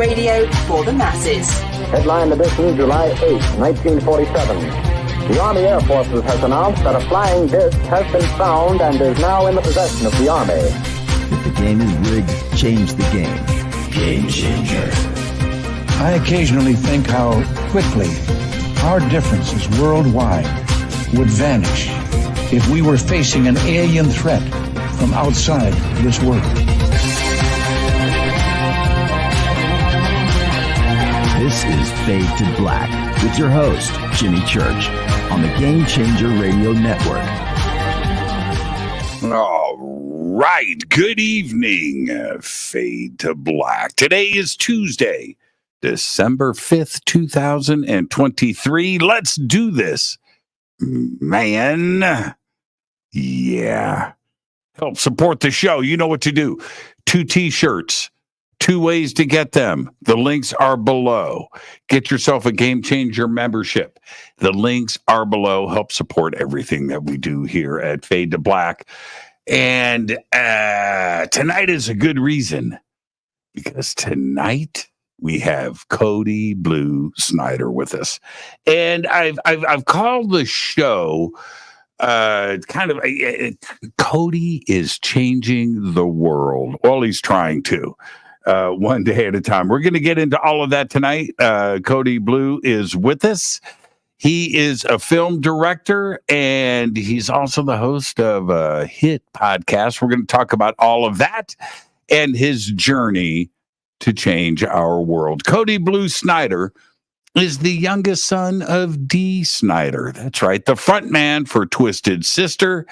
radio for the masses. Headline edition, July 8, 1947. The Army Air Forces has announced that a flying disc has been found and is now in the possession of the Army. If the game is rigged, change the game. Game changer. I occasionally think how quickly our differences worldwide would vanish if we were facing an alien threat from outside this world. This is Fade to Black with your host, Jimmy Church, on the Game Changer Radio Network. All right. Good evening, Fade to Black. Today is Tuesday, December 5th, 2023. Let's do this, man. Yeah. Help support the show. You know what to do. 2 T-shirts. 2 ways to get them. The links are below. Get yourself a Game Changer membership. The links are below. Help support everything that we do here at Fade to Black. And tonight is a good reason, because tonight we have Cody Blue Snider with us. And I've called the show Cody is changing the world. Well, he's trying to. One day at a time. We're going to get into all of that tonight. Cody Blue is with us. He is a film director, and he's also the host of a hit podcast. We're going to talk about all of that and his journey to change our world. Cody Blue Snider is the youngest son of Dee Snider. That's right, the frontman for Twisted Sister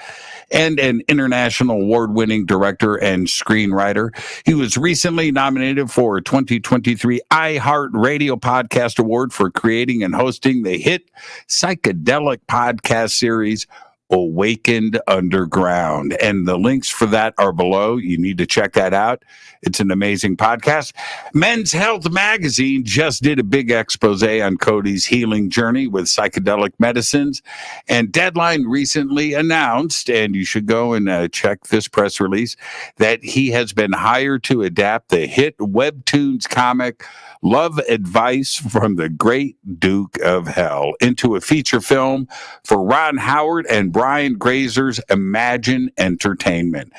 and an international award-winning director and screenwriter. He was recently nominated for a 2023 iHeart Radio Podcast Award for creating and hosting the hit psychedelic podcast series Awakened Underground. And the links for that are below. You need to check that out. It's an amazing podcast. Men's Health Magazine just did a big expose on Cody's healing journey with psychedelic medicines. And Deadline recently announced, and you should go and check this press release, that he has been hired to adapt the hit webtoons comic Love Advice from the Great Duke of Hell into a feature film for Ron Howard and Brian Grazer's Imagine Entertainment.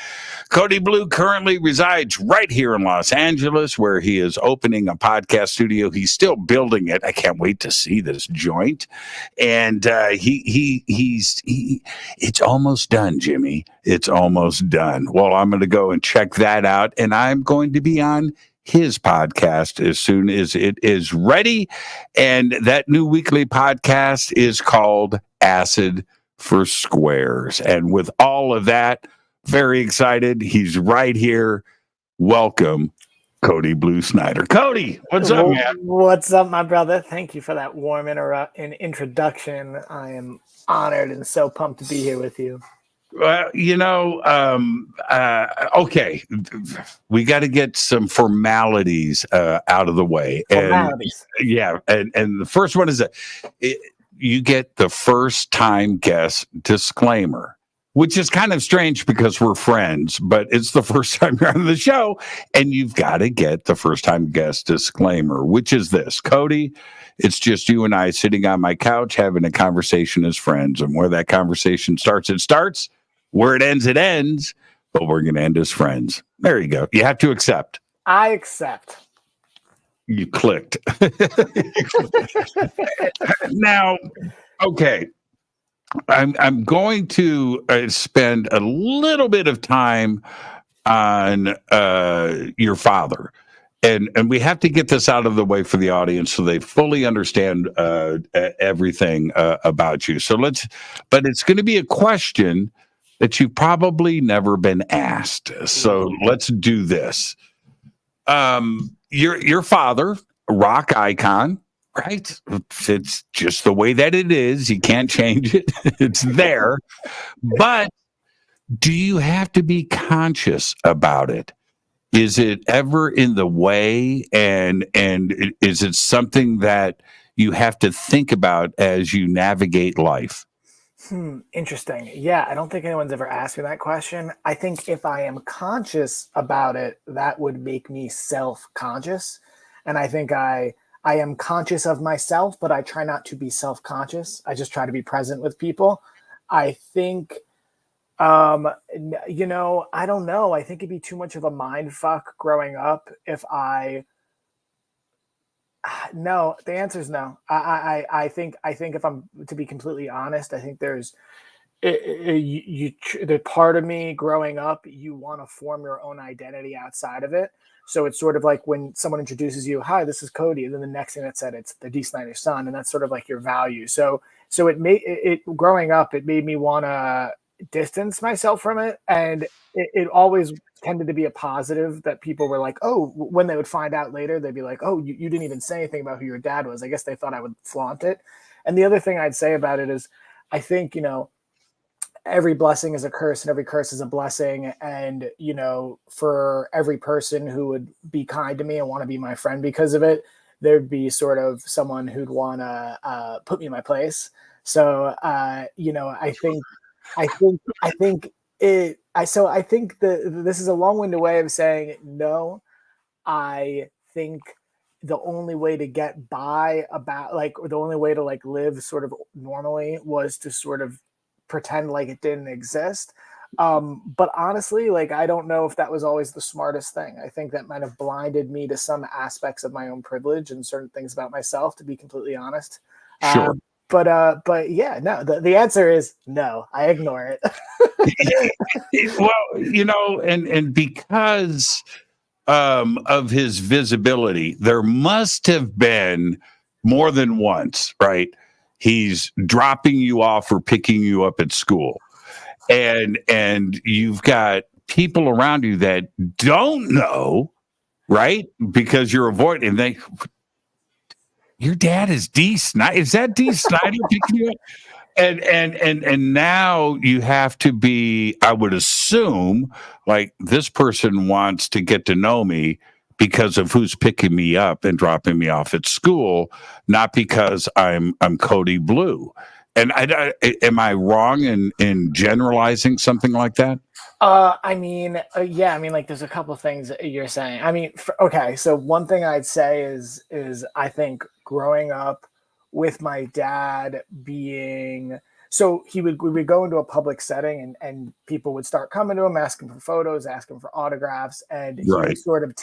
Cody Blue currently resides right here in Los Angeles, where he is opening a podcast studio. He's still building it. I can't wait to see this joint. And it's almost done, Jimmy. It's almost done. Well, I'm going to go and check that out, and I'm going to be on his podcast as soon as it is ready. And that new weekly podcast is called Acid for Squares. And with all of that, very excited. He's right here. Welcome, Cody Blue Snider. Cody, what's up, man? What's up, my brother? Thank you for that warm introduction. I am honored and so pumped to be here with you. Well, okay. We got to get some formalities out of the way. Formalities. And the first one is that you get the first time guest disclaimer, which is kind of strange because we're friends, but it's the first time you're on the show, and you've got to get the first time guest disclaimer, which is this. Cody, it's just you and I sitting on my couch having a conversation as friends, and where that conversation starts, it starts. Where it ends, but we're going to end as friends. There you go. You have to accept. I accept. You clicked. Now, okay. I'm going to spend a little bit of time on your father. And we have to get this out of the way for the audience so they fully understand everything about you. But it's going to be a question that you've probably never been asked. So let's do this. Your father, rock icon, right? It's just the way that it is. You can't change it. It's there. But do you have to be conscious about it? Is it ever in the way? And is it something that you have to think about as you navigate life? Interesting. Yeah, I don't think anyone's ever asked me that question. I think if I am conscious about it, that would make me self-conscious. And I think I am conscious of myself, but I try not to be self-conscious. I just try to be present with people. I think, I don't know. I think it'd be too much of a mind fuck growing up if no, the answer is no. I think if I'm to be completely honest, I think there's the part of me growing up, you want to form your own identity outside of it. So it's sort of like when someone introduces you, hi, this is Cody. And then the next thing that said, it's the Dee Snider son. And that's sort of like your value. So it growing up, it made me want to distance myself from it. And it always tended to be a positive that people were like, oh, when they would find out later, they'd be like, oh, you didn't even say anything about who your dad was. I guess they thought I would flaunt it. And the other thing I'd say about it is, I think, every blessing is a curse and every curse is a blessing. And, for every person who would be kind to me and want to be my friend because of it, there'd be sort of someone who'd want to put me in my place. So, I think this is a long-winded way of saying no. I think the only way to get by or the only way to live sort of normally was to sort of pretend like it didn't exist. But honestly, I don't know if that was always the smartest thing. I think that might have blinded me to some aspects of my own privilege and certain things about myself, to be completely honest. Sure. But yeah, no, the answer is no. I ignore it. Well, and because of his visibility, there must have been more than once, right? He's dropping you off or picking you up at school. And you've got people around you that don't know, right? Because you're avoiding. Your dad is Dee Snider. Is that Dee Snider picking you up? And now you have to be, I would assume, like, this person wants to get to know me because of who's picking me up and dropping me off at school, not because I'm Cody Blue. And am I wrong in generalizing something like that? There's a couple things that you're saying. Okay, so one thing I'd say is I think growing up with my dad being, so we would go into a public setting and people would start coming to him, asking for photos, asking for autographs. And he would sort of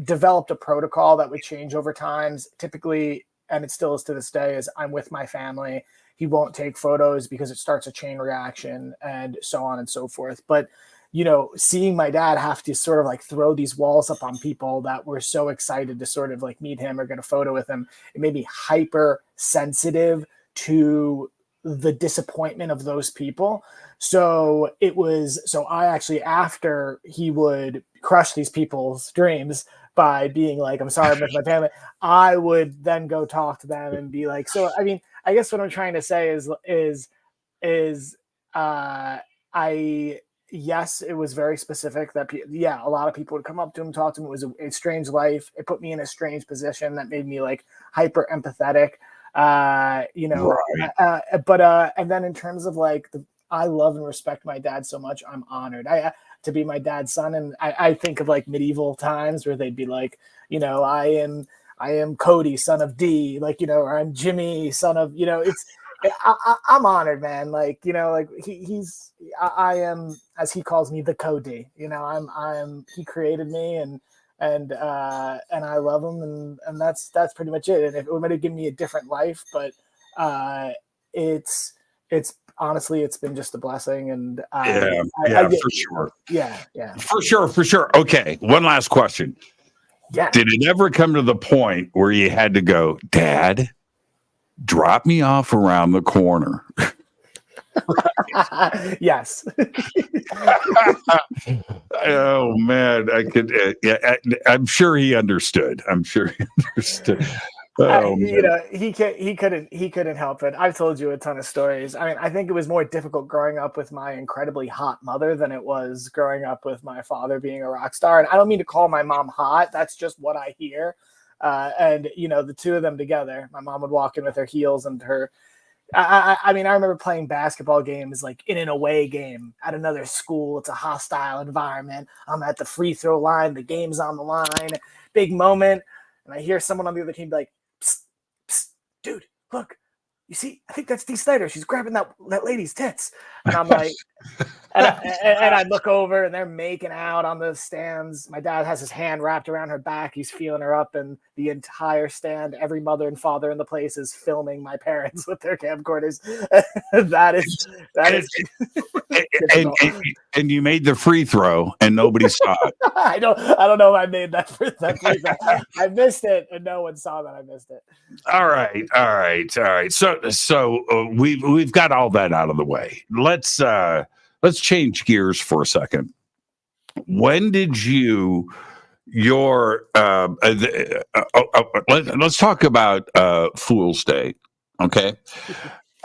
developed a protocol that would change over time. Typically, and it still is to this day, is I'm with my family. He won't take photos because it starts a chain reaction and so on and so forth. But, seeing my dad have to sort of throw these walls up on people that were so excited to sort of meet him or get a photo with him, it made me hyper sensitive to the disappointment of those people. So I actually, after he would crush these people's dreams by being like, I'm sorry, I'm with my family, I would then go talk to them and be like, so, I guess what I'm trying to say yes, it was very specific that, a lot of people would come up to him, talk to him. It was a strange life. It put me in a strange position that made me hyper empathetic, Right. And then in terms of I love and respect my dad so much. I'm honored to be my dad's son. And I think of medieval times where they'd be I am Cody, son of Dee, or I'm Jimmy, son of, I'm honored, man. I am, as he calls me, the Cody, he created me and I love him. And that's pretty much it. And if it would have given me a different life, but it's honestly, it's been just a blessing. And for sure. Yeah. For sure. Okay. One last question. Yeah. Did it ever come to the point where you had to go, Dad, drop me off around the corner? Yes. Oh man, I could. I'm sure he understood. Oh, he couldn't help it. I've told you a ton of stories. I think it was more difficult growing up with my incredibly hot mother than it was growing up with my father being a rock star. And I don't mean to call my mom hot. That's just what I hear. And the two of them together, my mom would walk in with her heels and her I mean, I remember playing basketball games like in an away game at another school. It's a hostile environment. I'm at the free throw line. The game's on the line. Big moment. And I hear someone on the other team be like, psst, psst, dude, look, you see, I think that's Dee Snider. She's grabbing that lady's tits. And I'm like, and I look over and they're making out on the stands. My dad has his hand wrapped around her back. He's feeling her up, and the entire stand, every mother and father in the place is filming my parents with their camcorders. that is and you made the free throw and nobody saw it. I don't know if I made that free throw. I missed it and no one saw that I missed it. All right. So we've got all that out of the way. Let's change gears for a second. When did let's talk about Fool's Day, okay?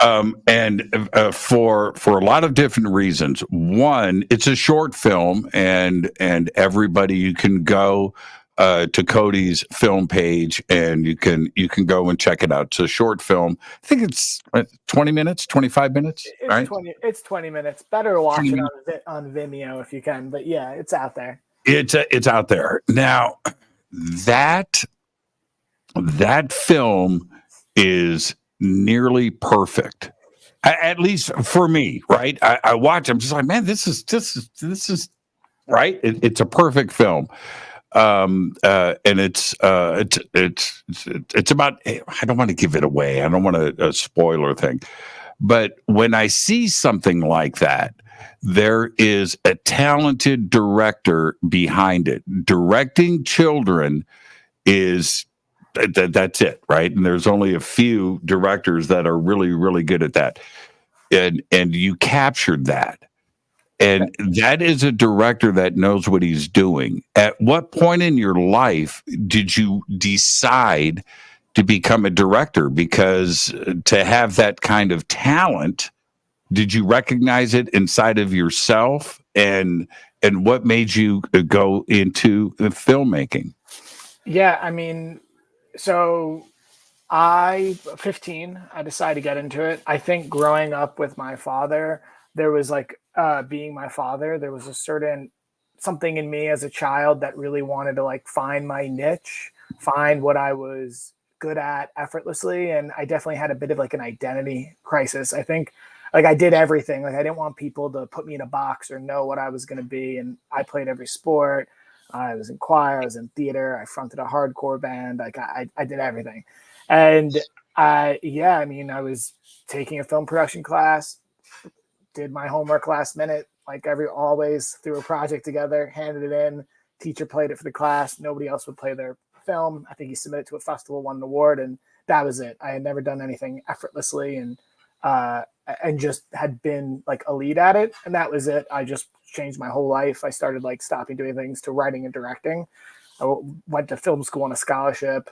And for a lot of different reasons. One, it's a short film, and everybody, you can go to Cody's film page and you can go and check it out. It's a short film. I think it's 20 minutes, 25 minutes, right? It's 20 minutes. Better to watch it on Vimeo if you can, but yeah, it's out there. It's out there. Now, that film is nearly perfect. At least for me, right? I watch, I'm just like, man, this is right. It's a perfect film. And it's about, I don't want to give it away. I don't want a spoiler thing, but when I see something like that, there is a talented director behind it. Directing children is that's it, right? And there's only a few directors that are really, really good at that. And you captured that. And that is a director that knows what he's doing. At what point in your life did you decide to become a director? Because to have that kind of talent, did you recognize it inside of yourself? And what made you go into the filmmaking? Yeah, I mean, so 15, I decided to get into it. I think growing up with my father, there was like, being my father, there was a certain something in me as a child that really wanted to like find my niche, find what I was good at effortlessly. And I definitely had a bit of like an identity crisis. I think like I did everything. Like I didn't want people to put me in a box or know what I was going to be. And I played every sport. I was in choir, I was in theater. I fronted a hardcore band. Like I did everything. And I was taking a film production class, did my homework last minute, like always, threw a project together, handed it in. Teacher played it for the class. Nobody else would play their film. I think he submitted to a festival, won an award, and that was it. I had never done anything effortlessly and just had been like a lead at it. And that was it. I just changed my whole life. I started like stopping doing things to writing and directing. I went to film school on a scholarship,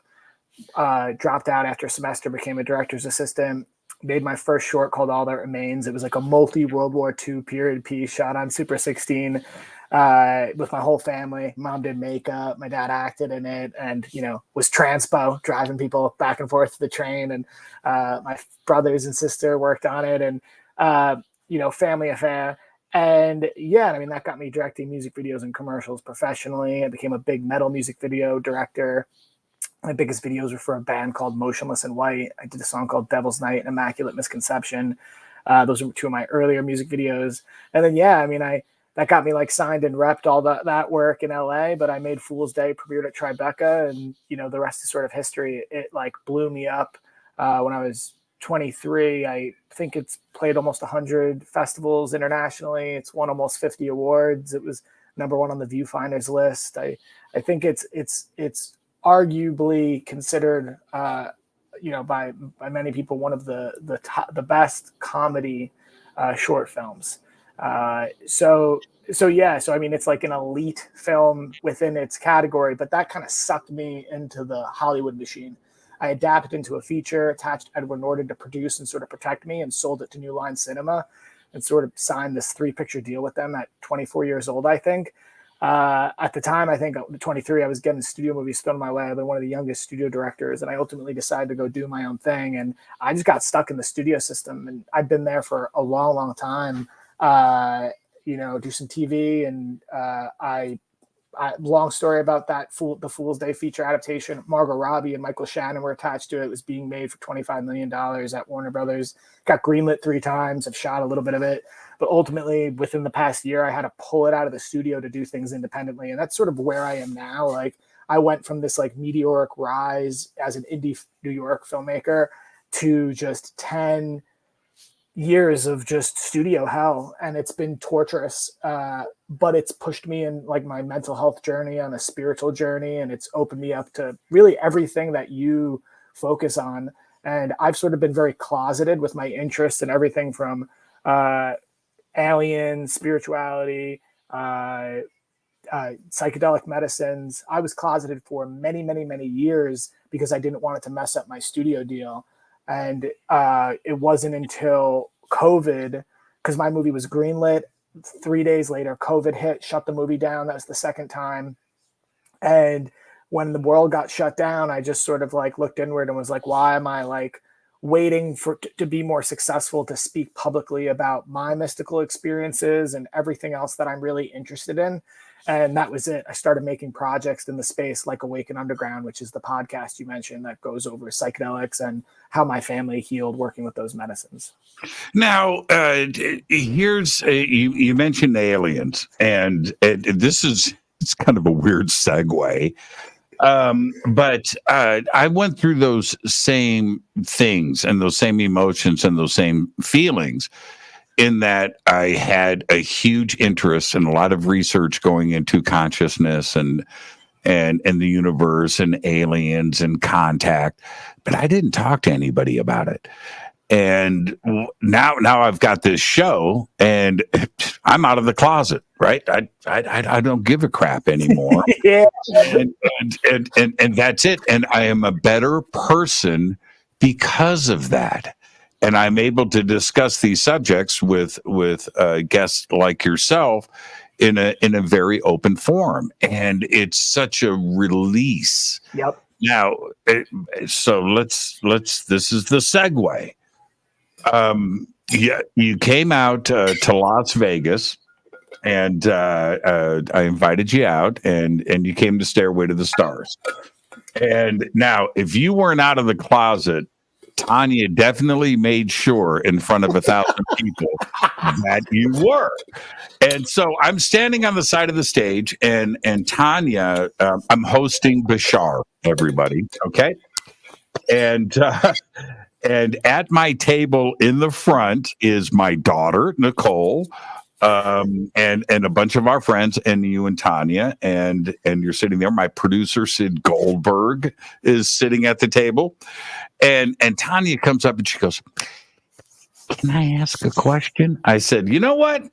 dropped out after a semester, became a director's assistant. Made my first short called All That Remains. It was like a multi-World War II period piece shot on Super 16 with my whole family. Mom did makeup. My dad acted in it and, was transpo, driving people back and forth to the train. And my brothers and sister worked on it and, family affair. And yeah, I mean, that got me directing music videos and commercials professionally. I became a big metal music video director. My biggest videos were for a band called Motionless in White. I did a song called Devil's Night and Immaculate Misconception. Those were two of my earlier music videos. And then, that got me like signed and repped all that work in LA, but I made Fool's Day, premiered at Tribeca, and, the rest is sort of history. It like blew me up when I was 23. I think it's played almost 100 festivals internationally. It's won almost 50 awards. It was #1 on the Viewfinder's list. I think it's arguably considered, by many people, one of the best comedy short films. So I mean, it's like an elite film within its category, but that kind of sucked me into the Hollywood machine. I adapted into a feature, attached Edward Norton to produce and sort of protect me, and sold it to New Line Cinema and sort of signed this 3-picture deal with them at 24 years old, I think. At the time, I think 23, I was getting studio movies thrown my way. I've been one of the youngest studio directors, and I ultimately decided to go do my own thing. And I just got stuck in the studio system, and I've been there for a long, long time. Do some TV, and long story about that the Fool's Day feature adaptation. Margot Robbie and Michael Shannon were attached to it. It was being made for $25 million at Warner Brothers. Got greenlit 3 times. I've shot a little bit of it. But ultimately, within the past year, I had to pull it out of the studio to do things independently. And that's sort of where I am now. Like, I went from this like meteoric rise as an indie New York filmmaker to just 10 years of just studio hell, and it's been torturous, but it's pushed me in like my mental health journey, on a spiritual journey, and it's opened me up to really everything that you focus on. And I've sort of been very closeted with my interests and everything from alien spirituality, psychedelic medicines. I was closeted for many, many, many years because I didn't want it to mess up my studio deal. And it wasn't until COVID, because my movie was greenlit. 3 days later, COVID hit, shut the movie down. That was the second time. And when the world got shut down, I just sort of like looked inward and was like, why am I like waiting to be more successful to speak publicly about my mystical experiences and everything else that I'm really interested in? And that was it. I started making projects in the space like Awaken Underground, which is the podcast you mentioned that goes over psychedelics and how my family healed working with those medicines. Now, here's you mentioned aliens, and it's kind of a weird segue. But I went through those same things and those same emotions and those same feelings, in that I had a huge interest and a lot of research going into consciousness and the universe and aliens and contact, but I didn't talk to anybody about it. And now I've got this show, and I'm out of the closet, right? I don't give a crap anymore. Yeah. And that's it. And I am a better person because of that. And I'm able to discuss these subjects with guests like yourself in a very open forum, and it's such a release. Yep. Now, so let's. This is the segue. Yeah, you came out to Las Vegas, and I invited you out, and you came to Stairway to the Stars. And now, if you weren't out of the closet, Tanya definitely made sure in front of 1,000 people that you were. And so I'm standing on the side of the stage, and Tanya, I'm hosting Bashar, everybody, okay? And at my table in the front is my daughter, Nicole, and a bunch of our friends, and you and Tanya, and you're sitting there. My producer, Sid Goldberg, is sitting at the table. And Tanya comes up and she goes, "Can I ask a question?" I said, "You know what?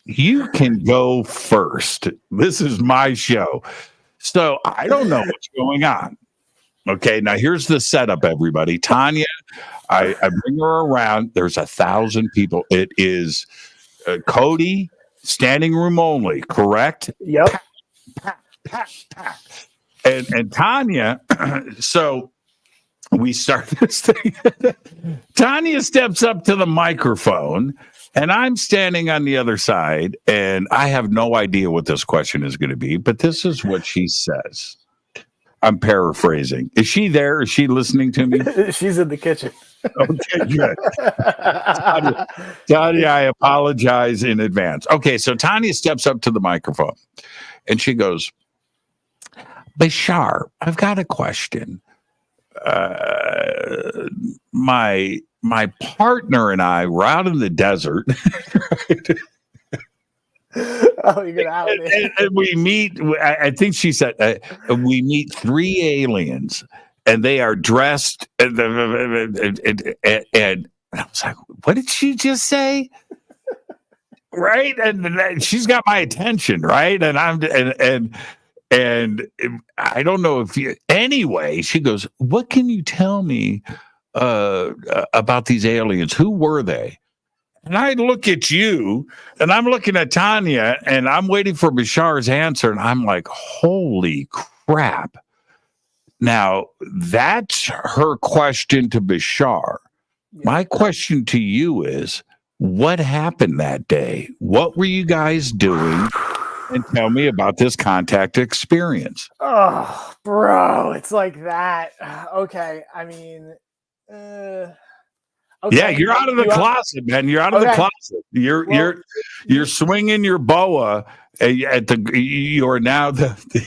You can go first. This is my show." So I don't know what's going on. Okay, now here's the setup, everybody. Tanya, I bring her around. There's 1,000 people. It is Cody, standing room only, correct? Yep. And Tanya, so we start this thing. Tanya steps up to the microphone, and I'm standing on the other side, and I have no idea what this question is going to be, but this is what she says. I'm paraphrasing. Is she there? Is she listening to me? She's in the kitchen. Okay, good. Tanya, I apologize in advance. Okay, so Tanya steps up to the microphone, and she goes, "Bashar, I've got a question. My partner and I were out in the desert." Right? Oh, you're gonna out it. And we meet. I think she said we meet 3 aliens, and they are dressed. And I was like, "What did she just say?" Right? And she's got my attention, right? And and I don't know if you. Anyway, she goes, "What can you tell me about these aliens? Who were they?" And I look at you, and I'm looking at Tanya, and I'm waiting for Bashar's answer, and I'm like, holy crap. Now, that's her question to Bashar. Yeah. My question to you is, what happened that day? What were you guys doing? And tell me about this contact experience. Oh, bro, it's like that. Okay, I mean, okay. Yeah, you're out of the closet, man. You're out of the closet. You're swinging your boa at the. You're now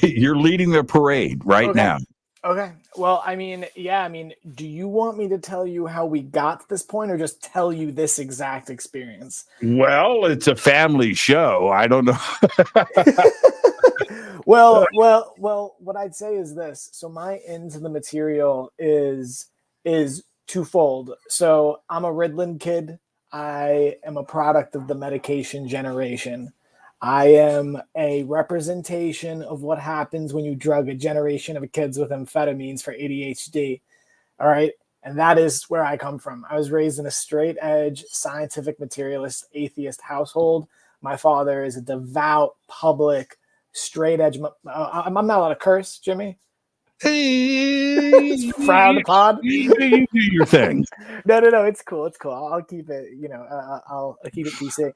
you're leading the parade right now. Okay. Well, I mean, yeah. I mean, do you want me to tell you how we got to this point, or just tell you this exact experience? Well, it's a family show. I don't know. Well. What I'd say is this. So my into the material is twofold. So I'm a Ritalin kid. I am a product of the medication generation. I am a representation of what happens when you drug a generation of kids with amphetamines for ADHD. All right. And that is where I come from. I was raised in a straight edge, scientific materialist, atheist household. My father is a devout, public, straight edge. I'm not allowed to curse, Jimmy. Frown upon. You do your thing. No. It's cool. I'll keep it, I'll keep it PC.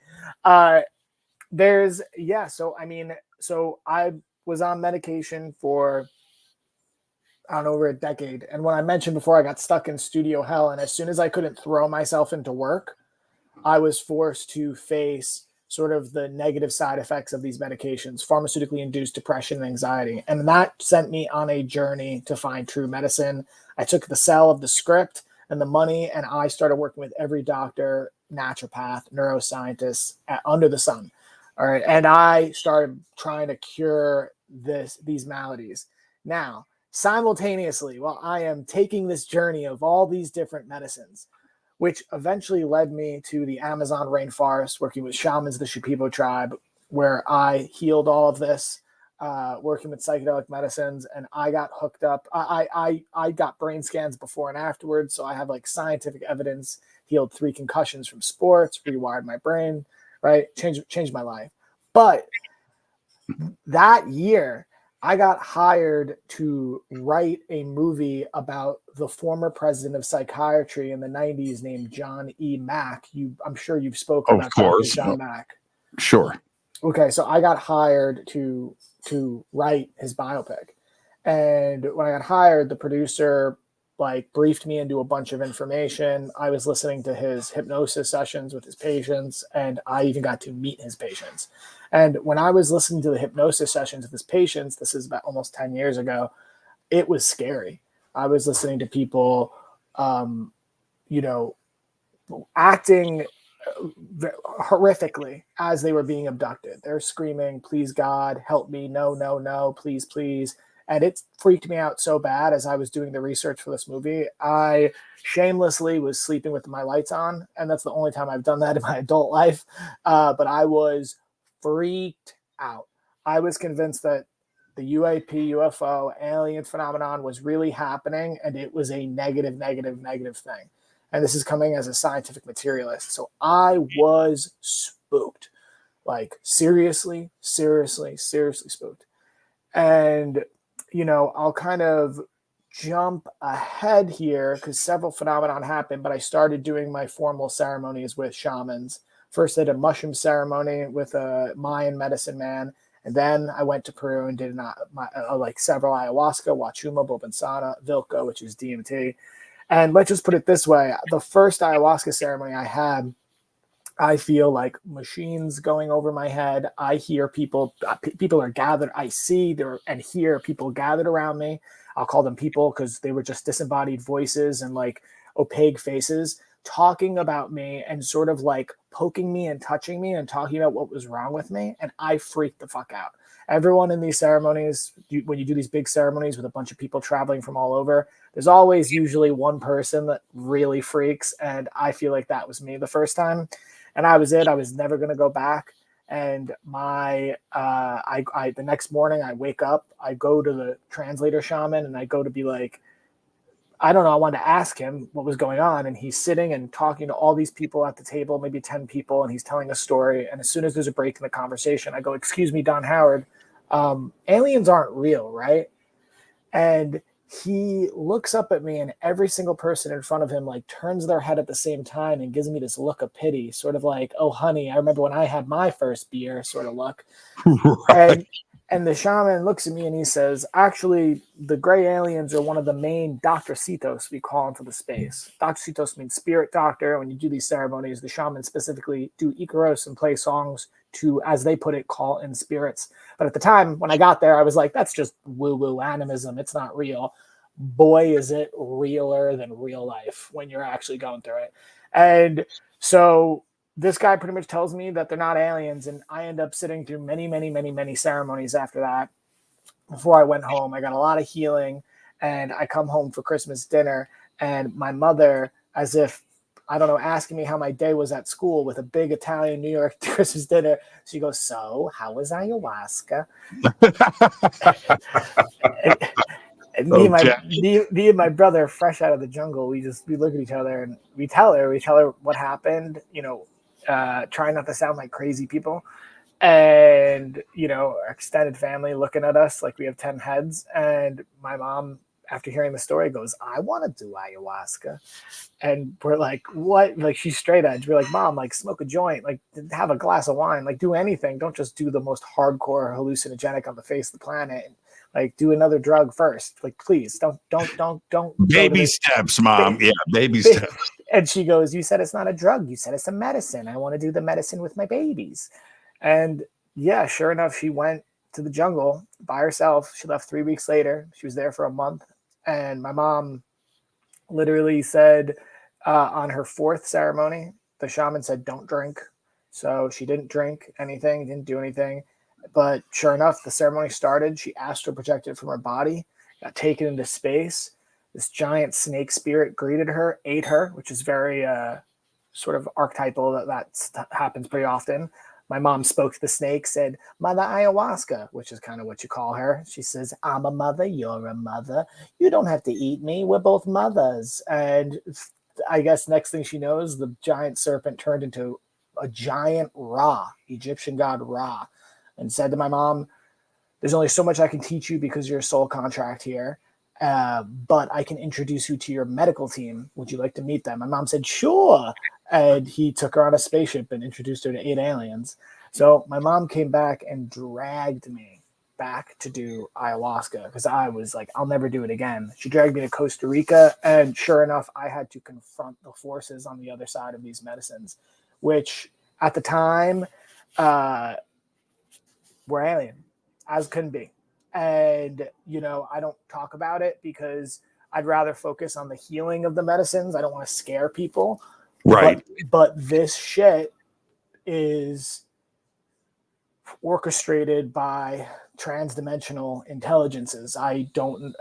So I was on medication for, I don't know, over a decade. And when I mentioned before, I got stuck in studio hell. And as soon as I couldn't throw myself into work, I was forced to face sort of the negative side effects of these medications, pharmaceutically induced depression and anxiety. And that sent me on a journey to find true medicine. I took the sell of the script and the money, and I started working with every doctor, naturopath, neuroscientist under the sun. All right. And I started trying to cure these maladies. Now, simultaneously, while I am taking this journey of all these different medicines, which eventually led me to the Amazon rainforest, working with shamans, the Shipibo tribe, where I healed all of this, working with psychedelic medicines, and I got hooked up. I got brain scans before and afterwards, so I have like scientific evidence. Healed 3 concussions from sports, rewired my brain, right? Changed my life. But that year, I got hired to write a movie about the former president of psychiatry in the 90s named John E. Mack. I'm sure you've spoken about Dr. John Mack. Sure. Okay, so I got hired to write his biopic. And when I got hired, the producer briefed me into a bunch of information. I was listening to his hypnosis sessions with his patients, and I even got to meet his patients. And when I was listening to the hypnosis sessions with his patients, this is about almost 10 years ago, it was scary. I was listening to people, acting horrifically as they were being abducted. They're screaming, "Please God, help me. No, no, no, please, please." And it freaked me out so bad as I was doing the research for this movie. I shamelessly was sleeping with my lights on, and that's the only time I've done that in my adult life. But I was freaked out. I was convinced that the UAP, UFO, alien phenomenon was really happening, and it was a negative thing. And this is coming as a scientific materialist. So I was spooked. Seriously spooked. And I'll kind of jump ahead here because several phenomenon happened, but I started doing my formal ceremonies with shamans. First, I did a mushroom ceremony with a Mayan medicine man, and then I went to Peru and did several ayahuasca, wachuma, bobensana, vilca, which is DMT. And let's just put it this way: the first ayahuasca ceremony I had, I feel like machines going over my head. I hear people are gathered. I see and hear people gathered around me. I'll call them people because they were just disembodied voices and opaque faces talking about me and sort of poking me and touching me and talking about what was wrong with me. And I freaked the fuck out. Everyone in these ceremonies, when you do these big ceremonies with a bunch of people traveling from all over, there's always usually one person that really freaks. And I feel like that was me the first time. And I was it. I was never going to go back. And the next morning I wake up, I go to the translator shaman and I go to be like, I don't know. I wanted to ask him what was going on. And he's sitting and talking to all these people at the table, maybe 10 people, and he's telling a story. And as soon as there's a break in the conversation, I go, "Excuse me, Don Howard, aliens aren't real, right?" And he looks up at me, and every single person in front of him like turns their head at the same time and gives me this look of pity, sort of like, "Oh, honey, I remember when I had my first beer," sort of look. Right. And the shaman looks at me and he says, "Actually, the gray aliens are one of the main Dr. Cetos we call into the space." Dr. Cetos means spirit doctor. When you do these ceremonies, the shamans specifically do Icaros and play songs to, as they put it, call in spirits. But at the time when I got there, I was like, that's just woo-woo animism. It's not real. Boy, is it realer than real life when you're actually going through it. And so this guy pretty much tells me that they're not aliens, and I end up sitting through many, many, many, many ceremonies after that. Before I went home, I got a lot of healing, and I come home for Christmas dinner, and my mother, as if, I don't know, asking me how my day was at school with a big Italian New York Christmas dinner, she goes, "So, how was ayahuasca?" And me and my brother, fresh out of the jungle, we look at each other and we tell her what happened, trying not to sound like crazy people. And, our extended family looking at us like we have 10 heads. And my mom, after hearing the story, goes, "I want to do ayahuasca." And we're like, "What?" Like, she's straight edge. We're like, "Mom, like, smoke a joint, like, have a glass of wine, like, do anything. Don't just do the most hardcore hallucinogenic on the face of the planet. Like, do another drug first. Like, please don't." Baby steps, Mom. Yeah, baby steps. And she goes, "You said it's not a drug. You said it's a medicine. I want to do the medicine with my babies." And yeah, sure enough, she went to the jungle by herself. She left 3 weeks later. She was there for a month. And my mom literally said on her 4th ceremony, the shaman said, "Don't drink." So she didn't drink anything, didn't do anything. But sure enough, the ceremony started. She astral projected from her body, got taken into space. This giant snake spirit greeted her, ate her, which is very sort of archetypal. That happens pretty often. My mom spoke to the snake, said, "Mother Ayahuasca," which is kind of what you call her. She says, "I'm a mother, you're a mother. You don't have to eat me. We're both mothers." And I guess next thing she knows, the giant serpent turned into a giant Ra, Egyptian god Ra, and said to my mom, "There's only so much I can teach you because you're a soul contract here. But I can introduce you to your medical team. Would you like to meet them?" My mom said, "Sure." And he took her on a spaceship and introduced her to 8 aliens. So my mom came back and dragged me back to do ayahuasca because I was like, I'll never do it again. She dragged me to Costa Rica. And sure enough, I had to confront the forces on the other side of these medicines, which at the time were alien, as can be. And, I don't talk about it because I'd rather focus on the healing of the medicines. I don't want to scare people. Right. But this shit is orchestrated by transdimensional intelligences. I don't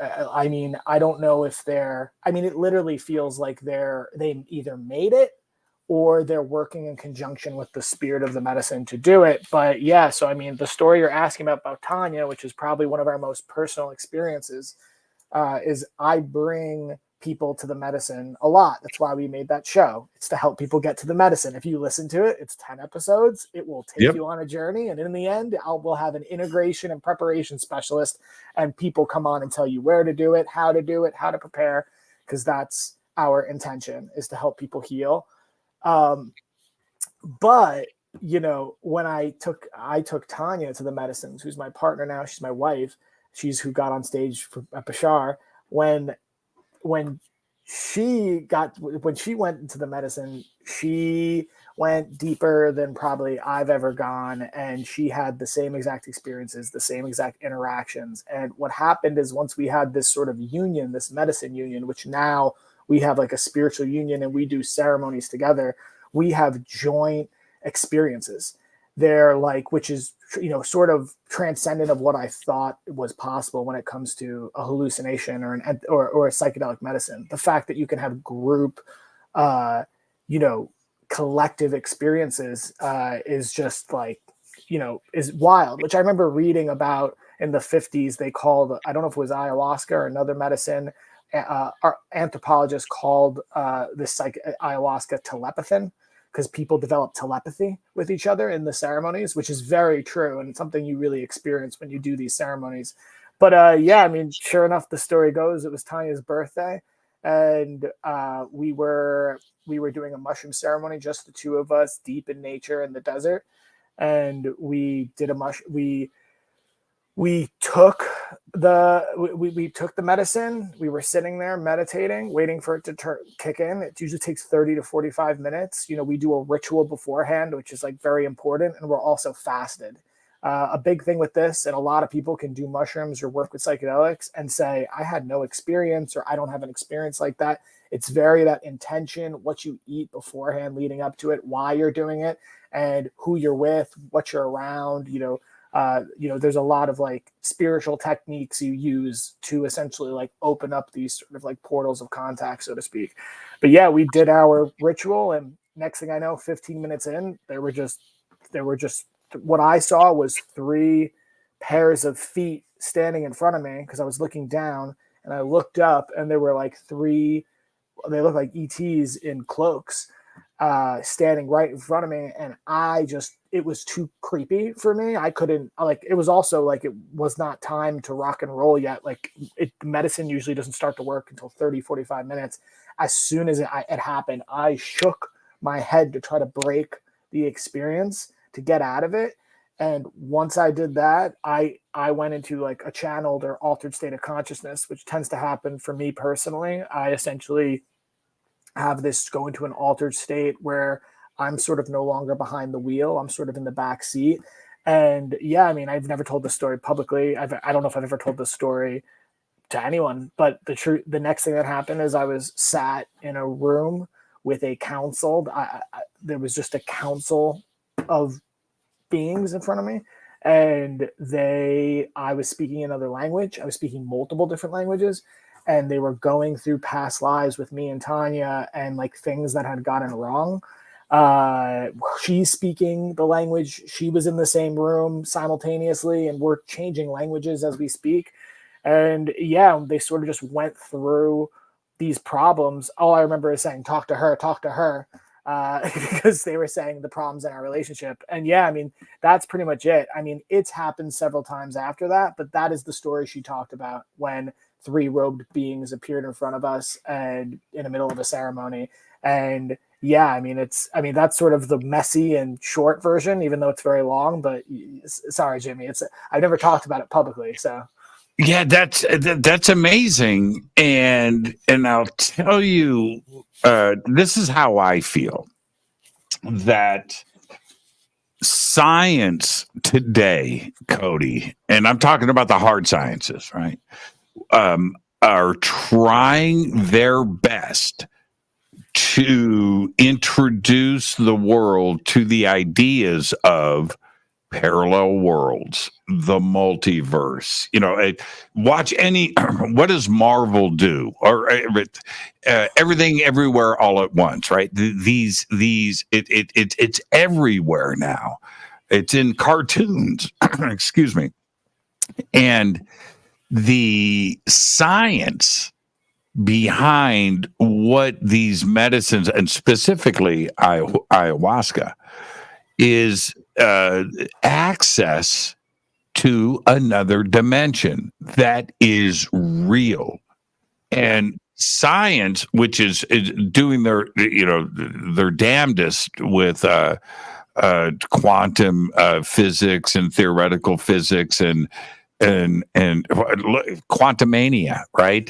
know if it literally feels like they either made it or they're working in conjunction with the spirit of the medicine to do it. But yeah, so the story you're asking about Tanya, which is probably one of our most personal experiences, is I bring people to the medicine a lot. That's why we made that show. It's to help people get to the medicine. If you listen to it, it's 10 episodes. It will take you on a journey. And in the end, we'll have an integration and preparation specialist, and people come on and tell you where to do it, how to prepare, because that's our intention, is to help people heal. But when I took Tanya to the medicines, who's my partner now, she's my wife. She's who got on stage at Bashar. When she went into the medicine, she went deeper than probably I've ever gone. And she had the same exact experiences, the same exact interactions. And what happened is, once we had this sort of union, this medicine union, which now we have like a spiritual union and we do ceremonies together, we have joint experiences. They're like, which is, sort of transcendent of what I thought was possible when it comes to a hallucination or a psychedelic medicine. The fact that you can have group, collective experiences is just like, is wild, which I remember reading about in the 50s. They called, I don't know if it was ayahuasca or another medicine, anthropologists called this ayahuasca telepathin, because people develop telepathy with each other in the ceremonies, which is very true, and it's something you really experience when you do these ceremonies. But yeah, I mean, sure enough, the story goes it was Tanya's birthday, and we were doing a mushroom ceremony, just the two of us, deep in nature in the desert, and we did we took the medicine. We were sitting there meditating, waiting for it to kick in. It usually takes 30 to 45 minutes. You know, we do a ritual beforehand, which is like very important, and we're also fasted. A big thing with this, and a lot of people can do mushrooms or work with psychedelics and say, I had no experience, or I don't have an experience like that. It's very that intention, what you eat beforehand leading up to it, why you're doing it, and who you're with, what you're around. There's a lot of like spiritual techniques you use to essentially like open up these sort of like portals of contact, so to speak. But yeah, we did our ritual, and next thing I know, 15 minutes in, there were just what I saw was 3 pairs of feet standing in front of me, because I was looking down and I looked up, and there were like 3, they looked like ETs in cloaks, standing right in front of me. And it was too creepy for me. I couldn't, like, it was also like, it was not time to rock and roll yet. Like medicine usually doesn't start to work until 30, 45 minutes. As soon as it happened, I shook my head to try to break the experience, to get out of it. And once I did that, I went into like a channeled or altered state of consciousness, which tends to happen for me personally. I essentially have this go into an altered state where I'm sort of no longer behind the wheel. I'm sort of in the back seat. And yeah, I mean, I've never told this story publicly. I don't know if I've ever told this story to anyone, but the next thing that happened is I was sat in a room with a council. There was just a council of beings in front of me, and I was speaking another language. I was speaking multiple different languages, and they were going through past lives with me and Tanya, and like things that had gotten wrong. She's speaking the language. She was in the same room simultaneously, and we're changing languages as we speak. And yeah, they sort of just went through these problems. All I remember is saying, talk to her. Because they were saying the problems in our relationship. And yeah, I mean, that's pretty much it. I mean, it's happened several times after that, but that is the story she talked about when 3 robed beings appeared in front of us and in the middle of a ceremony. And yeah, I mean, that's sort of the messy and short version, even though it's very long. But sorry, Jimmy, I've never talked about it publicly, so. Yeah, that's amazing, and I'll tell you, this is how I feel, that science today, Cody, and I'm talking about the hard sciences, right, are trying their best to introduce the world to the ideas of parallel worlds, the multiverse. Watch what does Marvel do, or everything everywhere all at once, right? It's everywhere now. It's in cartoons. Excuse me. And the science behind what these medicines, and specifically ayahuasca, is access to another dimension that is real. And science, which is doing their damnedest with quantum physics and theoretical physics and Quantumania, right?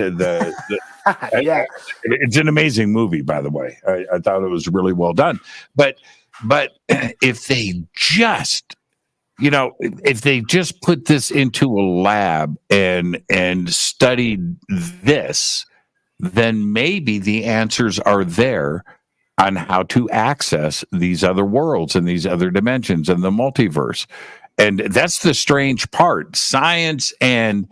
Yeah, it's an amazing movie, by the way. I thought it was really well done. But if they just, put this into a lab and studied this, then maybe the answers are there on how to access these other worlds and these other dimensions and the multiverse. And that's the strange part. Science and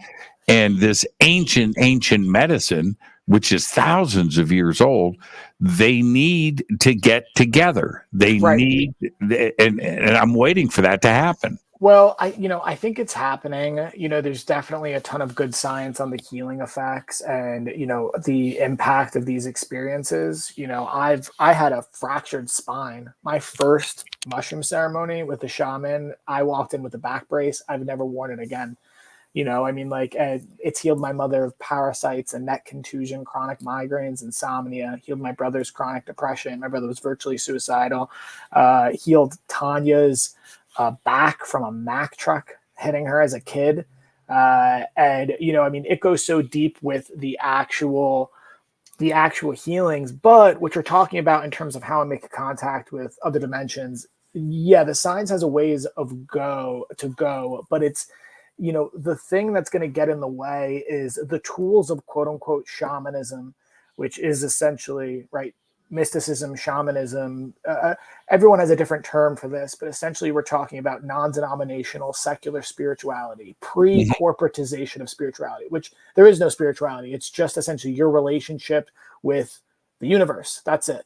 this ancient medicine, which is thousands of years old, they need to get together. They right. need, and I'm waiting for that to happen. Well, I think it's happening. There's definitely a ton of good science on the healing effects and, the impact of these experiences. I had a fractured spine. My first mushroom ceremony with the shaman, I walked in with a back brace. I've never worn it again. It's healed my mother of parasites and neck contusion, chronic migraines, insomnia, healed my brother's chronic depression. My brother was virtually suicidal, healed Tanya's back from a Mack truck hitting her as a kid. It goes so deep with the actual healings, but what you're talking about in terms of how I make contact with other dimensions, yeah, the science has a ways of go, but it's, the thing that's going to get in the way is the tools of quote unquote shamanism, which is essentially, right, mysticism, shamanism. Everyone has a different term for this, but essentially we're talking about non-denominational secular spirituality, pre-corporatization of spirituality, which there is no spirituality. It's just essentially your relationship with the universe. That's it.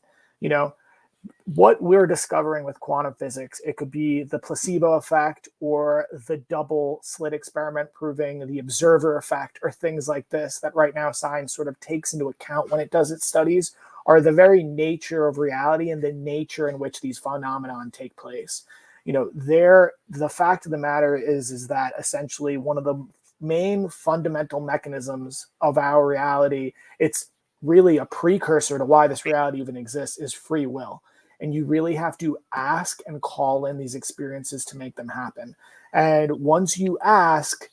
What we're discovering with quantum physics, it could be the placebo effect or the double slit experiment proving the observer effect or things like this that right now science sort of takes into account when it does its studies, are the very nature of reality and the nature in which these phenomenon take place. The fact of the matter is that essentially one of the main fundamental mechanisms of our reality, it's really a precursor to why this reality even exists, is free will. And you really have to ask and call in these experiences to make them happen. And once you ask,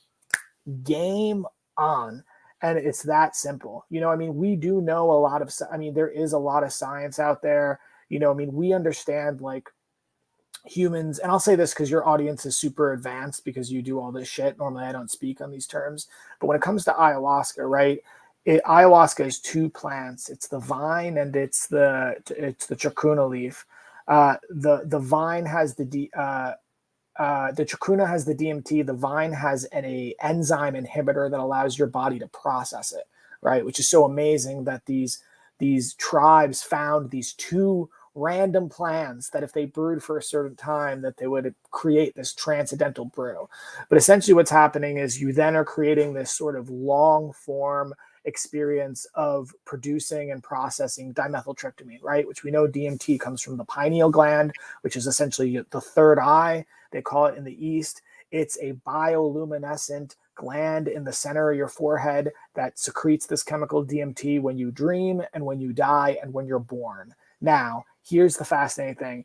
game on. And it's that simple. We do know a lot of, there is a lot of science out there. We understand like humans, and I'll say this because your audience is super advanced because you do all this shit. Normally I don't speak on these terms, but when it comes to ayahuasca, right? Ayahuasca is two plants. It's the vine and it's the chacruna leaf. The vine has the chacruna has the DMT. The vine has an enzyme inhibitor that allows your body to process it, right? Which is so amazing that these tribes found these two random plants that if they brewed for a certain time that they would create this transcendental brew. But essentially what's happening is you then are creating this sort of long form experience of producing and processing dimethyltryptamine, right? Which we know DMT comes from the pineal gland, which is essentially the third eye. They call it in the East. It's a bioluminescent gland in the center of your forehead that secretes this chemical DMT when you dream and when you die and when you're born. Now, here's the fascinating thing.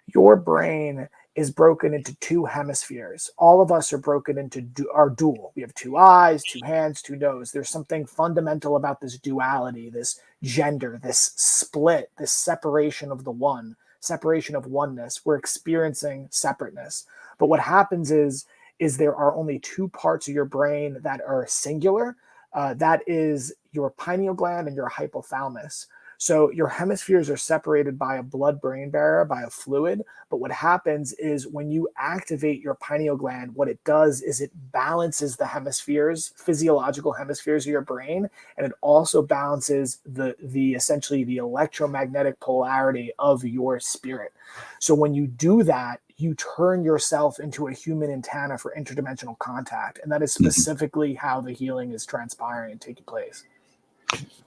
Your brain is broken into two hemispheres. All of us are broken into our dual. We have two eyes, two hands, two noses. There's something fundamental about this duality, this gender, this split, this separation of the one, separation of oneness. We're experiencing separateness. But what happens is there are only two parts of your brain that are singular. That is your pineal gland and your hypothalamus. So your hemispheres are separated by a blood-brain barrier, by a fluid. But what happens is when you activate your pineal gland, what it does is it balances the hemispheres, physiological hemispheres of your brain, and it also balances the essentially the electromagnetic polarity of your spirit. So when you do that, you turn yourself into a human antenna for interdimensional contact. And that is specifically how the healing is transpiring and taking place.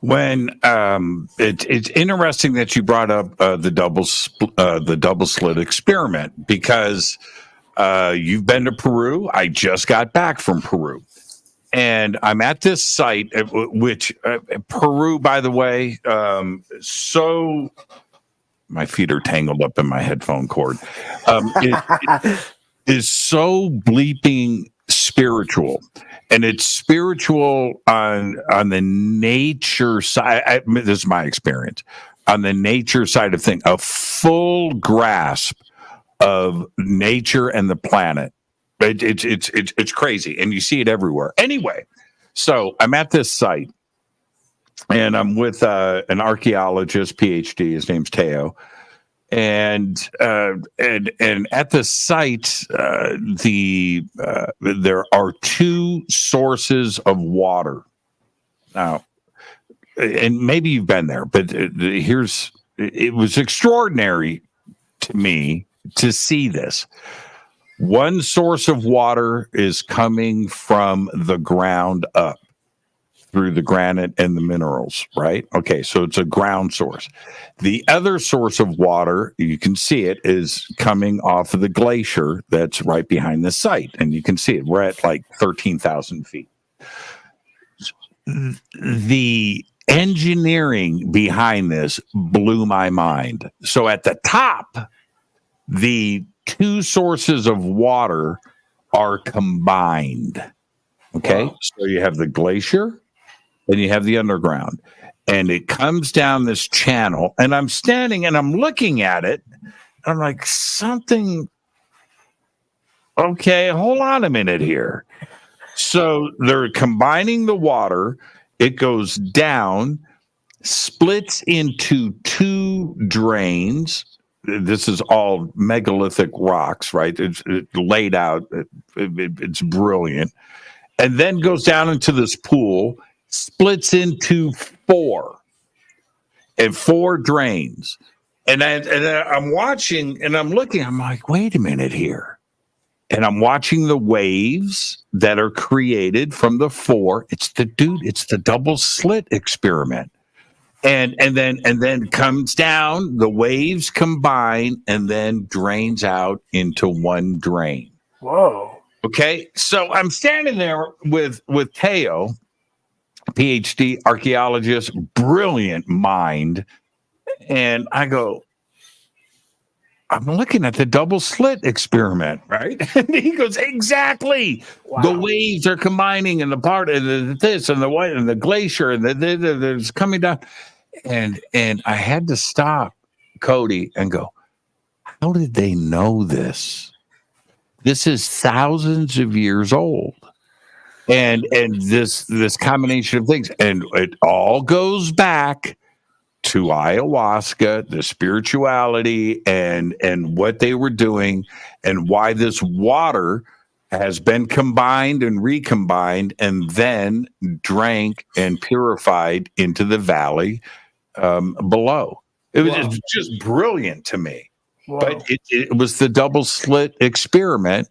When it's interesting that you brought up the double slit experiment because you've been to Peru. I just got back from Peru, and I'm at this site, which Peru, by the way, so my feet are tangled up in my headphone cord. It is so bleeping spiritual, and it's spiritual on the nature side. This is my experience on the nature side of things, a full grasp of nature and the planet. It's crazy, and you see it everywhere. Anyway, so I'm at this site, and I'm with an archaeologist, PhD. His name's Teo. And at the site, there are two sources of water. Now, and maybe you've been there, but it was extraordinary to me to see this. One source of water is coming from the ground up through the granite and the minerals, right? Okay, so it's a ground source. The other source of water, you can see it, is coming off of the glacier that's right behind the site. And you can see it. We're at like 13,000 feet. The engineering behind this blew my mind. So at the top, the two sources of water are combined. Okay, wow. So you have the glacier and you have the underground, and it comes down this channel, and I'm standing and I'm looking at it. I'm like, something. Okay, hold on a minute here. So they're combining the water. It goes down, splits into two drains. This is all megalithic rocks, right? It's laid out. It's brilliant. And then goes down into this pool, splits into four drains. And I'm watching and I'm looking. I'm like, wait a minute here. And I'm watching the waves that are created from the four. It's the double slit experiment. And then comes down, the waves combine, and then drains out into one drain. Whoa. Okay, so I'm standing there with Teo, PhD archaeologist, brilliant mind, and I go, I'm looking at the double slit experiment, right? And he goes, exactly. Wow. The waves are combining, and the part of this and the white and the glacier and there's coming down, and I had to stop Cody and go, how did they know this? This is thousands of years old, and this combination of things, and it all goes back to ayahuasca, the spirituality, and what they were doing, and why this water has been combined and recombined, and then drank and purified into the valley below. It was just brilliant to me. Whoa. But it was the double slit experiment,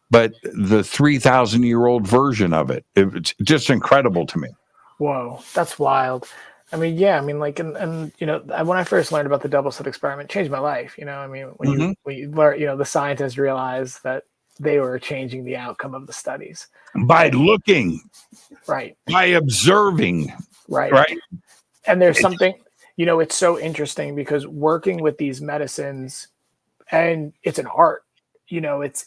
but the 3,000-year-old version of it. It's just incredible to me. Whoa, that's wild. I mean, yeah, I mean, like, and you know, when I first learned about the double slit experiment, it changed my life. You know, I mean, when you learn, you know, the scientists realized that they were changing the outcome of the studies by looking, right, by observing, right. And there's something, you know, it's so interesting because working with these medicines, and it's an art. You know, it's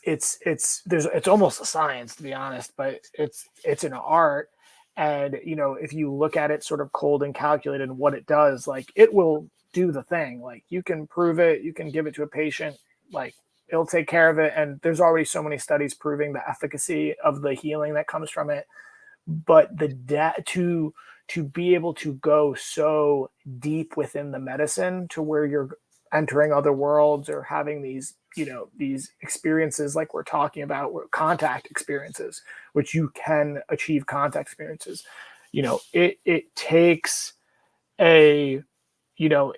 almost a science, to be honest, but it's an art. And, you know, if you look at it sort of cold and calculated and what it does, like, it will do the thing. Like, you can prove it, you can give it to a patient, like, it'll take care of it. And there's already so many studies proving the efficacy of the healing that comes from it. But to be able to go so deep within the medicine to where you're entering other worlds or having these, you know, these experiences like we're talking about, contact experiences, which you can achieve contact experiences. You know, it takes a, you know,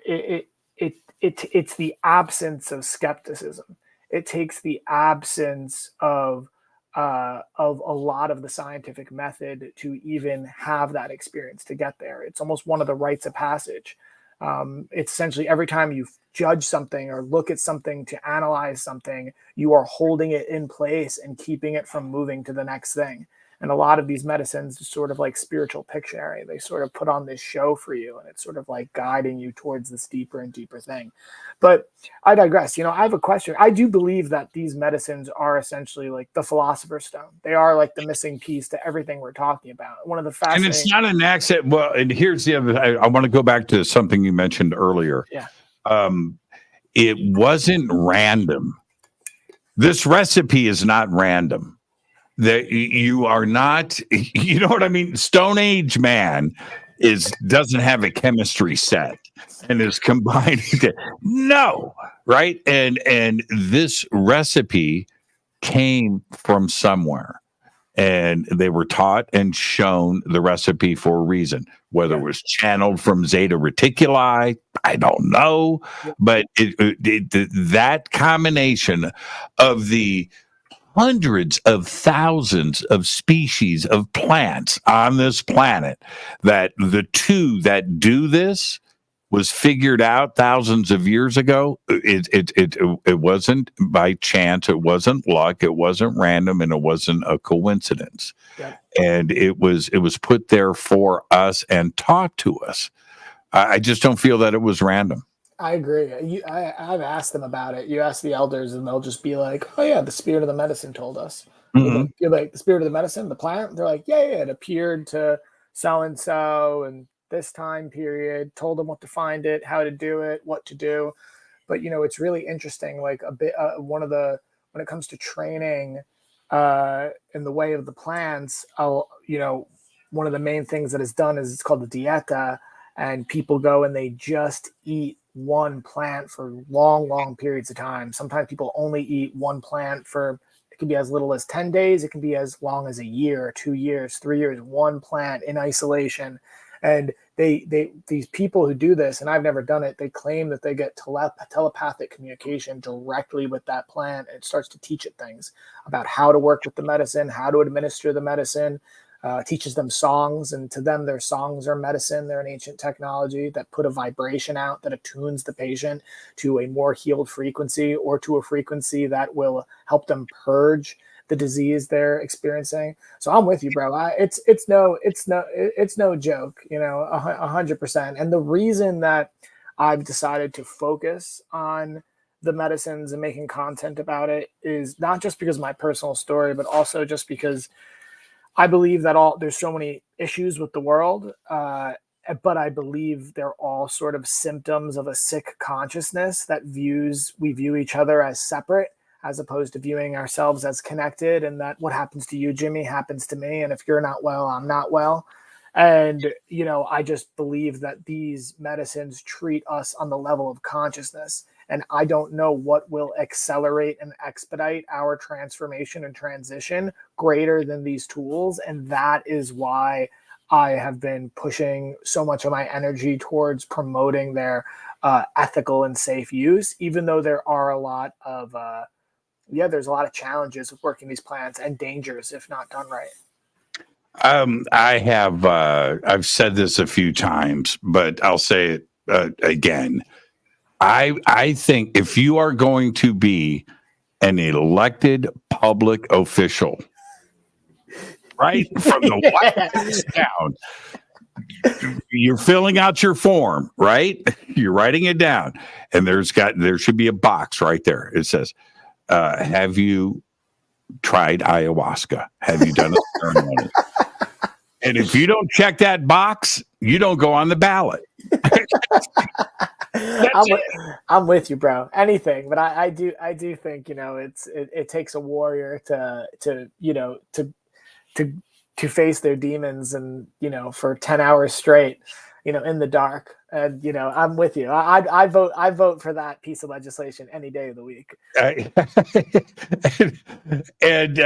it's the absence of skepticism. It takes the absence of a lot of the scientific method to even have that experience to get there. It's almost one of the rites of passage. It's essentially every time you judge something or look at something to analyze something, you are holding it in place and keeping it from moving to the next thing. And a lot of these medicines are sort of like spiritual Pictionary. They sort of put on this show for you, and it's sort of like guiding you towards this deeper and deeper thing. But I digress. You know, I have a question. I do believe that these medicines are essentially like the Philosopher's Stone. They are like the missing piece to everything we're talking about. One of the fascinating. And it's not an accident. Well, and here's the other. I want to go back to something you mentioned earlier. Yeah. It wasn't random. This recipe is not random. That you are not, you know what I mean? Stone Age man doesn't have a chemistry set and is combining it. No, right? And this recipe came from somewhere, and they were taught and shown the recipe for a reason. Whether it was channeled from Zeta Reticuli, I don't know, but that combination of the hundreds of thousands of species of plants on this planet, that the two that do this was figured out thousands of years ago. It wasn't by chance, it wasn't luck, it wasn't random, and it wasn't a coincidence. Yep. And it was put there for us and taught to us. I just don't feel that it was random. I agree. I've asked them about it. You ask the elders, and they'll just be like, "Oh yeah, the spirit of the medicine told us." Mm-hmm. You're like, the spirit of the medicine, the plant. They're like, yeah, it appeared to so and so, and this time period, told them what to find it, how to do it, what to do. But it's really interesting. Like a bit, when it comes to training, in the way of the plants, one of the main things that is done is it's called the dieta, and people go and they just eat one plant for long periods of time. Sometimes people only eat one plant for, it can be as little as 10 days. It can be as long as a year, 2 years, 3 years, one plant in isolation. And these people who do this, and I've never done it, they claim that they get telepathic communication directly with that plant. And it starts to teach it things about how to work with the medicine, how to administer the medicine. Teaches them songs, and to them their songs are medicine. They're an ancient technology that put a vibration out that attunes the patient to a more healed frequency, or to a frequency that will help them purge the disease they're experiencing. So I'm with you, bro. It's no joke, 100%. And the reason that I've decided to focus on the medicines and making content about it is not just because of my personal story, but also just because I believe that there's so many issues with the world, but I believe they're all sort of symptoms of a sick consciousness that we view each other as separate, as opposed to viewing ourselves as connected, and that what happens to you, Jimmy, happens to me. And if you're not well, I'm not well. And, I just believe that these medicines treat us on the level of consciousness. And I don't know what will accelerate and expedite our transformation and transition greater than these tools. And that is why I have been pushing so much of my energy towards promoting their ethical and safe use, even though there are a lot of, there's a lot of challenges with working these plants and dangers if not done right. I've said this a few times, but I'll say it again. I think if you are going to be an elected public official, right, from the White House down, you're filling out your form, right? You're writing it down, and there should be a box right there. It says, have you tried ayahuasca? Have you done a ceremony? And if you don't check that box, you don't go on the ballot. I'm with you, bro. Anything, but I do think it takes a warrior to face their demons, and for 10 hours straight, in the dark. And I'm with you. I vote for that piece of legislation any day of the week. And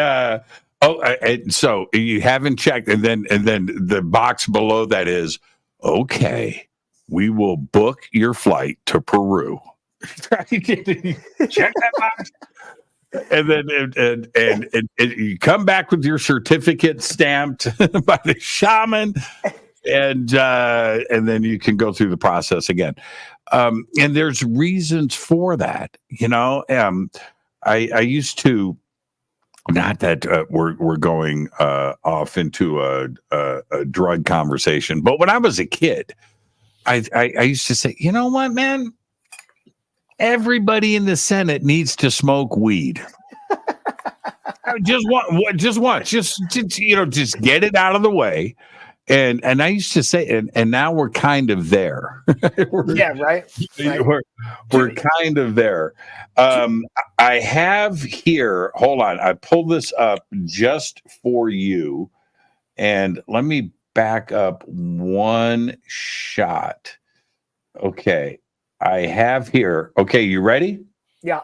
so you haven't checked, and then the box below that is, okay, we will book your flight to Peru. Check that box. And then you come back with your certificate stamped by the shaman, and then you can go through the process again. And there's reasons for that. I used to, not that we're going off into a drug conversation, but when I was a kid, I used to say, you know what, man? Everybody in the Senate needs to smoke weed. Just once, just get it out of the way. And I used to say, and now we're kind of there. Right. We're kind of there. I have here, hold on, I pulled this up just for you. And let me back up one shot. Okay. I have here. Okay, you ready? Yeah.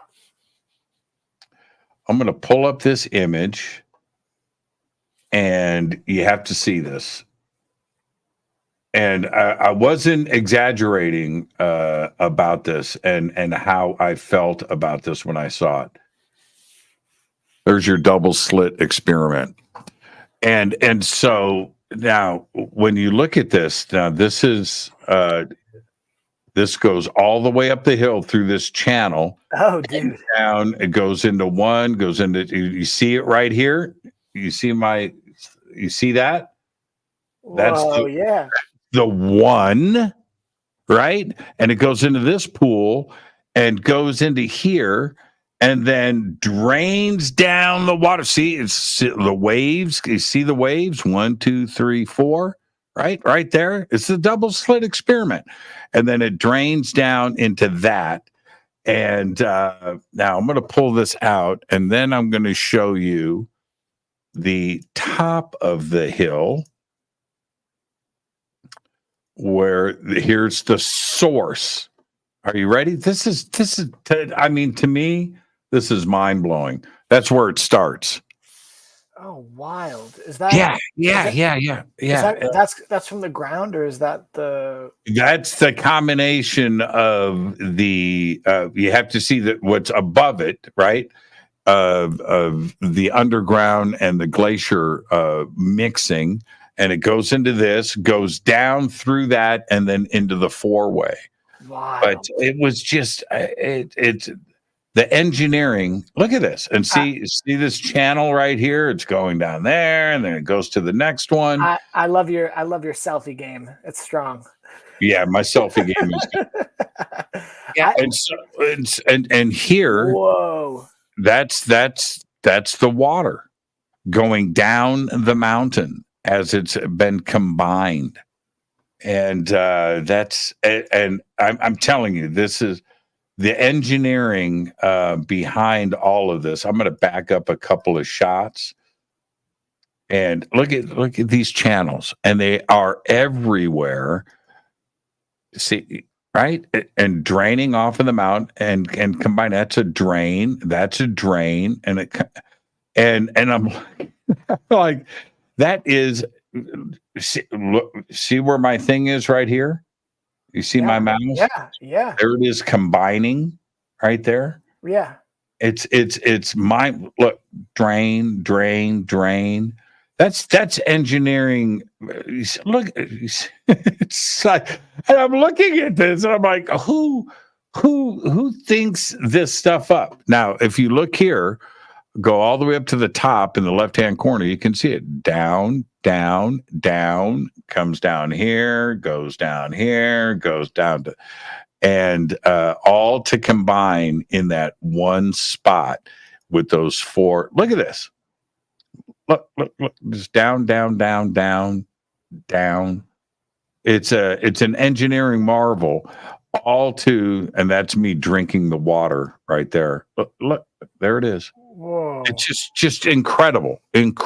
I'm going to pull up this image, and you have to see this. And I wasn't exaggerating about this and how I felt about this when I saw it. There's your double slit experiment. And so now when you look at this, now this is this goes all the way up the hill through this channel. Oh, dude. Down, it goes into one, goes into, you see it right here? You see that? That's the one, right? And it goes into this pool and goes into here and then drains down the water. See, it's the waves. You see the waves? 1, 2, 3, 4, right there. It's the double slit experiment. And then it drains down into that. And now I'm going to pull this out, and then I'm going to show you the top of the hill where here's the source. Are you ready? This is, I mean, to me, this is mind blowing. That's where it starts. Oh, wild. Is that? Yeah. That's from the ground, or is that the? That's the combination of the, you have to see that what's above it, right? Of the underground and the glacier mixing, and it goes into this, goes down through that, and then into the four-way. Wow. But it was just, it's the engineering. Look at this, and see this channel right here. It's going down there, and then it goes to the next one. I love your selfie game. It's strong. Yeah, my selfie game is good. Yeah, and so and here, whoa, that's the water going down the mountain as it's been combined, and I'm telling you, this is the engineering behind all of this. I'm going to back up a couple of shots and look at these channels, and they are everywhere. See, right? And draining off of the mountain and combine. That's a drain, and I'm like, that is, see where my thing is right here? You see my mouse? Yeah. There it is, combining right there. Yeah. It's my look, drain. That's engineering. Look, it's like, and I'm looking at this and I'm like, who thinks this stuff up? Now, if you look here, go all the way up to the top in the left-hand corner, you can see it down, comes down here, goes down here, goes down to, and all to combine in that one spot with those four. Look at this. Look, just down. It's an engineering marvel, all to, and that's me drinking the water right there. Look, there it is. Whoa. It's just incredible. And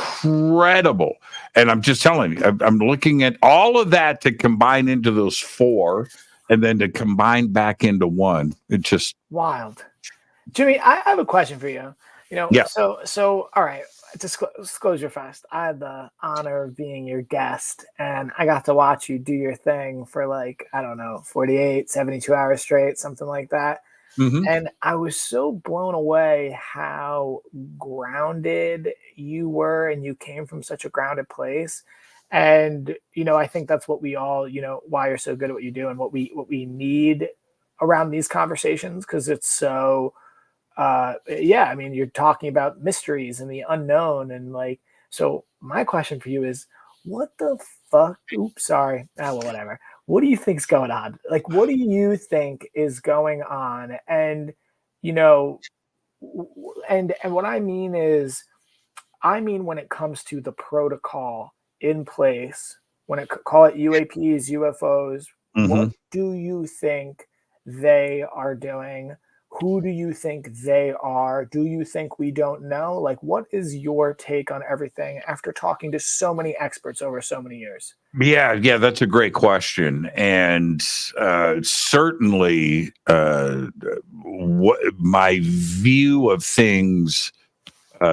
I'm just telling you, I'm looking at all of that to combine into those four, and then to combine back into one. It's just wild. Jimmy, I have a question for you. Yeah. So all right. Disclosure first. I had the honor of being your guest, and I got to watch you do your thing for 48, 72 hours straight, something like that. Mm-hmm. And I was so blown away how grounded you were, and you came from such a grounded place. And, I think that's what we all, why you're so good at what you do, and what we need around these conversations. 'Cause it's so, you're talking about mysteries and the unknown, and so my question for you is, what the fuck? Oops, sorry. Whatever. What do you think's going on? What do you think is going on? And, and what I mean is, when it comes to the protocol in place, call it UAPs, UFOs, mm-hmm. What do you think they are doing? Who do you think they are? Do you think we don't know? What is your take on everything after talking to so many experts over so many years? Yeah, that's a great question. And certainly what my view of things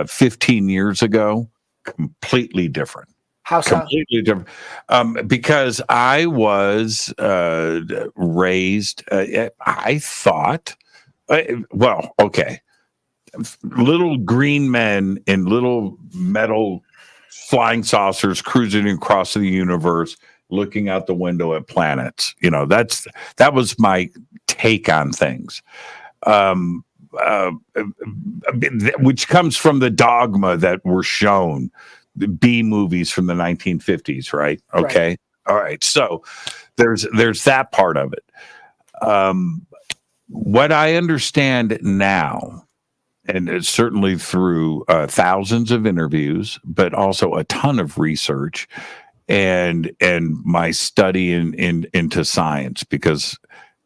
15 years ago, completely different. How so? Completely different. Because I was raised, I thought, well, okay. little green men in little metal flying saucers cruising across the universe, looking out the window at planets. That was my take on things. Which comes from the dogma that were shown, the B movies from the 1950s, right? Okay. Right. All right. So there's that part of it. What I understand now, and it's certainly through thousands of interviews, but also a ton of research and my study into science, because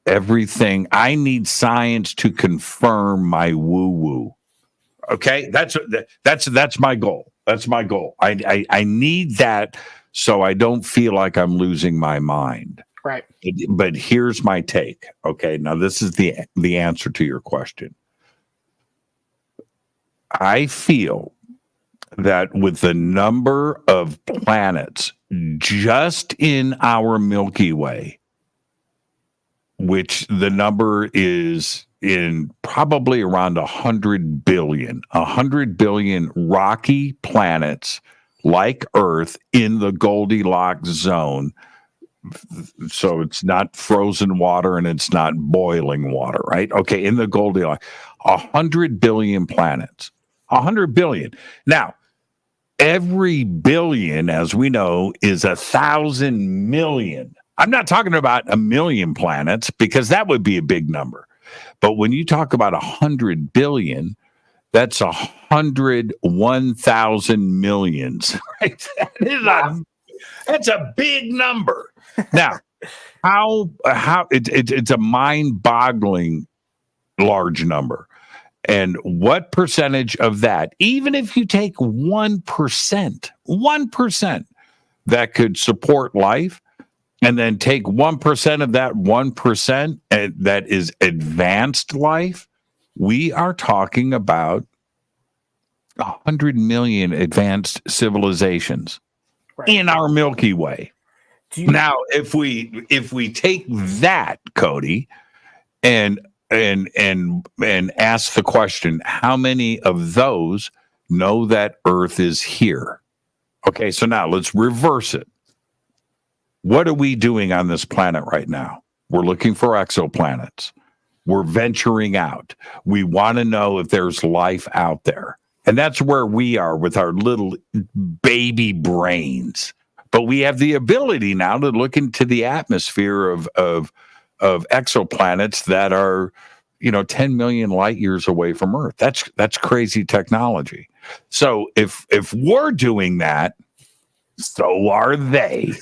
everything I need science to confirm my woo-woo. Okay, that's my goal. That's my goal. I need that so I don't feel like I'm losing my mind. Right. But here's my take. Okay, now this is the answer to your question. I feel that with the number of planets just in our Milky Way, which the number is in probably around 100 billion rocky planets like Earth in the Goldilocks zone. So it's not frozen water and it's not boiling water, right? Okay, in the Goldilocks, 100 billion planets. 100 billion. Now, every billion, as we know, is 1,000 million. I'm not talking about 1 million planets, because that would be a big number. But when you talk about 100 billion, that's 101,000 millions, right? That's a big number. Now, how it's a mind-boggling large number. And what percentage of that, even if you take 1% that could support life, and then take 1% of that 1% that is advanced life, we are talking about 100 million advanced civilizations in our Milky Way. Now, if we take that, Cody, and ask the question, how many of those know that Earth is here? Okay, so now let's reverse it. What are we doing on this planet right now? We're looking for exoplanets. We're venturing out. We want to know if there's life out there. And that's where we are with our little baby brains. But we have the ability now to look into the atmosphere of exoplanets that are, 10 million light years away from Earth. That's crazy technology. So if we're doing that, so are they.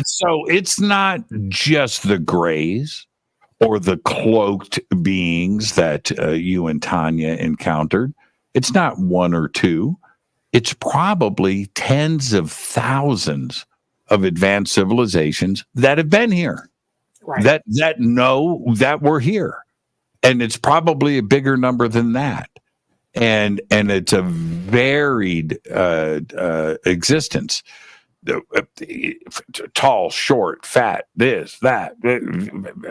So it's not just the Greys or the cloaked beings that you and Tanya encountered. It's not one or two. It's probably tens of thousands of advanced civilizations that have been here, right? That know that we're here, and it's probably a bigger number than that. And it's a varied existence. Tall, short, fat, this, that,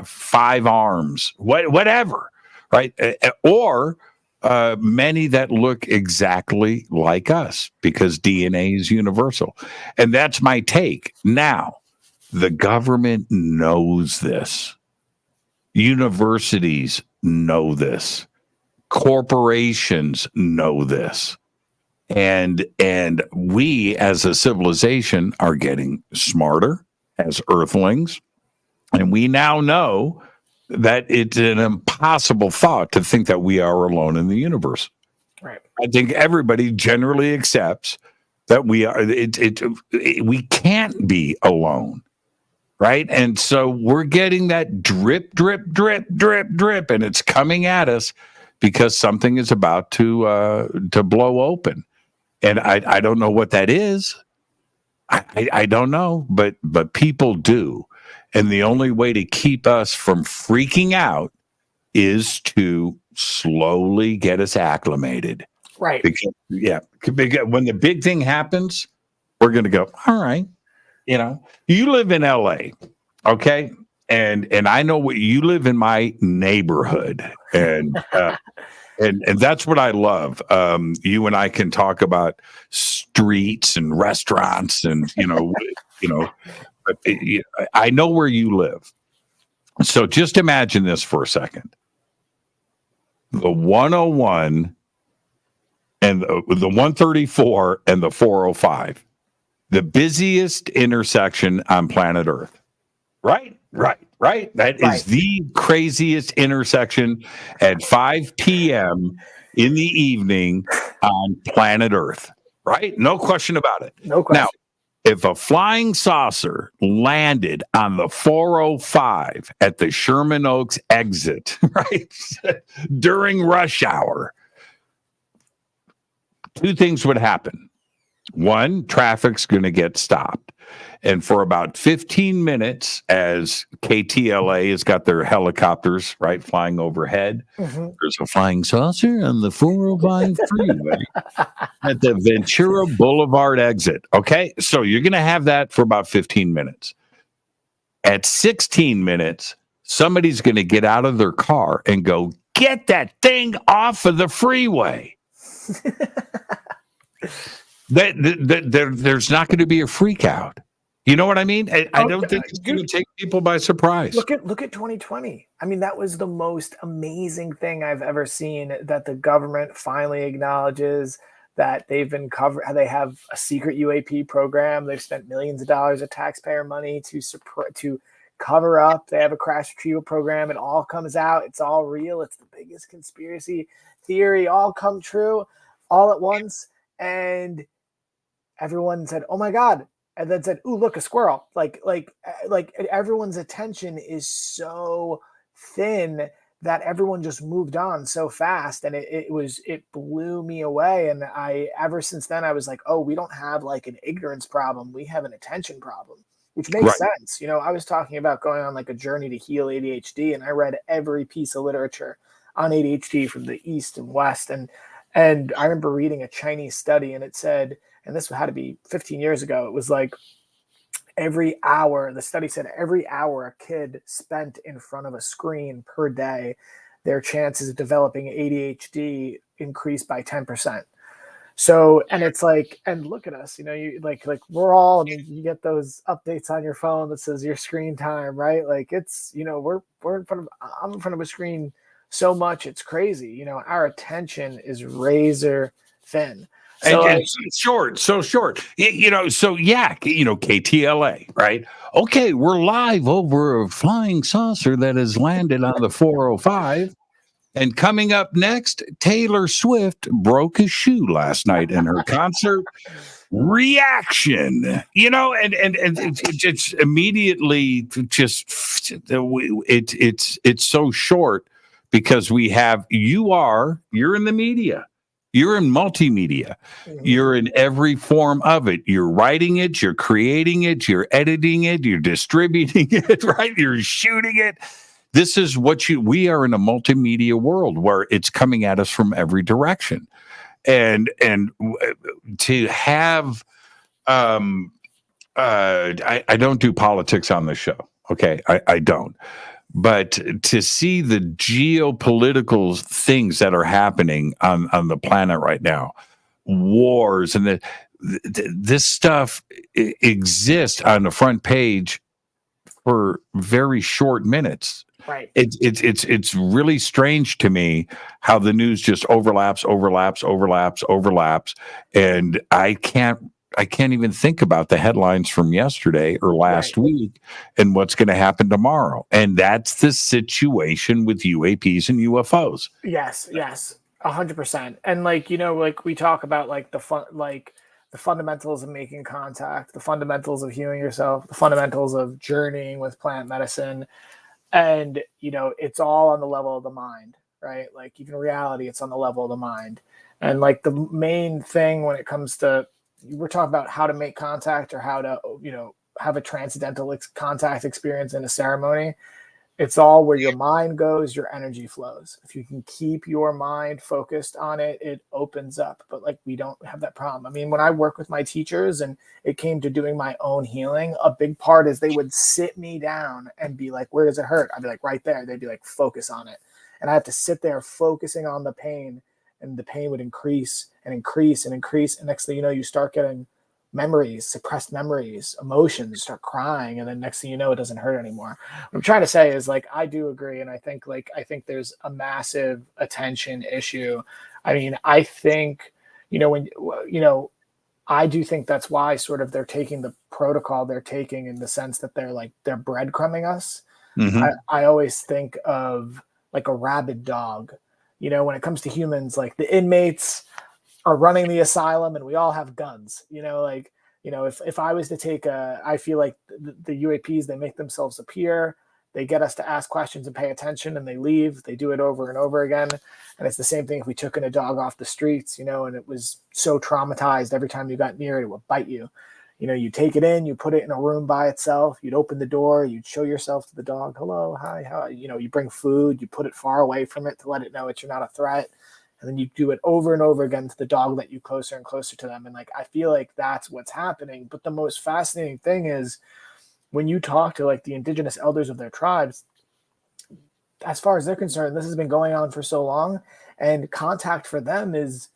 5 arms, whatever, right? Or many that look exactly like us, because DNA is universal. And that's my take. Now, the government knows this. Universities know this. Corporations know this. And we as a civilization are getting smarter as Earthlings. And we now know that it's an impossible thought to think that we are alone in the universe. Right. I think everybody generally accepts that we are. We can't be alone, right? And so we're getting that drip, drip, drip, drip, drip, and it's coming at us because something is about to blow open. And I don't know what that is. I don't know, but people do. And the only way to keep us from freaking out is to slowly get us acclimated. Right. Because when the big thing happens, we're going to go, all right. You live in LA, okay? And I know what you live in my neighborhood. And And that's what I love. You and I can talk about streets and restaurants, and but I know where you live. So just imagine this for a second: the 101 and the 134 and the 405, the busiest intersection on planet Earth. Right. That is the craziest intersection at 5 p.m. in the evening on planet Earth. Right? No question about it. No question. Now, if a flying saucer landed on the 405 at the Sherman Oaks exit, right, during rush hour, two things would happen. One, traffic's going to get stopped. And for about 15 minutes, as KTLA has got their helicopters, right, flying overhead, there's a flying saucer on the 405 freeway at the Ventura Boulevard exit. Okay, so you're going to have that for about 15 minutes. At 16 minutes, somebody's going to get out of their car and go, get that thing off of the freeway. There's not going to be a freak out. You know what I mean? I don't think it's going to take people by surprise. Look at 2020. I mean, that was the most amazing thing I've ever seen, that the government finally acknowledges that they've been covered. They have a secret UAP program. They've spent millions of dollars of taxpayer money to cover up. They have a crash retrieval program. It all comes out. It's all real. It's the biggest conspiracy theory, all come true all at once. And everyone said, "Oh my God." And then said, "Ooh, look, a squirrel!" Like everyone's attention is so thin that everyone just moved on so fast, and it blew me away. And ever since then, I was like, "Oh, we don't have like an ignorance problem; we have an attention problem," which makes sense. I was talking about going on like a journey to heal ADHD, and I read every piece of literature on ADHD from the East and West, and I remember reading a Chinese study, and it said, and this had to be 15 years ago, it was like every hour, the study said every hour a kid spent in front of a screen per day, their chances of developing ADHD increased by 10%. So, and it's like, and look at us, you like we're all, I mean, you get those updates on your phone that says your screen time, right? Like it's, I'm in front of a screen so much, it's crazy. Our attention is razor thin. So, and so short. KTLA, right? Okay, we're live over a flying saucer that has landed on the 405. And coming up next, Taylor Swift broke a shoe last night in her concert. Reaction, and it's immediately just it's so short because you're in the media. You're in multimedia. You're in every form of it. You're writing it, you're creating it, you're editing it, you're distributing it, right? You're shooting it. This is we are in a multimedia world where it's coming at us from every direction. And to have, I don't do politics on the show. Okay. I don't. But to see the geopolitical things that are happening on the planet right now, wars, and this stuff exists on the front page for very short minutes. Right. It's really strange to me how the news just overlaps, and I can't even think about the headlines from yesterday or last week and what's going to happen tomorrow. And that's the situation with UAPs and UFOs. Yes, 100%. And we talk about the fundamentals of making contact, the fundamentals of healing yourself, the fundamentals of journeying with plant medicine. And, it's all on the level of the mind, right? Like even reality, it's on the level of the mind. And the main thing when it comes to, we're talking about how to make contact or how to, have a transcendental contact experience in a ceremony. It's all where your mind goes, your energy flows. If you can keep your mind focused on it, it opens up. But we don't have that problem. I mean, when I work with my teachers and it came to doing my own healing, a big part is they would sit me down and be like, "Where does it hurt?" I'd be like, "Right there." They'd be like, "Focus on it." and I have to sit there focusing on the pain, and the pain would increase and increase and increase. And next thing you know, you start getting memories, suppressed memories, emotions, start crying, and then next thing you know, it doesn't hurt anymore. What I'm trying to say is, like, I do agree, and I think there's a massive attention issue. I mean, I think, I do think that's why sort of they're taking the protocol they're taking, in the sense that they're breadcrumbing us. Mm-hmm. I always think of like a rabid dog. When it comes to humans, like the inmates are running the asylum and we all have guns, if I was to take I feel like the UAPs, they make themselves appear, they get us to ask questions and pay attention, and they leave. They do it over and over again. And it's the same thing if we took in a dog off the streets, and it was so traumatized, every time you got near it, it would bite you. You take it in, you put it in a room by itself, you'd open the door, you'd show yourself to the dog. Hello, hi, how, you bring food, you put it far away from it to let it know you're not a threat. And then you do it over and over again to the dog, let you closer and closer to them. And I feel like that's what's happening. But the most fascinating thing is when you talk to the indigenous elders of their tribes, as far as they're concerned, this has been going on for so long, and contact for them has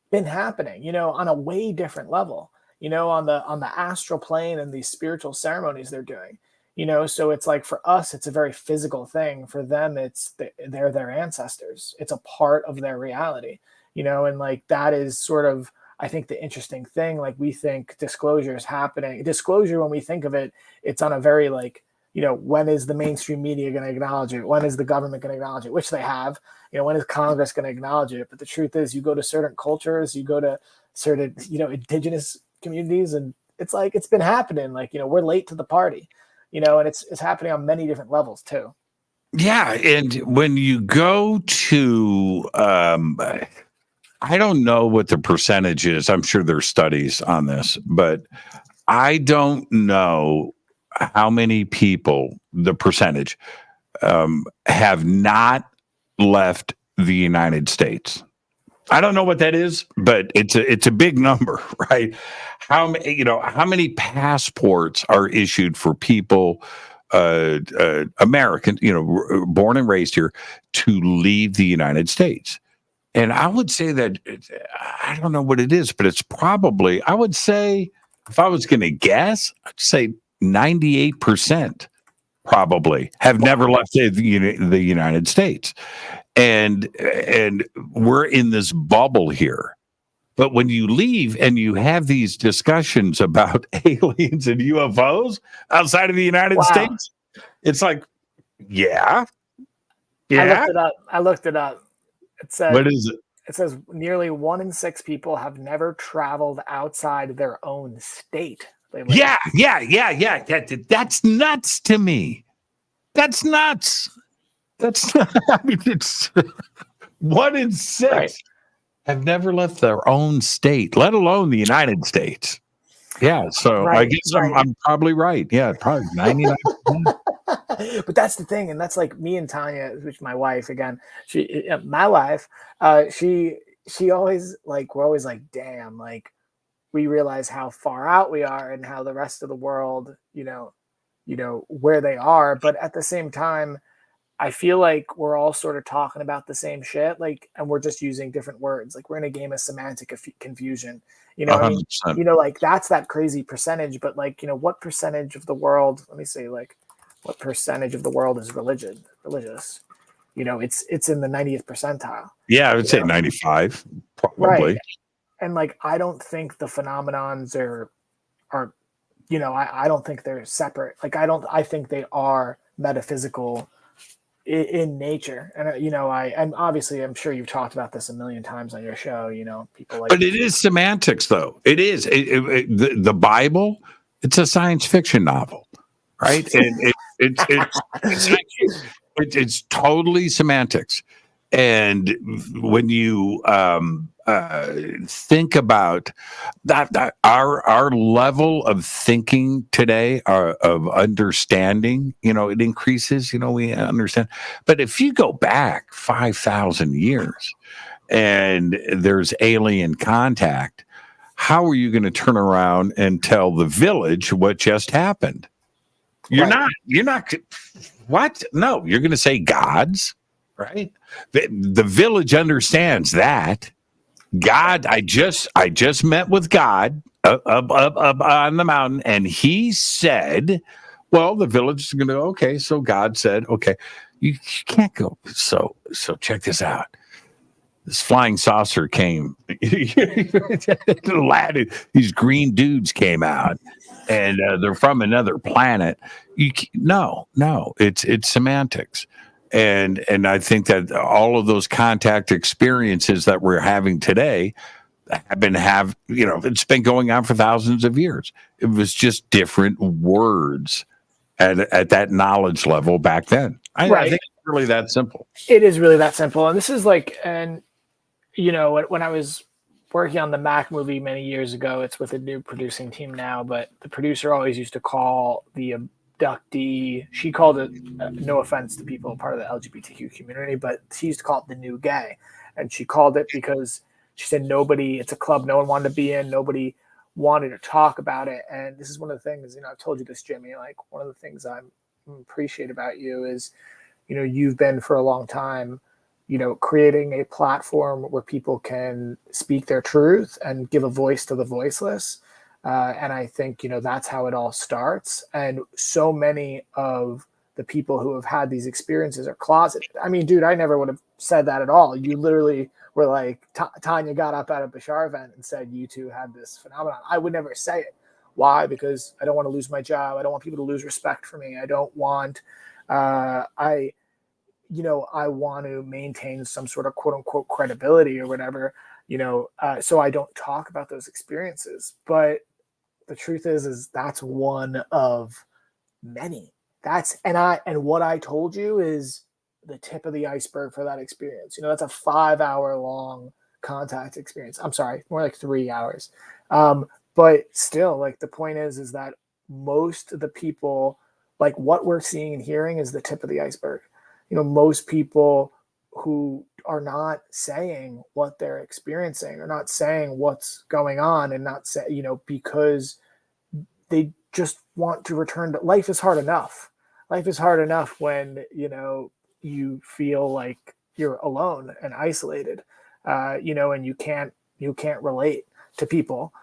been happening, on a way different level, on the astral plane and these spiritual ceremonies they're doing. So it's like, for us, it's a very physical thing. For them, they're their ancestors. It's a part of their reality, and that is sort of, I think, the interesting thing. We think disclosure is happening. Disclosure, when we think of it, it's on a very when is the mainstream media going to acknowledge it? When is the government going to acknowledge it? Which they have. When is Congress going to acknowledge it? But the truth is, you go to certain cultures, you go to certain, indigenous communities, and it's been happening. We're late to the party. And it's happening on many different levels too. Yeah, and when you go to, I don't know what the percentage is. I'm sure there's studies on this, but I don't know how many people, the percentage, have not left the United States. I don't know what that is, but it's a big number, right? How many passports are issued for people, American, born and raised here, to leave the United States? And I would say that, I don't know what it is, but it's probably, I would say, if I was going to guess, I'd say 98% probably have never left the United States. And we're in this bubble here. But when you leave and you have these discussions about aliens and UFOs outside of the United States, it's like, yeah. I looked it up. It said, what is it? It says nearly 1 in 6 people have never traveled outside their own state. Yeah. That's nuts to me. That's nuts. I mean, it's 1 in 6 right. have never left their own state, let alone the United States. Yeah, so I guess I'm probably right. Yeah, probably 99%. But that's the thing, and that's me and Tanya, which my wife, again, she always we're always damn, we realize how far out we are and how the rest of the world, where they are. But at the same time, I feel like we're all sort of talking about the same shit, and we're just using different words. We're in a game of semantic confusion. I mean, that's that crazy percentage. But what percentage of the world? Let me see. What percentage of the world is religious? It's in the 90th percentile. Yeah, I would say 95, probably. Right. And I don't think the phenomenons are I don't think they're separate. I think they are metaphysical in nature. And and obviously I'm sure you've talked about this a million times on your show, people but it is semantics, though. It is the Bible. It's a science fiction novel, right? And it's totally semantics. And when you think about that our level of thinking today, of understanding, it increases. We understand. But if you go back 5,000 years and there's alien contact, how are you going to turn around and tell the village what just happened? You're not. What? No, you're going to say gods. right? The village understands that. God, I just met with God up on the mountain, and he said, well, the village is going to go, okay. So God said, okay, you can't go. So check this out. This flying saucer came. These green dudes came out, and they're from another planet. No, it's semantics, and I think that all of those contact experiences that we're having today it's been going on for thousands of years. It was just different words at that knowledge level back then. I think it's really that simple. It is really that simple, and this is like when I was working on the Mack movie many years ago, it's with a new producing team now, but the producer always used to call the abductee, she called it, no offense to people part of the LGBTQ community, but she used to call it the new gay. And she called it because she said it's a club no one wanted to be in, nobody wanted to talk about it. And this is one of the things, I've told you this, Jimmy, like one of the things I appreciate about you is, you've been for a long time creating a platform where people can speak their truth and give a voice to the voiceless. And I think, that's how it all starts. And so many of the people who have had these experiences are closeted. I mean, dude, I never would have said that at all. You literally were like, Tanya got up at a Bashar event and said, you two had this phenomenon. I would never say it. Why? Because I don't want to lose my job. I don't want people to lose respect for me. I don't want, I want to maintain some sort of quote unquote credibility or whatever, so I don't talk about those experiences. But the truth is that's one of many. And what I told you is the tip of the iceberg for that experience. That's a 5-hour long contact experience. I'm sorry, more like 3 hours. But still, like the point is that most of the people, like what we're seeing and hearing is the tip of the iceberg. Most people who are not saying what they're experiencing or not saying what's going on and not say, because they just want to return to life is hard enough. Life is hard enough when, you feel like you're alone and isolated, and you can't relate to people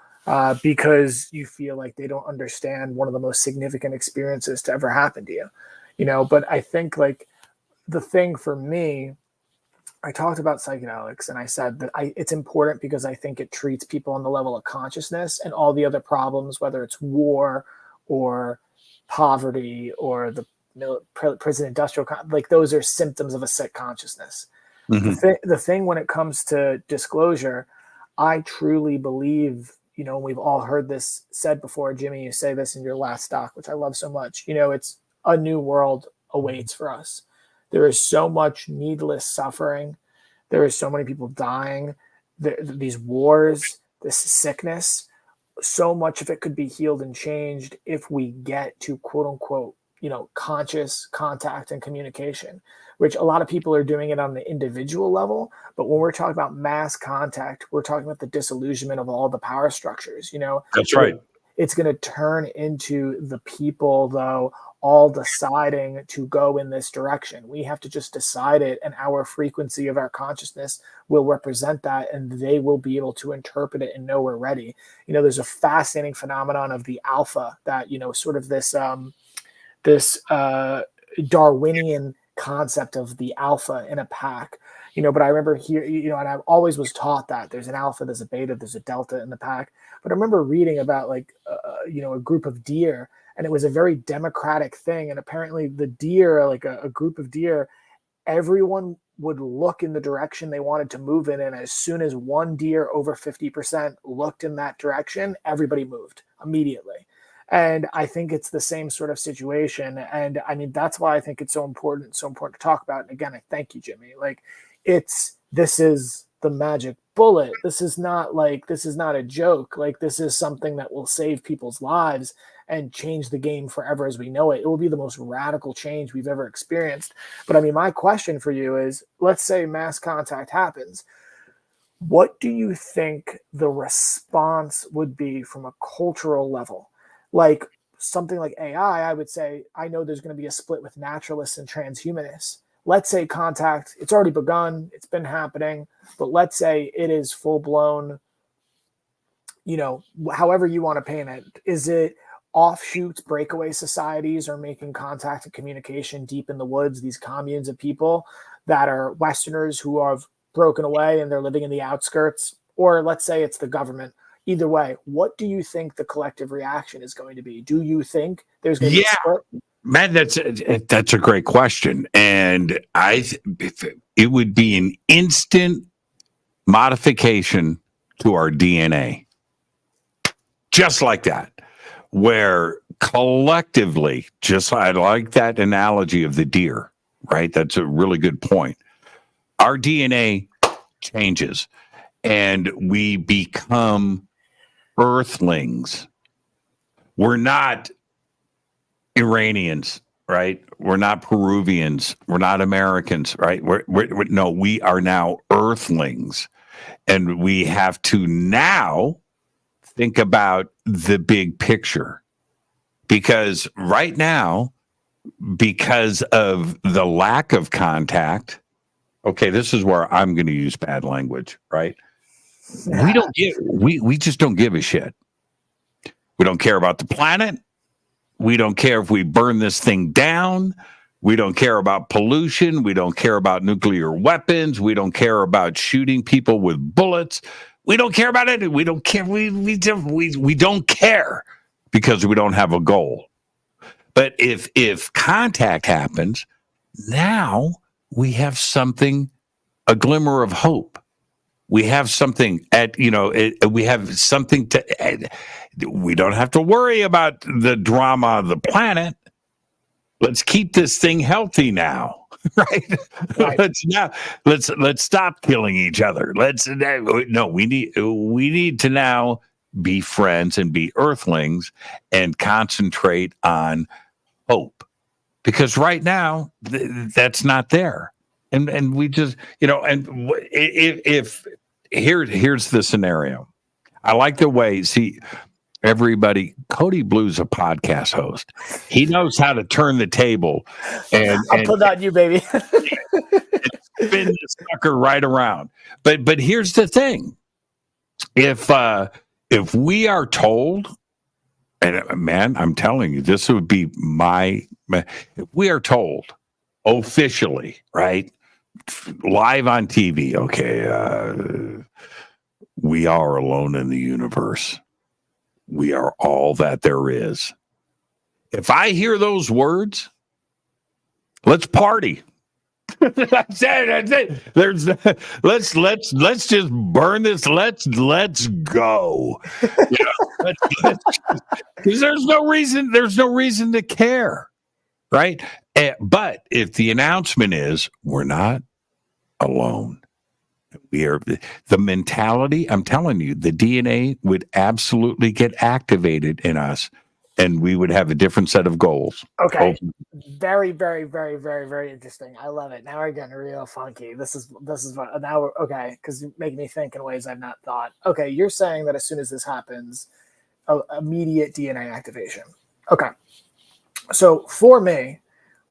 because you feel like they don't understand one of the most significant experiences to ever happen to you, but I think like, the thing for me, I talked about psychedelics and I said that it's important because I think it treats people on the level of consciousness and all the other problems, whether it's war or poverty or the prison industrial, like those are symptoms of a sick consciousness. Mm-hmm. The thing when it comes to disclosure, I truly believe, we've all heard this said before, Jimmy, you say this in your last doc, which I love so much, it's a new world awaits for us. There is so much needless suffering. There is so many people dying. These wars, this sickness, so much of it could be healed and changed if we get to quote unquote, conscious contact and communication, which a lot of people are doing it on the individual level. But when we're talking about mass contact, we're talking about the disillusionment of all the power structures, That's right. It's going to turn into the people, though, all deciding to go in this direction. We have to just decide it, and our frequency of our consciousnness will represent that, and they will be able to interpret it and know we're ready. There's a fascinating phenomenon of the alpha that, sort of this Darwinian concept of the alpha in a pack. But I remember here, and I always was taught that there's an alpha, there's a beta, there's a delta in the pack. But I remember reading about like, a group of deer, and it was a very democratic thing. And apparently the deer, like a group of deer, everyone would look in the direction they wanted to move in. And as soon as one deer over 50% looked in that direction, everybody moved immediately. And I think it's the same sort of situation. And I mean, that's why I think it's so important to talk about. And again, I thank you, Jimmy. Like this is the magic bullet. This is not a joke. Like this is something that will save people's lives and change the game forever as we know it. It will be the most radical change we've ever experienced. But I mean, my question for you is, let's say mass contact happens. What do you think the response would be from a cultural level? Like something like AI, I would say, I know there's going to be a split with naturalists and transhumanists. let's say contact, it's already begun, it's been happening, but let's say it is full blown, however you want to paint it. Is it offshoots, breakaway societies are making contact and communication deep in the woods, these communes of people that are Westerners who have broken away and they're living in the outskirts? Or let's say it's the government. Either way, what do you think the collective reaction is going to be? Do you think there's going to be a split? Man, that's a great question, and it would be an instant modification to our DNA, just like that, where collectively, I like that analogy of the deer, right? That's a really good point. Our DNA changes, and we become Earthlings. We're not Iranians, right? We're not Peruvians. We're not Americans, right? No, we are now Earthlings. And we have to now think about the big picture. Because right now, because of the lack of contact, okay, this is where I'm going to use bad language, right? We just don't give a shit. We don't care about the planet. We don't care if we burn this thing down. We don't care about pollution. We don't care about nuclear weapons. We don't care about shooting people with bullets. We don't care about it. We don't care. We don't care because we don't have a goal. But if contact happens, now we have something, a glimmer of hope. We have something we have something to, we don't have to worry about the drama of the planet. Let's keep this thing healthy now, right? Let's stop killing each other. We need to now be friends and be Earthlings and concentrate on hope, because right now that's not there. And we just, if here's the scenario. I like the way, everybody, Cody Blue's a podcast host. He knows how to turn the table and put that on you, baby. Spin the sucker right around. But here's the thing. If we are told, and man, I'm telling you, this would be if we are told officially, right? Live on TV, okay, we are alone in the universe. We are all that there is. If I hear those words, let's party. That's it. Let's just burn this. Let's go. Because there's no reason to care, right? But if the announcement is we're not alone, we are, the mentality, I'm telling you, the DNA would absolutely get activated in us, and we would have a different set of goals. Okay. Very, very, very, very, very interesting. I love it. Now we're getting real funky. This is what, now we're okay, because you're making me think in ways I've not thought. Okay, you're saying that as soon as this happens, immediate DNA activation. Okay. So for me,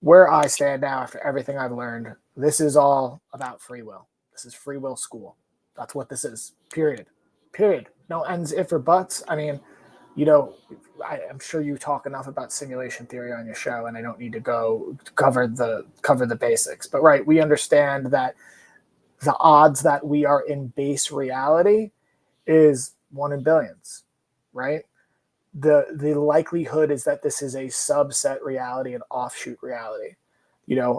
where I stand now after everything I've learned, this is all about free will. This is free will school. That's what this is. Period. No ends, if or buts. I mean, I'm sure you talk enough about simulation theory on your show, and I don't need to go cover the basics. But right, we understand that the odds that we are in base reality is 1 in billions, right? The likelihood is that this is a subset reality, an offshoot reality,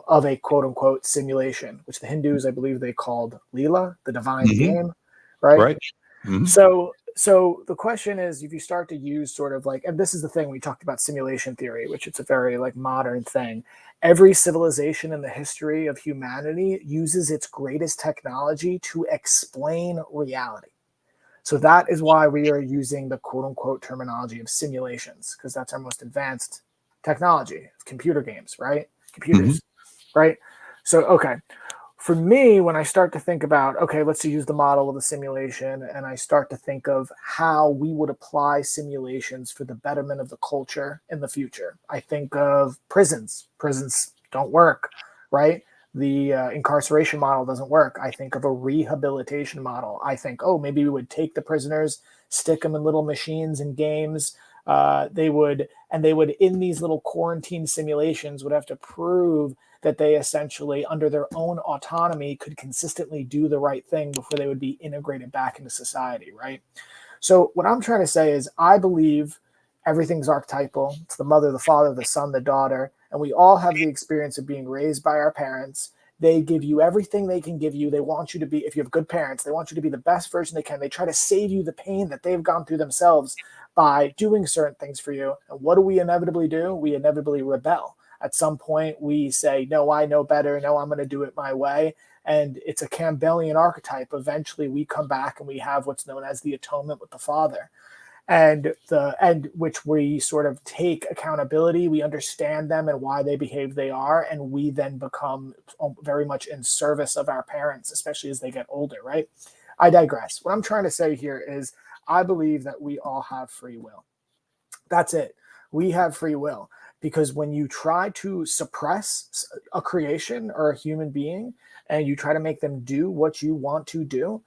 of a quote unquote simulation, which the Hindus, I believe they called Leela, the divine game, right? Right. Mm-hmm. So the question is, if you start to use sort of like, and this is the thing, we talked about simulation theory, which it's a very like modern thing. Every civilization in the history of humanity uses its greatest technology to explain reality. So that is why we are using the quote unquote terminology of simulations, because that's our most advanced technology, computer games, right? Computers, right? So, okay. For me, when I start to think about, okay, let's use the model of the simulation, and I start to think of how we would apply simulations for the betterment of the culture in the future, I think of prisons. Prisons don't work, right? the incarceration model doesn't work. I think of a rehabilitation model. I think, oh, maybe we would take the prisoners, stick them in little machines and games. They would in these little quarantine simulations would have to prove that they essentially, under their own autonomy, could consistently do the right thing before they would be integrated back into society, right? So what I'm trying to say is I believe everything's archetypal. It's the mother, the father, the son, the daughter, and we all have the experience of being raised by our parents. They give you everything they can give you. They want you to be, if you have good parents, they want you to be the best version they can. They try to save you the pain that they've gone through themselves by doing certain things for you. And what do? We inevitably rebel. At some point, we say, no, I know better. No, I'm going to do it my way. And it's a Campbellian archetype. Eventually, we come back and we have what's known as the atonement with the Father. And which we sort of take accountability. We understand them and why they behave they are. And we then become very much in service of our parents, especially as they get older, right? I digress. What I'm trying to say here is I believe that we all have free will. That's it. We have free will. Because when you try to suppress a creation or a human being and you try to make them do what you want to do,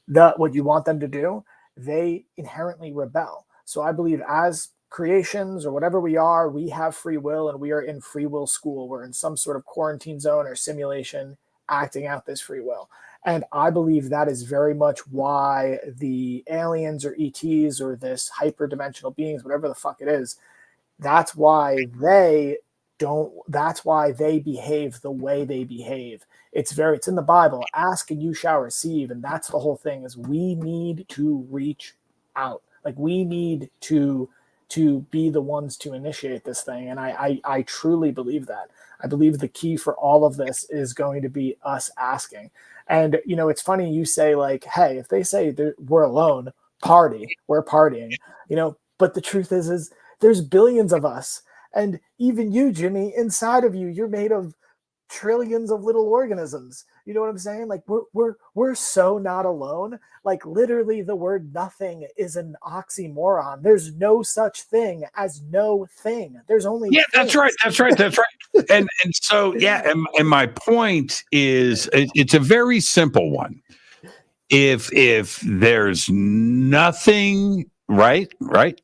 what you want them to do, they inherently rebel. So I believe as creations or whatever we are, we have free will and we are in free will school. We're in some sort of quarantine zone or simulation acting out this free will. And I believe that is very much why the aliens or ETs or this hyperdimensional beings, whatever the fuck it is, that's why they behave the way they behave. It's in the Bible, ask and you shall receive. And that's the whole thing is we need to reach out. Like we need to be the ones to initiate this thing. And I truly believe that. I believe the key for all of this is going to be us asking. And, it's funny you say like, hey, if they say we're alone, we're partying, but the truth is there's billions of us. And even you, Jimmy, inside of you, you're made of trillions of little organisms. You know what I'm saying? Like we're so not alone. Like literally the word nothing is an oxymoron. There's no such thing as no thing. There's only things. That's right. and so and my point is it's a very simple one. If there's nothing, right?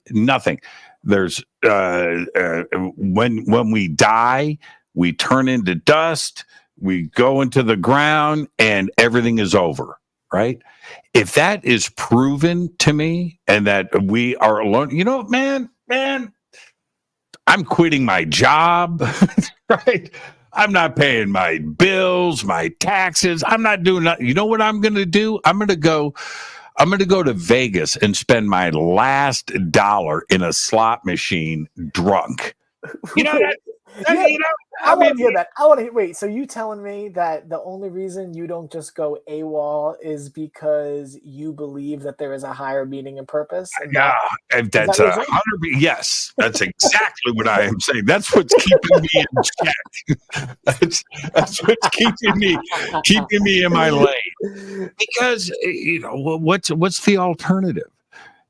Nothing. There's when we die, we turn into dust, we go into the ground, and everything is over, right? If that is proven to me and that we are alone, man, I'm quitting my job, right? I'm not paying my bills, my taxes. I'm not doing that. You know what I'm going to do? I'm going to go to Vegas and spend my last dollar in a slot machine drunk. I want to hear that. I want to wait. So you telling me that the only reason you don't just go AWOL is because you believe that there is a higher meaning and purpose? That's 100%. Yes, that's exactly what I am saying. That's what's keeping me in check. That's what's keeping me in my lane. Because what's the alternative?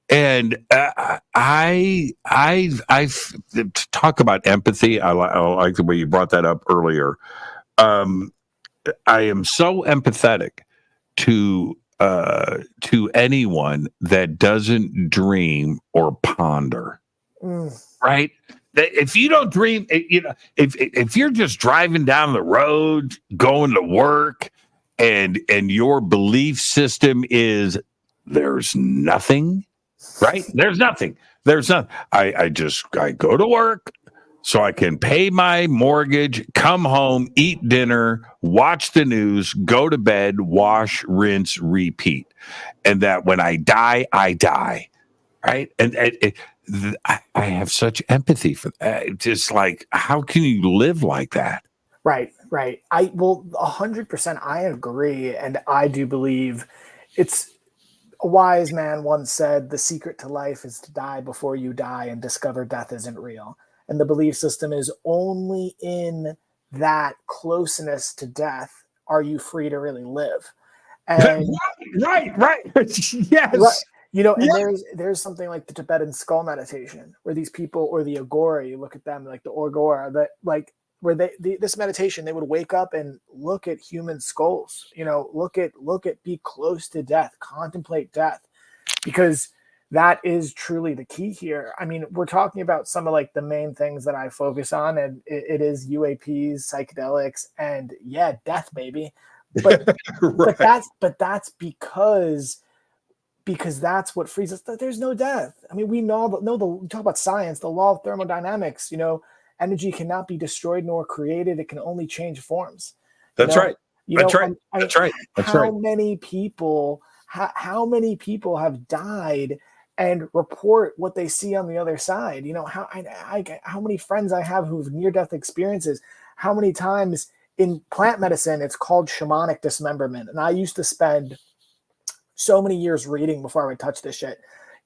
And I talk about empathy. I like the way you brought that up earlier. I am so empathetic to anyone that doesn't dream or ponder. Right? If you don't dream, if you're just driving down the road, going to work, and your belief system is there's nothing. Right? There's nothing. I go to work so I can pay my mortgage, come home, eat dinner, watch the news, go to bed, wash, rinse, repeat. And that when I die, I die. Right? And I have such empathy for that. Just like, how can you live like that? Right. 100% I agree. And I do believe it's, a wise man once said, the secret to life is to die before you die and discover death isn't real. And the belief system is only in that closeness to death are you free to really live. And right. Yes. Right. And there's something like the Tibetan skull meditation where these people, or the Agora, you look at them like the Agora, that like where this meditation, they would wake up and look at human skulls, look at be close to death, contemplate death, because that is truly the key here. I mean, we're talking about some of like the main things that I focus on, and it is UAPs, psychedelics, and death, baby. But Right. but that's because that's what frees us. There's no death. I mean, we we talk about science, the law of thermodynamics. Energy cannot be destroyed nor created. It can only change forms. That's right. That's right. That's right. That's right. How many people have died and report what they see on the other side? How many friends I have who've near-death experiences? How many times in plant medicine it's called shamanic dismemberment? And I used to spend so many years reading before I would touch this shit.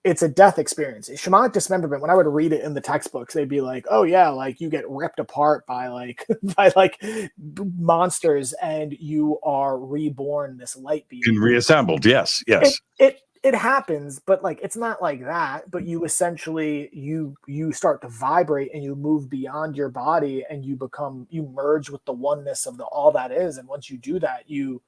It's a death experience. Shamanic dismemberment, when I would read it in the textbooks, they'd be like, oh yeah, like you get ripped apart by monsters and you are reborn, this light being. And reassembled. Yes. It happens, but like it's not like that. But you essentially you start to vibrate and you move beyond your body and you merge with the oneness of all that is. And once you do that, you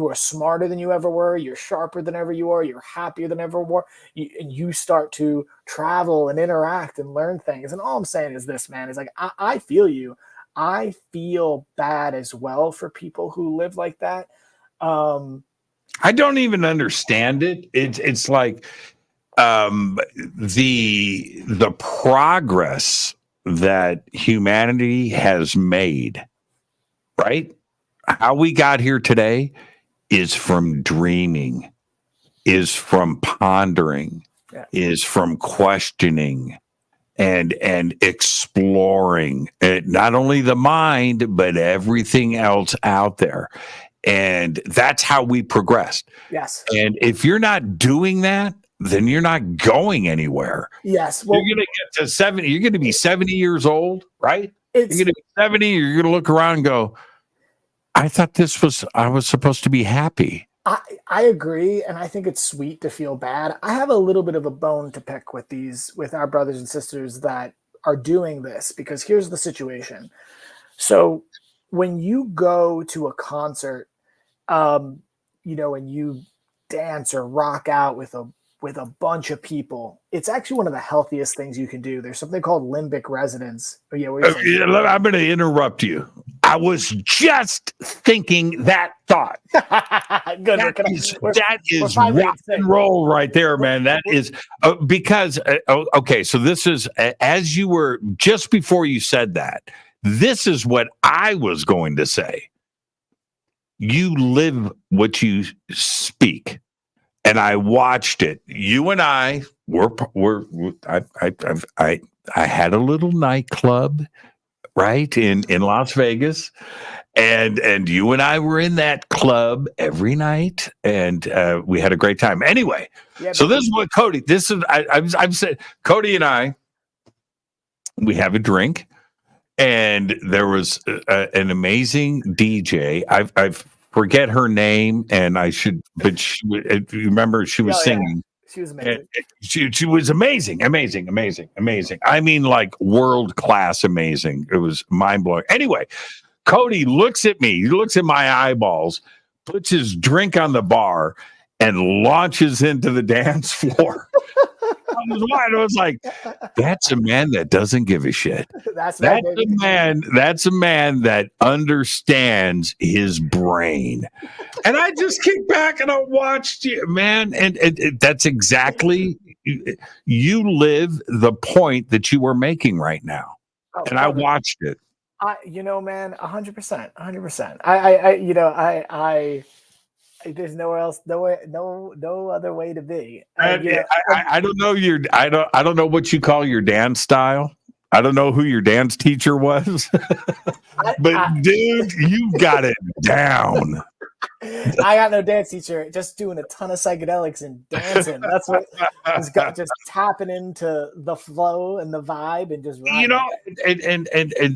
are smarter than you ever were. You're sharper than ever you are. You're happier than ever were. And you start to travel and interact and learn things. And all I'm saying is this, man, is like, I feel you. I feel bad as well for people who live like that. I don't even understand it. It's like the progress that humanity has made, right? How we got here today is from dreaming, is from pondering, is from questioning and exploring not only the mind, but everything else out there. And that's how we progressed. Yes. And if you're not doing that, then you're not going anywhere. Yes. Well, you're going to get to 70. You're going to be 70 years old, right? You're going to be 70. You're going to look around and go, I thought I was supposed to be happy. I agree. And I think it's sweet to feel bad. I have a little bit of a bone to pick with our brothers and sisters that are doing this, because here's the situation. So when you go to a concert, and you dance or rock out with a bunch of people, it's actually one of the healthiest things you can do. There's something called limbic resonance. Oh, yeah, I'm going to interrupt you. I was just thinking that thought. Good. That is rock and roll right there, man. That is because, okay, so this is, as you were, just before you said that, this is what I was going to say. You live what you speak. And I watched it. You and I I had a little nightclub, right, in Las Vegas, and you and I were in that club every night, and we had a great time. Anyway, so this is what Cody. This is I've said. Cody and I, we have a drink, and there was an amazing DJ. I've forget her name, and I should, but remember she was singing. She was amazing. She was amazing. I mean, like world-class amazing. It was mind-blowing. Anyway, Cody looks at me. He looks at my eyeballs, puts his drink on the bar, and launches into the dance floor. I was like, that's a man that doesn't give a shit. That's a man that understands his brain. And I just kicked back and I watched you, man. And that's exactly, you live the point that you were making right now. Oh, and I watched it. Man, 100%. There's nowhere else, no other way to be. I don't know I don't know what you call your dance style. I don't know who your dance teacher was, but dude, you got it down. I got no dance teacher. Just doing a ton of psychedelics and dancing. That's what just tapping into the flow and the vibe and just riding.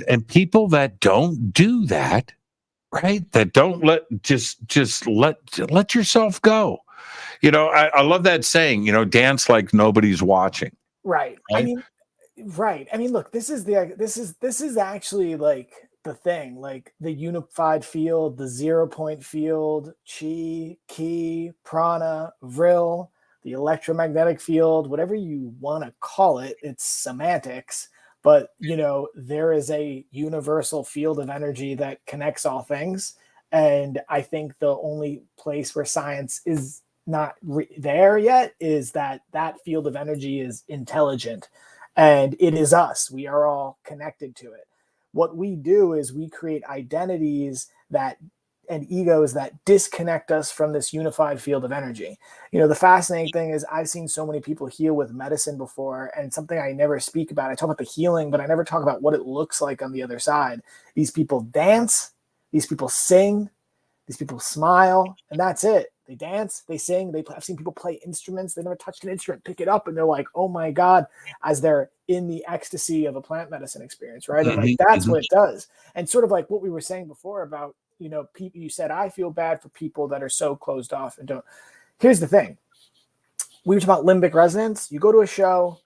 And people that don't do that. Right, that don't let yourself go. I love that saying. Dance like nobody's watching. Right. I mean, Right. I mean, look, this is actually like the thing, like the unified field, the 0 point field, chi, ki, prana, vril, the electromagnetic field, whatever you want to call it, it's semantics. But there is a universal field of energy that connects all things. And I think the only place where science is not there yet is that field of energy is intelligent, and it is us. We are all connected to it. What we do is we create identities and egos that disconnect us from this unified field of energy. The fascinating thing is I've seen so many people heal with medicine before, and something I never speak about. I talk about the healing, but I never talk about what it looks like on the other side. These people dance, these people sing, these people smile, and that's it. They dance, they sing, I've seen people play instruments. They never touched an instrument, pick it up, and they're like, oh my God, as they're in the ecstasy of a plant medicine experience, right? And like, that's what it does. And sort of like what we were saying before about, people, you said, I feel bad for people that are so closed off and don't. Here's the thing. We were talking about limbic resonance. You go to a show,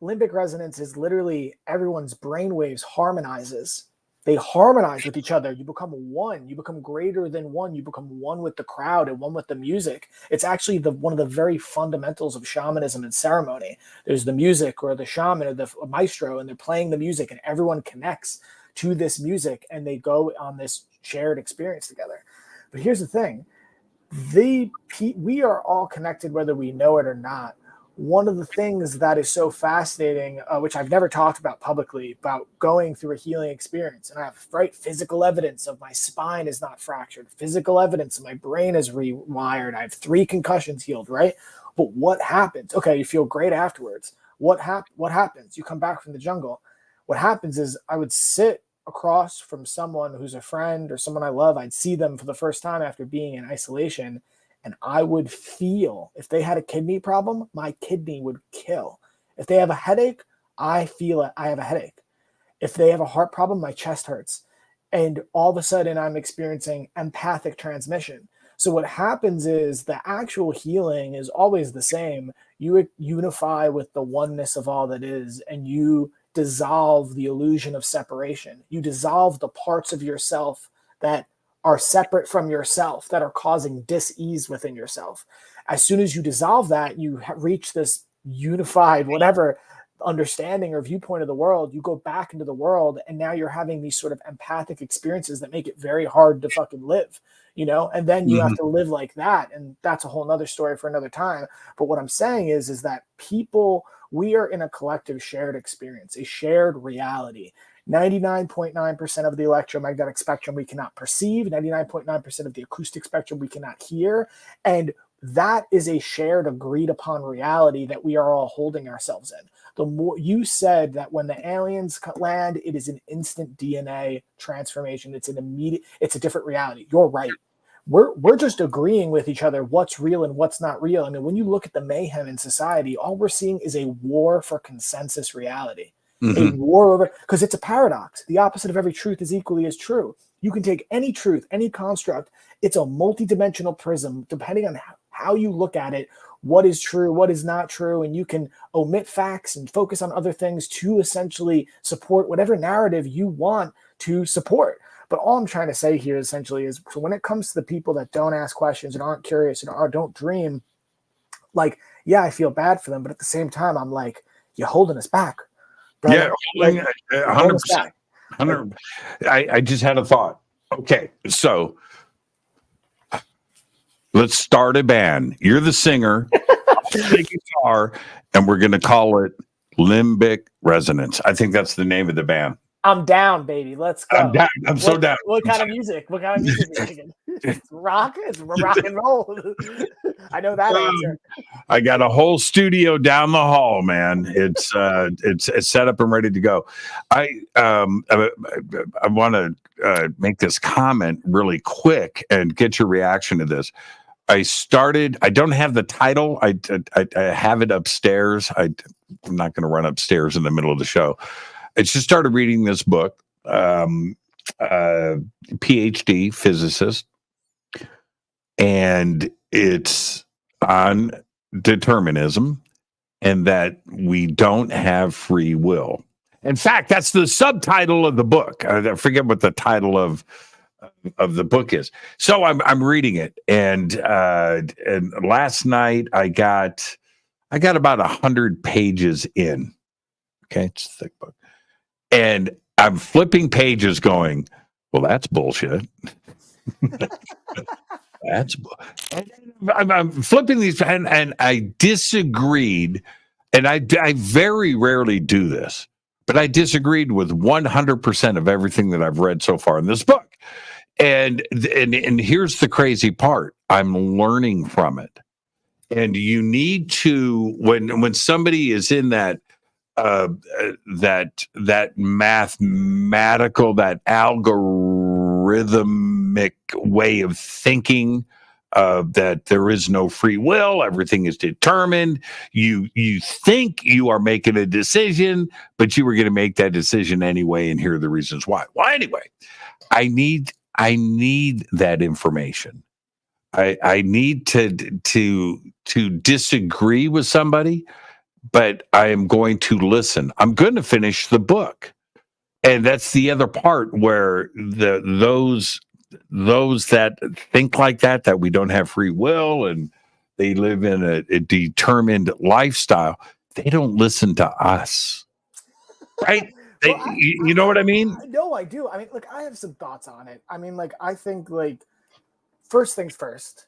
limbic resonance is literally everyone's brainwaves harmonizes. They harmonize with each other. You become one. You become greater than one. You become one with the crowd and one with the music. It's actually one of the very fundamentals of shamanism and ceremony. There's the music or the shaman or the maestro, and they're playing the music, and everyone connects to this music, and they go on this shared experience together. But here's the thing. We are all connected whether we know it or not. One of the things that is so fascinating, which I've never talked about publicly, about going through a healing experience, and I have physical evidence of my spine is not fractured, physical evidence of my brain is rewired, I have 3 concussions healed, right? But what happens? Okay, you feel great afterwards. What happens? You come back from the jungle. What happens is I would sit across from someone who's a friend or someone I love. I'd see them for the first time after being in isolation, and I would feel, if they had a kidney problem, my kidney would kill. If they have a headache, I feel it. I have a headache. If they have a heart problem, my chest hurts. And all of a sudden, I'm experiencing empathic transmission. So what happens is the actual healing is always the same. You unify with the oneness of all that is, and you dissolve the illusion of separation. You dissolve the parts of yourself that are separate from yourself, that are causing dis-ease within yourself. As soon as you dissolve that, you reach this unified, whatever understanding or viewpoint of the world. You go back into the world, and now you're having these sort of empathic experiences that make it very hard to fucking live, and then you have to live like that. And that's a whole nother story for another time. But what I'm saying is that we are in a collective shared experience, a shared reality. 99.9% of the electromagnetic spectrum we cannot perceive, 99.9% of the acoustic spectrum we cannot hear. And that is a shared, agreed upon reality that we are all holding ourselves in. The more you said that when the aliens land, it is an instant DNA transformation. It's a different reality. You're right. We're just agreeing with each other what's real and what's not real. I mean, when you look at the mayhem in society, all we're seeing is a war for consensus reality. A war over, because it's a paradox. The opposite of every truth is equally as true. You can take any truth, any construct. It's a multidimensional prism, depending on how you look at it, what is true, what is not true, and you can omit facts and focus on other things to essentially support whatever narrative you want to support. But all I'm trying to say here essentially is, so when it comes to the people that don't ask questions and aren't curious and don't dream, like, yeah, I feel bad for them, but at the same time, I'm like, you're holding us back. Brother. Yeah, 100%. 100%. I just had a thought. Okay, so let's start a band. You're the singer, the guitar, and we're going to call it Limbic Resonance. I think that's the name of the band. I'm down, baby. Let's go. I'm down. I'm so down. What kind of music? What kind of music are you thinking? It's rock. It's rock and roll. I know that answer. I got a whole studio down the hall, man. It's set up and ready to go. I want to make this comment really quick and get your reaction to this. I don't have the title. I have it upstairs. I'm not going to run upstairs in the middle of the show. I just started reading this book, PhD physicist, and it's on determinism and that we don't have free will. In fact, that's the subtitle of the book. I forget what the title of the book is. So I'm reading it, and last night I got about 100 pages in. Okay, it's a thick book, and I'm flipping pages, going, "Well, that's bullshit." I'm flipping these, and I disagreed, and I very rarely do this, but I disagreed with 100% of everything that I've read so far in this book. And here's the crazy part: I'm learning from it. And you need to, when somebody is in that mathematical, that algorithmic way of thinking, that there is no free will, everything is determined. You think you are making a decision, but you were going to make that decision anyway, and here are the reasons why. Well, anyway, I need that information. I need to disagree with somebody, but I am going to listen. I'm going to finish the book. And that's the other part, where those that think like that we don't have free will and they live in a determined lifestyle, they don't listen to us. Right? You know what I mean? No, I do. I mean, look, I have some thoughts on it. I mean, like, I think, like, first things first,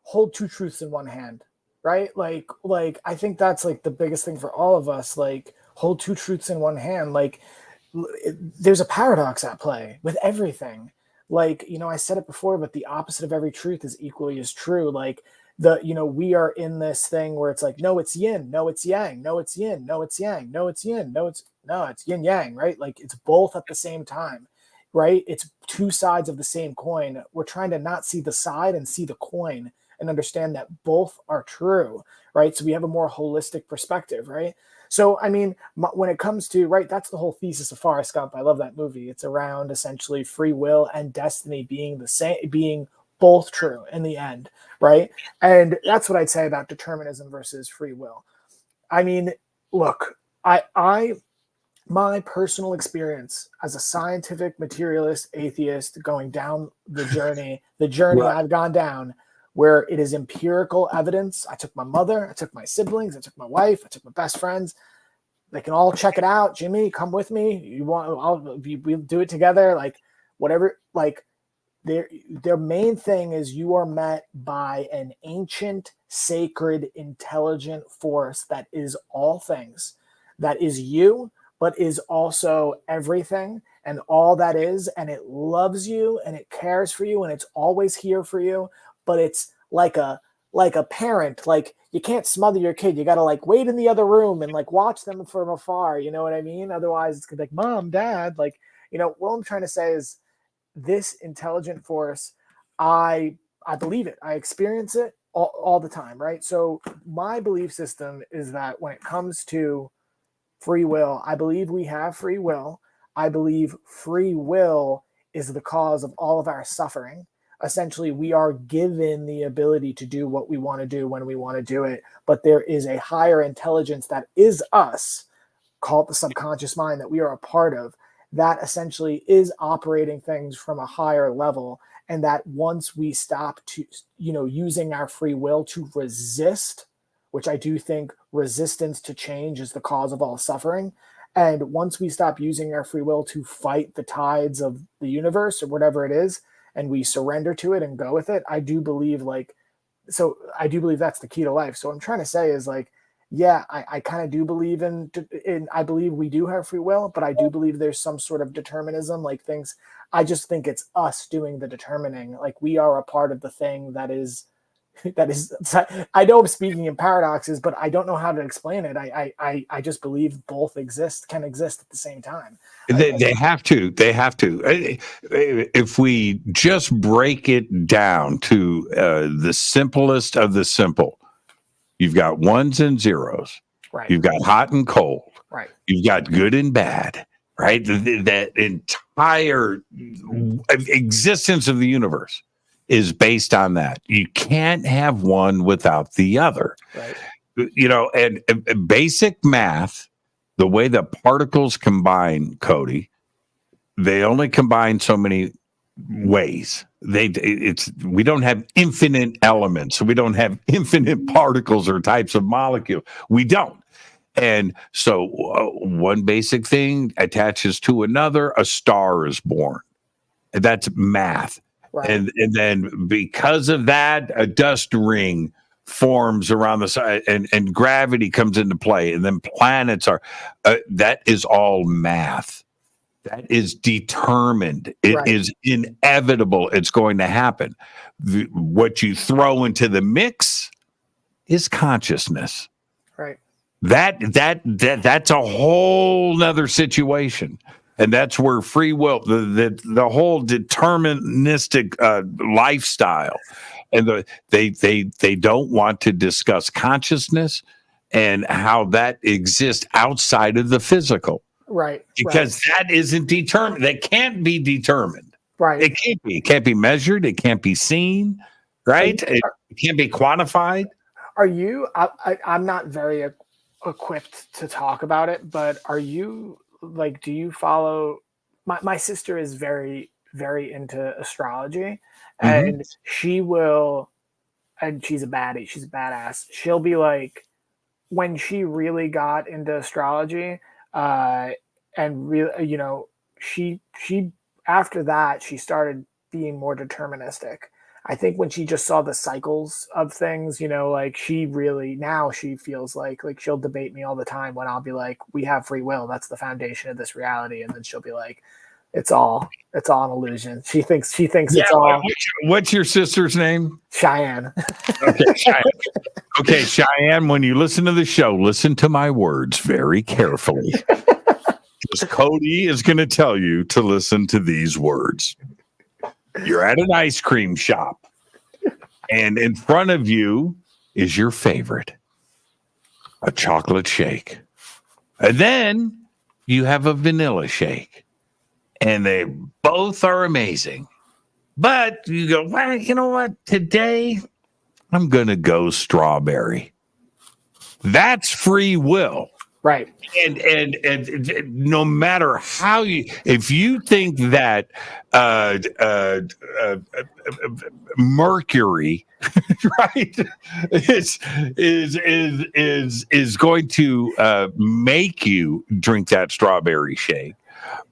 hold two truths in one hand, right? Like I think that's like the biggest thing for all of us. Like, hold two truths in one hand. Like, there's a paradox at play with everything. Like, I said it before, but the opposite of every truth is equally as true. Like, we are in this thing where it's like, no, it's yin, no, it's yang, no, it's yin, no, it's yang, no, it's yin, it's yin yang, right? Like, it's both at the same time, right? It's two sides of the same coin. We're trying to not see the side and see the coin and understand that both are true, right? So we have a more holistic perspective, right? So, I mean, when it comes to, right, that's the whole thesis of Forrest Gump. I love that movie. It's around essentially free will and destiny being the same, being both true in the end, right? And that's what I'd say about determinism versus free will. I mean, look, my personal experience as a scientific materialist atheist going down the journey right. I've gone down, where it is empirical evidence. I took my mother, I took my siblings, I took my wife, I took my best friends. They can all check it out. Jimmy, come with me. We'll do it together. Like, whatever. Like, their main thing is you are met by an ancient, sacred, intelligent force that is all things, that is you, but is also everything and all that is, and it loves you and it cares for you and it's always here for you. But it's like a parent. Like, you can't smother your kid. You got to, like, wait in the other room and, like, watch them from afar. You know what I mean? Otherwise, it's gonna be like, Mom, Dad. Like, what I'm trying to say is, this intelligent force, I believe it. I experience it all the time, right? So my belief system is that when it comes to free will, I believe we have free will. I believe free will is the cause of all of our suffering. Essentially, we are given the ability to do what we want to do when we want to do it, but there is a higher intelligence that is us, call it the subconscious mind, that we are a part of, that essentially is operating things from a higher level. And that once we stop to, using our free will to resist, which I do think resistance to change is the cause of all suffering. And once we stop using our free will to fight the tides of the universe or whatever it is, and we surrender to it and go with it, I do believe that's the key to life. So what I'm trying to say is, like, yeah, I kind of do believe in, I believe we do have free will, but I do believe there's some sort of determinism, like things. I just think it's us doing the determining. Like, we are a part of the thing that is, I know I'm speaking in paradoxes, but I don't know how to explain it. I just believe both can exist at the same time. They have to. If we just break it down to the simplest of the simple, you've got ones and zeros. Right. You've got hot and cold. Right. You've got good and bad. Right. That entire existence of the universe is based on that. You can't have one without the other. Right. and basic math, the way the particles combine, Cody, they only combine so many ways. We don't have infinite elements. We don't have infinite particles or types of molecule. We don't. And so one basic thing attaches to another, a star is born. That's math. Right. And then because of that, a dust ring forms around the side, and gravity comes into play, and then planets are, that is all math. That is determined. It is inevitable. It's going to happen. What you throw into the mix is consciousness. Right. That's a whole nother situation. And that's where free will, the whole deterministic lifestyle, and they don't want to discuss consciousness and how that exists outside of the physical, right? Because that isn't determined. That can't be determined, right? It can't be. It can't be measured. It can't be seen, right? It can't be quantified. Are you? I'm not very equipped to talk about it, but are you? Like, do you follow? My sister is very, very into astrology, and she will, and she's a baddie. She's a badass. She'll be like, when she really got into astrology, and really, she after that she started being more deterministic. I think when she just saw the cycles of things, like she really, now she feels like she'll debate me all the time when I'll be like, we have free will. That's the foundation of this reality. And then she'll be like, it's all an illusion. She thinks it's all. What's your sister's name? Cheyenne. Okay, Cheyenne, when you listen to the show, listen to my words very carefully. Because Cody is going to tell you to listen to these words. You're at an ice cream shop, and in front of you is your favorite, a chocolate shake. And then you have a vanilla shake, and they both are amazing. But you go, well, you know what? Today, I'm going to go strawberry. That's free will. Right. And no matter how if you think that Mercury, right, is going to make you drink that strawberry shake,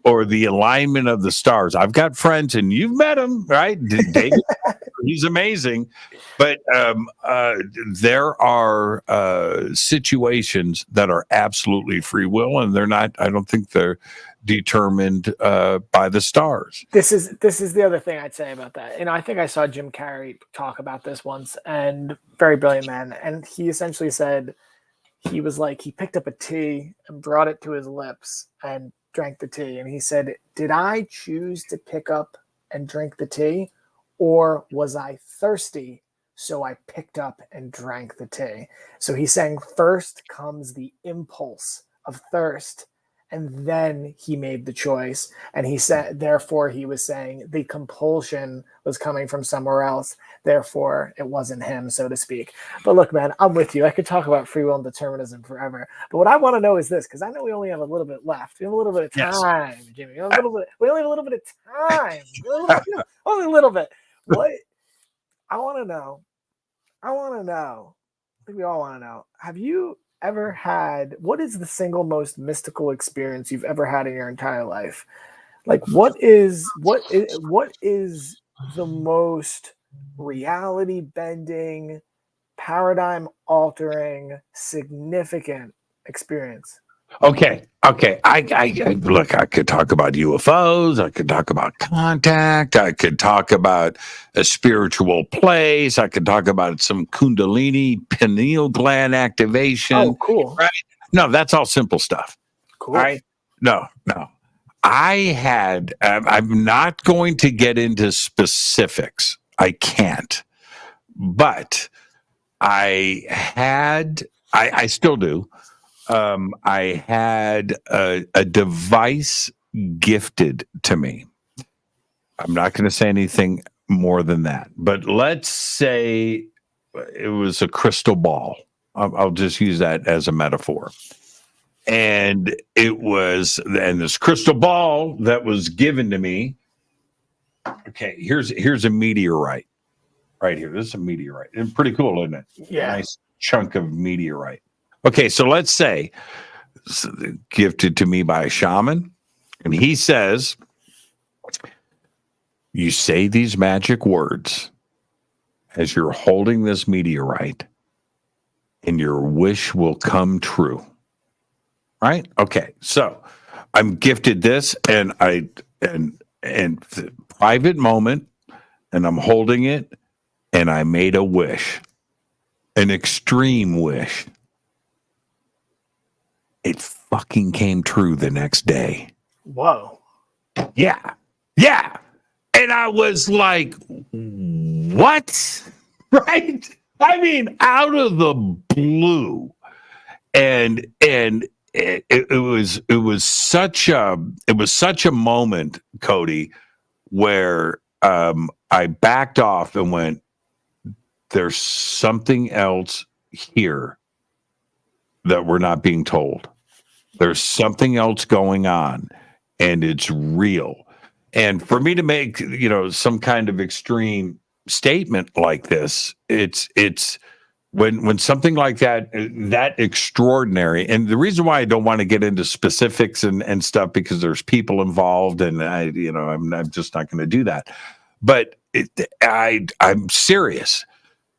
or the alignment of the stars. I've got friends, and you've met him, right? David, he's amazing. But there are situations that are absolutely free will, and they're not. I don't think they're determined by the stars. This is the other thing I'd say about that. I think I saw Jim Carrey talk about this once, and very brilliant man. And he essentially said he was like, he picked up a tea and brought it to his lips and drank the tea, and he said, did I choose to pick up and drink the tea, or was I thirsty, so I picked up and drank the tea? So he's saying first comes the impulse of thirst, and then he made the choice. And he said, therefore, he was saying the compulsion was coming from somewhere else. Therefore, it wasn't him, so to speak. But look, man, I'm with you. I could talk about free will and determinism forever. But what I want to know is this, because I know we only have a little bit left. We have a little bit of time, yes. Jimmy. We only have a little bit of time. Only a little bit. What I want to know, I think we all want to know, have you ever had, what is the single most mystical experience you've ever had in your entire life? Like, what is the most reality bending, paradigm altering, significant experience? Okay. I look, I could talk about UFOs. I could talk about contact. I could talk about a spiritual place. I could talk about some Kundalini pineal gland activation. Oh, cool. Right? No, that's all simple stuff. Cool. Right? No. I had, I'm not going to get into specifics. I can't. But I still do. I had a device gifted to me. I'm not going to say anything more than that, but let's say it was a crystal ball. I'll just use that as a metaphor. And and this crystal ball that was given to me. Okay, here's a meteorite right here. This is a meteorite. It's pretty cool, isn't it? Yeah. Nice chunk of meteorite. Okay, so let's say it's gifted to me by a shaman, and he says, you say these magic words as you're holding this meteorite, and your wish will come true. Right? Okay, so I'm gifted this, and private moment, and I'm holding it, and I made a wish, an extreme wish. It fucking came true the next day. Whoa. Yeah. And I was like, what? Right? I mean, out of the blue. And it was such a moment, Cody, where I backed off and went, there's something else here that we're not being told. There's something else going on, and it's real. And for me to make, some kind of extreme statement like this, it's when something like that extraordinary, and the reason why I don't want to get into specifics and stuff, because there's people involved, and I'm just not going to do that. But I'm serious.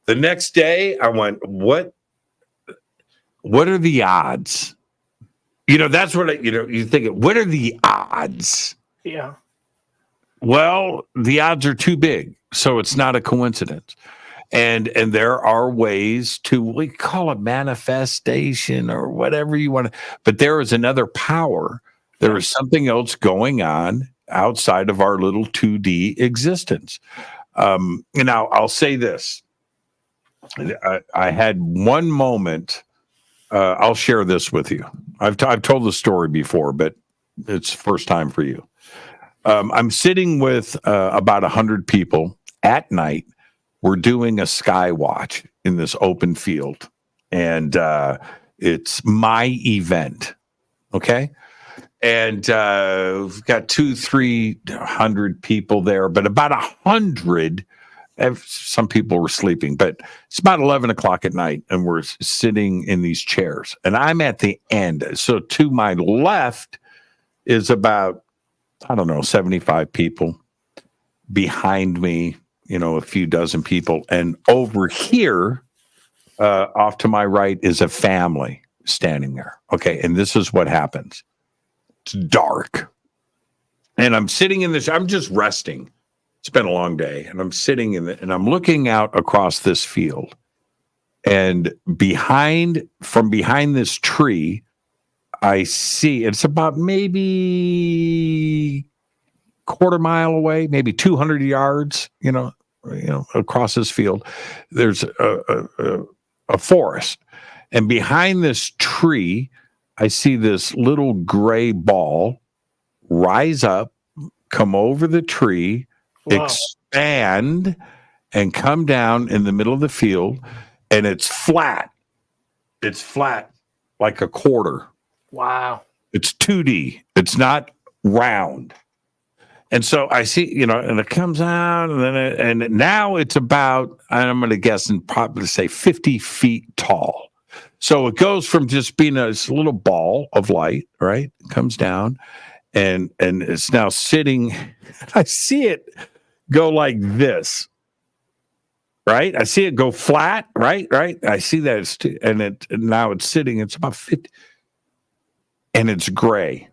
The next day I went, what are the odds? That's what you think, what are the odds? Yeah. Well, the odds are too big, so it's not a coincidence. And there are ways we call it manifestation or whatever you want to, but there is another power. There is something else going on outside of our little 2D existence. Now I'll say this. I had one moment. I'll share this with you. I've told the story before, but it's first time for you. I'm sitting with about 100 people at night. We're doing a sky watch in this open field, and it's my event. Okay. And we've got 200-300 people there, but about 100, some people were sleeping, but it's about 11 o'clock at night, and we're sitting in these chairs, and I'm at the end. So to my left is about, 75 people. Behind me, a few dozen people. And over here, off to my right, is a family standing there. Okay. And this is what happens. It's dark. And I'm sitting in this, I'm just resting. It's been a long day. And I'm sitting and I'm looking out across this field. And from behind this tree, I see it's about maybe quarter mile away, maybe 200 yards, across this field. There's a forest. And behind this tree, I see this little gray ball rise up, come over the tree, Wow. expand, and come down in the middle of the field. And it's flat. It's flat like a quarter. Wow. It's 2D. It's not round. And so I see, and it comes out, and then and now it's about, I'm going to guess, and probably say 50 feet tall. So it goes from just being a little ball of light, right? It comes down, and it's now sitting. I see it go like this, right? I see it go flat, right? I see that now it's sitting. It's about 50, and it's gray,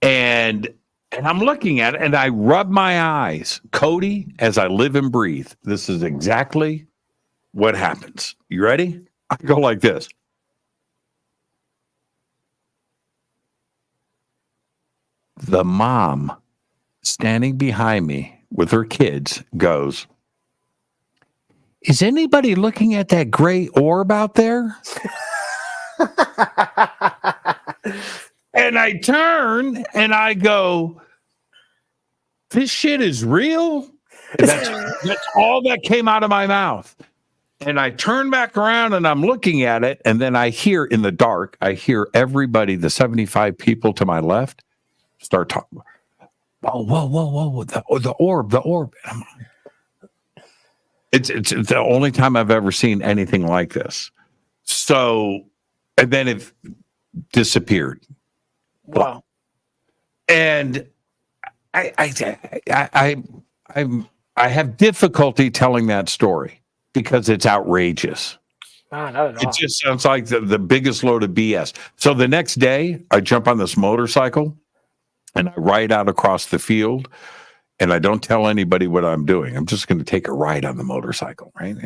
and I'm looking at it, and I rub my eyes. Cody, as I live and breathe, this is exactly what happens. You ready? I go like this. The mom standing behind me with her kids goes, "Is anybody looking at that gray orb out there?" And I turn and I go, "This shit is real." That's all that came out of my mouth. And I turn back around and I'm looking at it. And then I hear in the dark, I hear everybody, the 75 people to my left, start talking. Oh, whoa. The orb. And it's the only time I've ever seen anything like this. So, and then it disappeared. Wow. And I have difficulty telling that story because it's outrageous. Not at all. It just sounds like the biggest load of BS. So the next day, I jump on this motorcycle and I ride out across the field, and I don't tell anybody what I'm doing. I'm just going to take a ride on the motorcycle, right?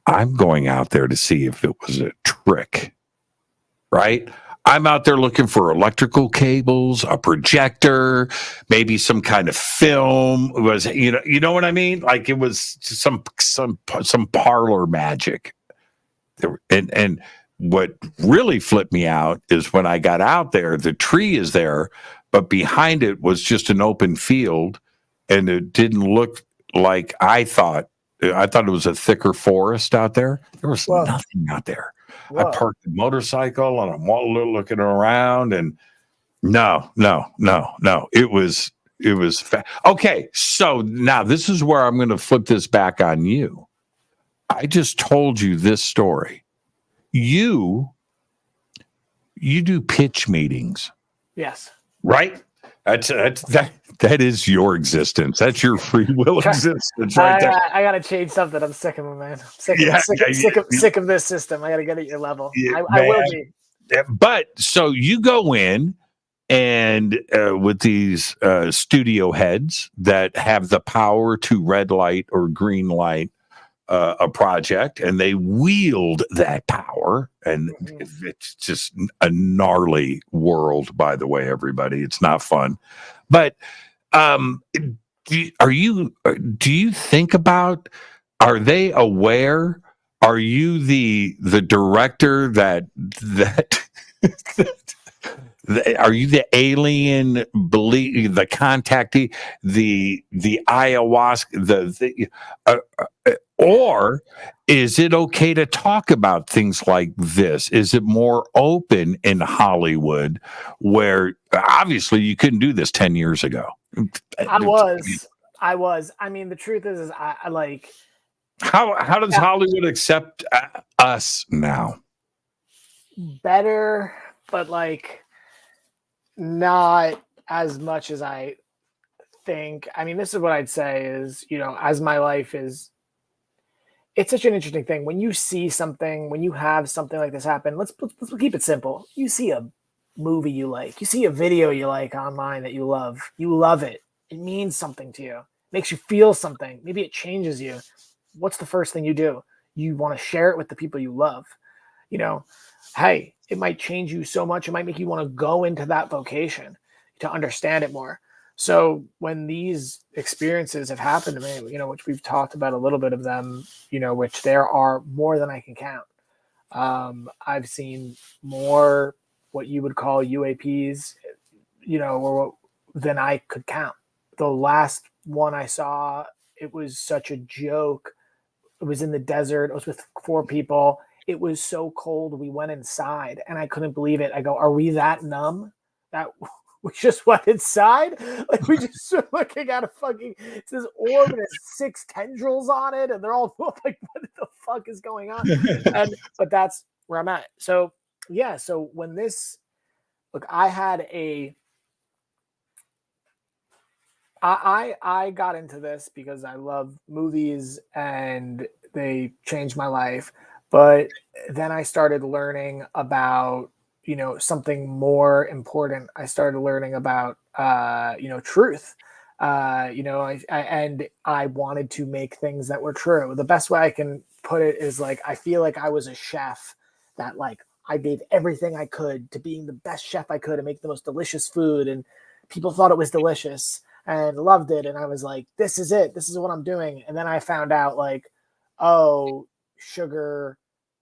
I'm going out there to see if it was a trick, right? I'm out there looking for electrical cables, a projector, maybe some kind of film. It was, you know what I mean? Like it was some parlor magic. And what really flipped me out is when I got out there, the tree is there, but behind it was just an open field, and it didn't look like I thought. I thought it was a thicker forest out there. There was nothing out there. Whoa. I parked the motorcycle and I'm looking around, and no. It was okay. So now this is where I'm going to flip this back on you. I just told you this story. You do pitch meetings. Yes. Right? That is your existence. That's your free will existence right there. I gotta change something. I'm sick of it, man. Sick of this system. I gotta get at your level. Yeah, I will be. But so you go in and with these studio heads that have the power to red light or green light a project, and they wield that power, and it's just a gnarly world, by the way, everybody. It's not fun. But do you think about, are they aware? Are you the director that are you the alien the contactee, the ayahuasca, or is it okay to talk about things like this? Is it more open in Hollywood, where obviously you couldn't do this 10 years ago? I was. I mean, the truth is I like. How does Hollywood accept us now? Better, but like not as much as I think. I mean, this is what I'd say is, as my life is, it's such an interesting thing. When you see something, when you have something like this happen, let's keep it simple. You see a movie you like, you see a video you like online that you love it. It means something to you. It makes you feel something. Maybe it changes you. What's the first thing you do? You want to share it with the people you love. Hey, it might change you so much. It might make you want to go into that vocation to understand it more. So when these experiences have happened to me, which we've talked about a little bit of them, which there are more than I can count. I've seen more what you would call UAPs, than I could count. The last one I saw, it was such a joke. It was in the desert. It was with 4 people. It was so cold. We went inside and I couldn't believe it. I go, are we that numb that we just went inside? Like we just were looking at it's this orb and there's 6 tendrils on it. And they're all like, what the fuck is going on? But that's where I'm at. So yeah. So when I got into this because I love movies and they changed my life. But then I started learning about, something more important. I started learning about, truth. I wanted to make things that were true. The best way I can put it is like, I feel like I was a chef that like, I gave everything I could to being the best chef I could and make the most delicious food. And people thought it was delicious and loved it. And I was like, this is it. This is what I'm doing. And then I found out like, oh, sugar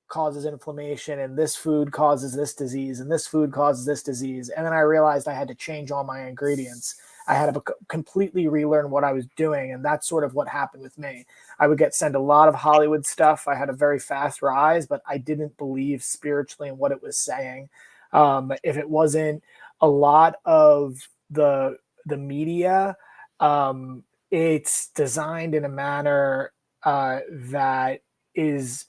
causes inflammation and this food causes this disease and this food causes this disease. And then I realized I had to change all my ingredients. I had to completely relearn what I was doing. And that's sort of what happened with me. I would get sent a lot of Hollywood stuff. I had a very fast rise, but I didn't believe spiritually in what it was saying. If it wasn't a lot of the media, it's designed in a manner that is,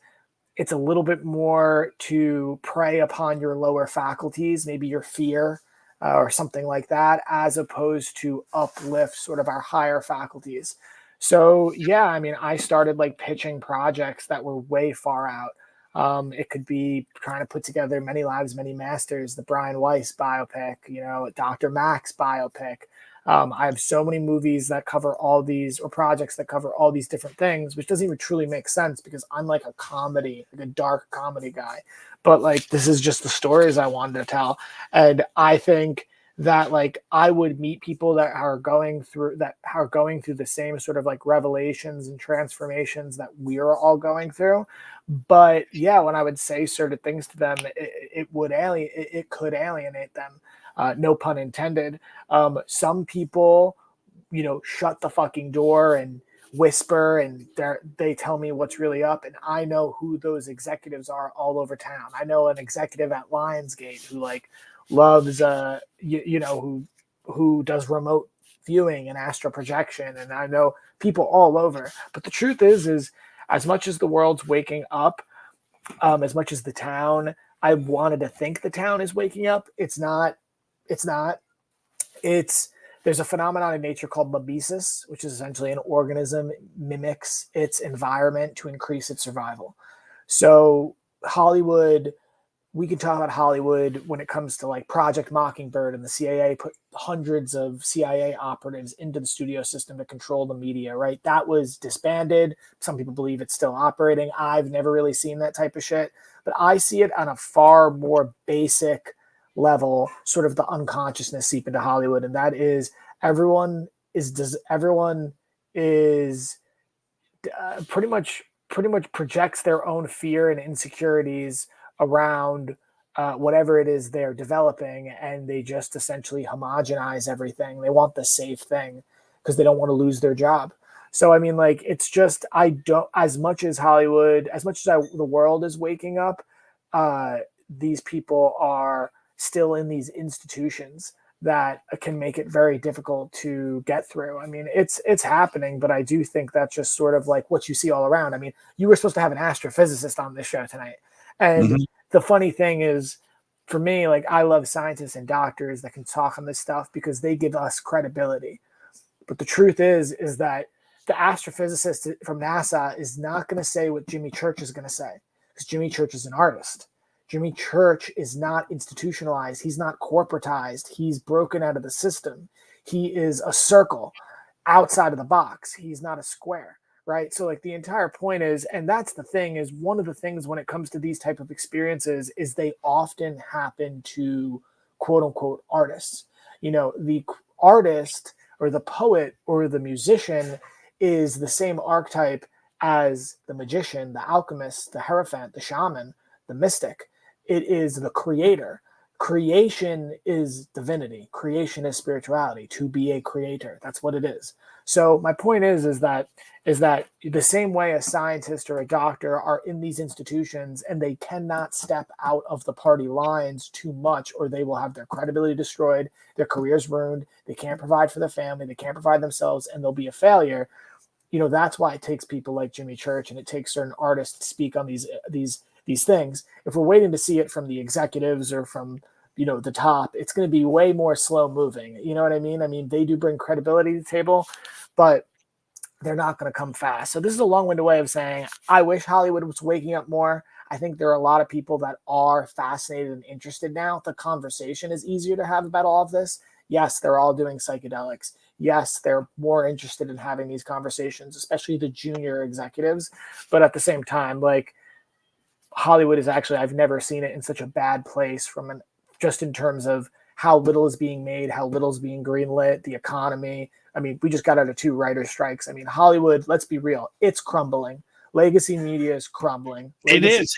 it's a little bit more to prey upon your lower faculties, maybe your fear or something like that, as opposed to uplift sort of our higher faculties. So yeah, I mean, I started like pitching projects that were way far out. It could be trying to put together Many Lives, Many Masters, the Brian Weiss biopic, you know, Dr. Mack's biopic. I have so many movies that cover all these, or projects that cover all these different things, which doesn't even truly make sense because I'm like a comedy, like a dark comedy guy. But like, this is just the stories I wanted to tell. And I think that like I would meet people that are going through the same sort of like revelations and transformations that we're all going through. But yeah, when I would say certain things to them, it could alienate them. No pun intended. Some people, you know, shut the fucking door and whisper and they tell me what's really up. And I know who those executives are all over town. I know an executive at Lionsgate who like loves, who does remote viewing and astral projection. And I know people all over. But the truth is as much as the world's waking up, as much as the town, I wanted to think the town is waking up. It's not. There's a phenomenon in nature called mimesis, which is essentially an organism mimics its environment to increase its survival. So Hollywood, we can talk about Hollywood when it comes to like Project Mockingbird, and the CIA put hundreds of CIA operatives into the studio system to control the media, right? That was disbanded. Some people believe it's still operating. I've never really seen that type of shit, but I see it on a far more basic level, sort of the unconsciousness seep into Hollywood. And that is everyone is pretty much projects their own fear and insecurities around whatever it is they're developing. And they just essentially homogenize everything. They want the safe thing because they don't want to lose their job. So, I mean, like, it's just, as much as Hollywood, as much as the world is waking up, these people are still in these institutions that can make it very difficult to get through. I mean, it's happening, but I do think that's just sort of like what you see all around. I mean, you were supposed to have an astrophysicist on this show tonight. And the funny thing is, for me, like, I love scientists and doctors that can talk on this stuff because they give us credibility. But the truth is that the astrophysicist from NASA is not going to say what Jimmy Church is going to say, because Jimmy Church is an artist. Jimmy Church is not institutionalized. He's not corporatized. He's broken out of the system. He is a circle outside of the box. He's not a square, right? So like the entire point is, and that's the thing, is one of the things when it comes to these type of experiences is they often happen to quote unquote artists. You know, the artist or the poet or the musician is the same archetype as the magician, the alchemist, the hierophant, the shaman, the mystic. It is the creator. Creation is divinity. Creation is spirituality. To be a creator, that's what it is. So my point is that the same way a scientist or a doctor are in these institutions and they cannot step out of the party lines too much, or they will have their credibility destroyed, their careers ruined. They can't provide for their family. They can't provide themselves, and they'll be a failure. You know, that's why it takes people like Jimmy Church and it takes certain artists to speak on these things. If we're waiting to see it from the executives or from, you know, the top, it's going to be way more slow moving. You know what I mean? I mean, they do bring credibility to the table, but they're not going to come fast. So this is a long-winded way of saying, I wish Hollywood was waking up more. I think there are a lot of people that are fascinated and interested now. The conversation is easier to have about all of this. Yes, they're all doing psychedelics. Yes, they're more interested in having these conversations, especially the junior executives. But at the same time, like, Hollywood is actually, I've never seen it in such a bad place just in terms of how little is being made, how little is being greenlit, the economy. I mean, we just got out of 2 writer strikes. I mean, Hollywood, let's be real, it's crumbling. Legacy media is crumbling. It is.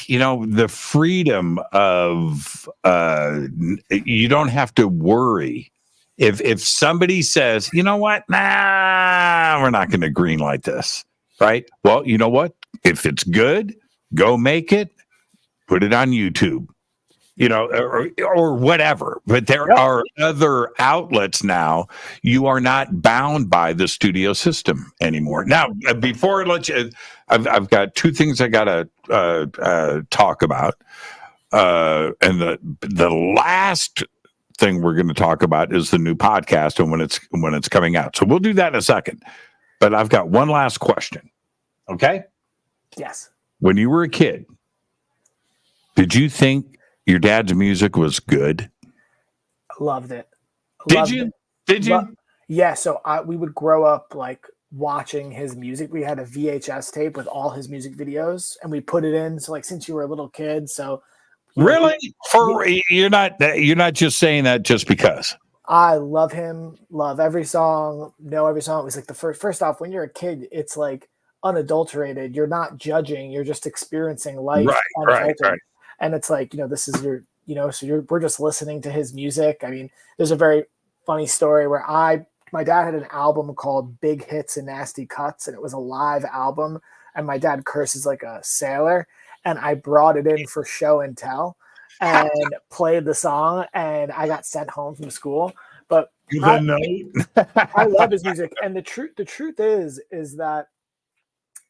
You know, the freedom of, you don't have to worry if somebody says, you know what, nah, we're not going to green light this, right? Well, you know what? If it's good, go make it, put it on YouTube, or whatever. But there are other outlets now. You are not bound by the studio system anymore. Now, before I let you, I've got two things I got to talk about. And the last thing we're going to talk about is the new podcast and when it's coming out. So we'll do that in a second. But I've got one last question. Okay? Yes. When you were a kid, did you think your dad's music was good? Loved it. Did you? Yeah. So we would grow up like watching his music. We had a VHS tape with all his music videos, and we put it in. So like since you were a little kid, so really, you're not just saying that just because. I love him. Love every song. Know every song. It was like the first off, when you're a kid, it's like unadulterated. You're not judging. You're just experiencing life. Right. And it's like, this is your, so we're just listening to his music. I mean, there's a very funny story where my dad had an album called Big Hits and Nasty Cuts, and it was a live album. And my dad curses like a sailor, and I brought it in for show and tell and played the song, and I got sent home from school. But I love his music. And the truth is that,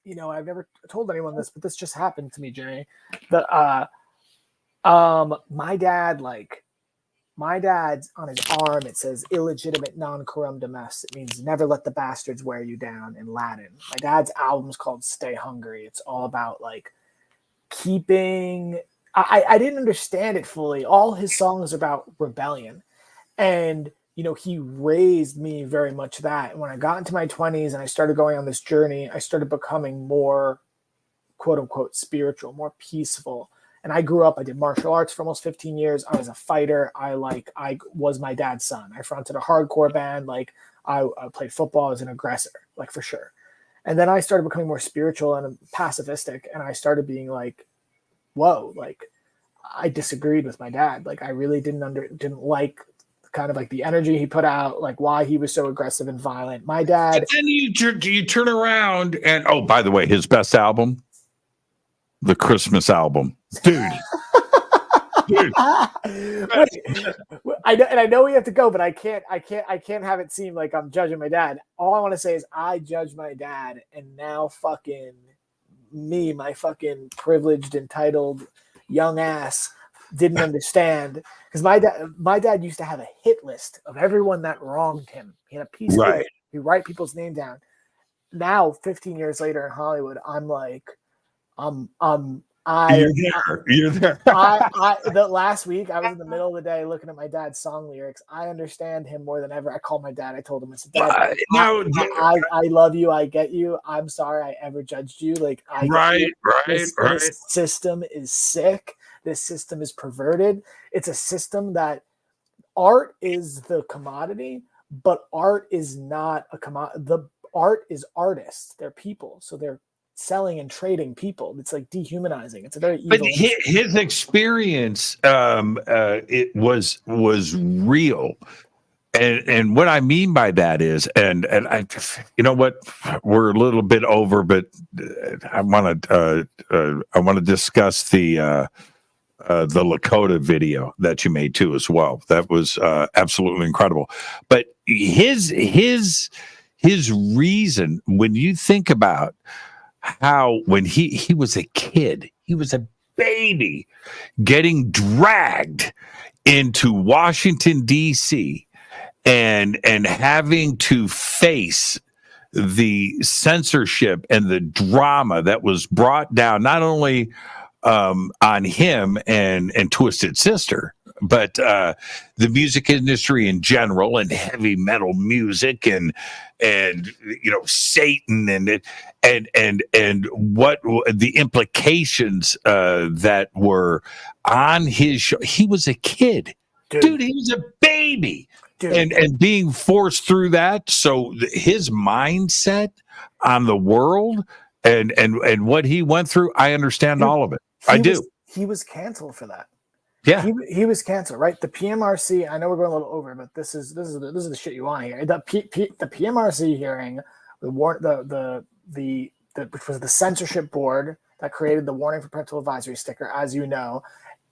I've never told anyone this, but this just happened to me, Jay. My dad's on his arm, it says illegitimate non-coram domest. It means never let the bastards wear you down in Latin. My dad's album's called Stay Hungry. It's all about like keeping, I didn't understand it fully. All his songs are about rebellion. And, he raised me very much that. And when I got into my 20s and I started going on this journey, I started becoming more quote unquote spiritual, more peaceful. And I grew up, I did martial arts for almost 15 years. I was a fighter. I was my dad's son. I fronted a hardcore band. Like I played football. I was an aggressor, like for sure. And then I started becoming more spiritual and pacifistic. And I started being like, whoa, like I disagreed with my dad. Like I really didn't like kind of like the energy he put out, like why he was so aggressive and violent. My dad. But then you turn around and, oh, by the way, his best album, the Christmas album. Dude. I know we have to go, but I can't have it seem like I'm judging my dad. All I want to say is I judge my dad, and now fucking me, my fucking privileged, entitled young ass, didn't understand, because my dad used to have a hit list of everyone that wronged him. He had a piece of it. He'd write people's name down. Now, 15 years later in Hollywood, I'm like, you're there. The last week I was in the middle of the day looking at my dad's song lyrics. I understand him more than ever. I called my dad. I told him, I said, Dad, I love you. I get you. I'm sorry I ever judged you. Like, this system is sick. This system is perverted. It's a system that art is the commodity, but art is not a commodity. The art is artists. They're people. So they're selling and trading people. It's like dehumanizing. It's a very evil. But his experience, it was real, and what I mean by that is, and I, what, we're a little bit over, but I want to discuss the Lakota video that you made too as well. That was absolutely incredible. But his reason, when you think about how when he was a kid, he was a baby getting dragged into Washington, D.C. and having to face the censorship and the drama that was brought down not only on him and Twisted Sister, but the music industry in general, and heavy metal music, and Satan, and what the implications that were on his show. He was a kid, dude. He was a baby, and being forced through that. So his mindset on the world and what he went through, I understand all of it. I do. He was canceled for that. Yeah. He was canceled, right? The PMRC. I know we're going a little over, but this is the shit you want to hear. The PMRC hearing, which was the censorship board that created the warning for parental advisory sticker. As you know,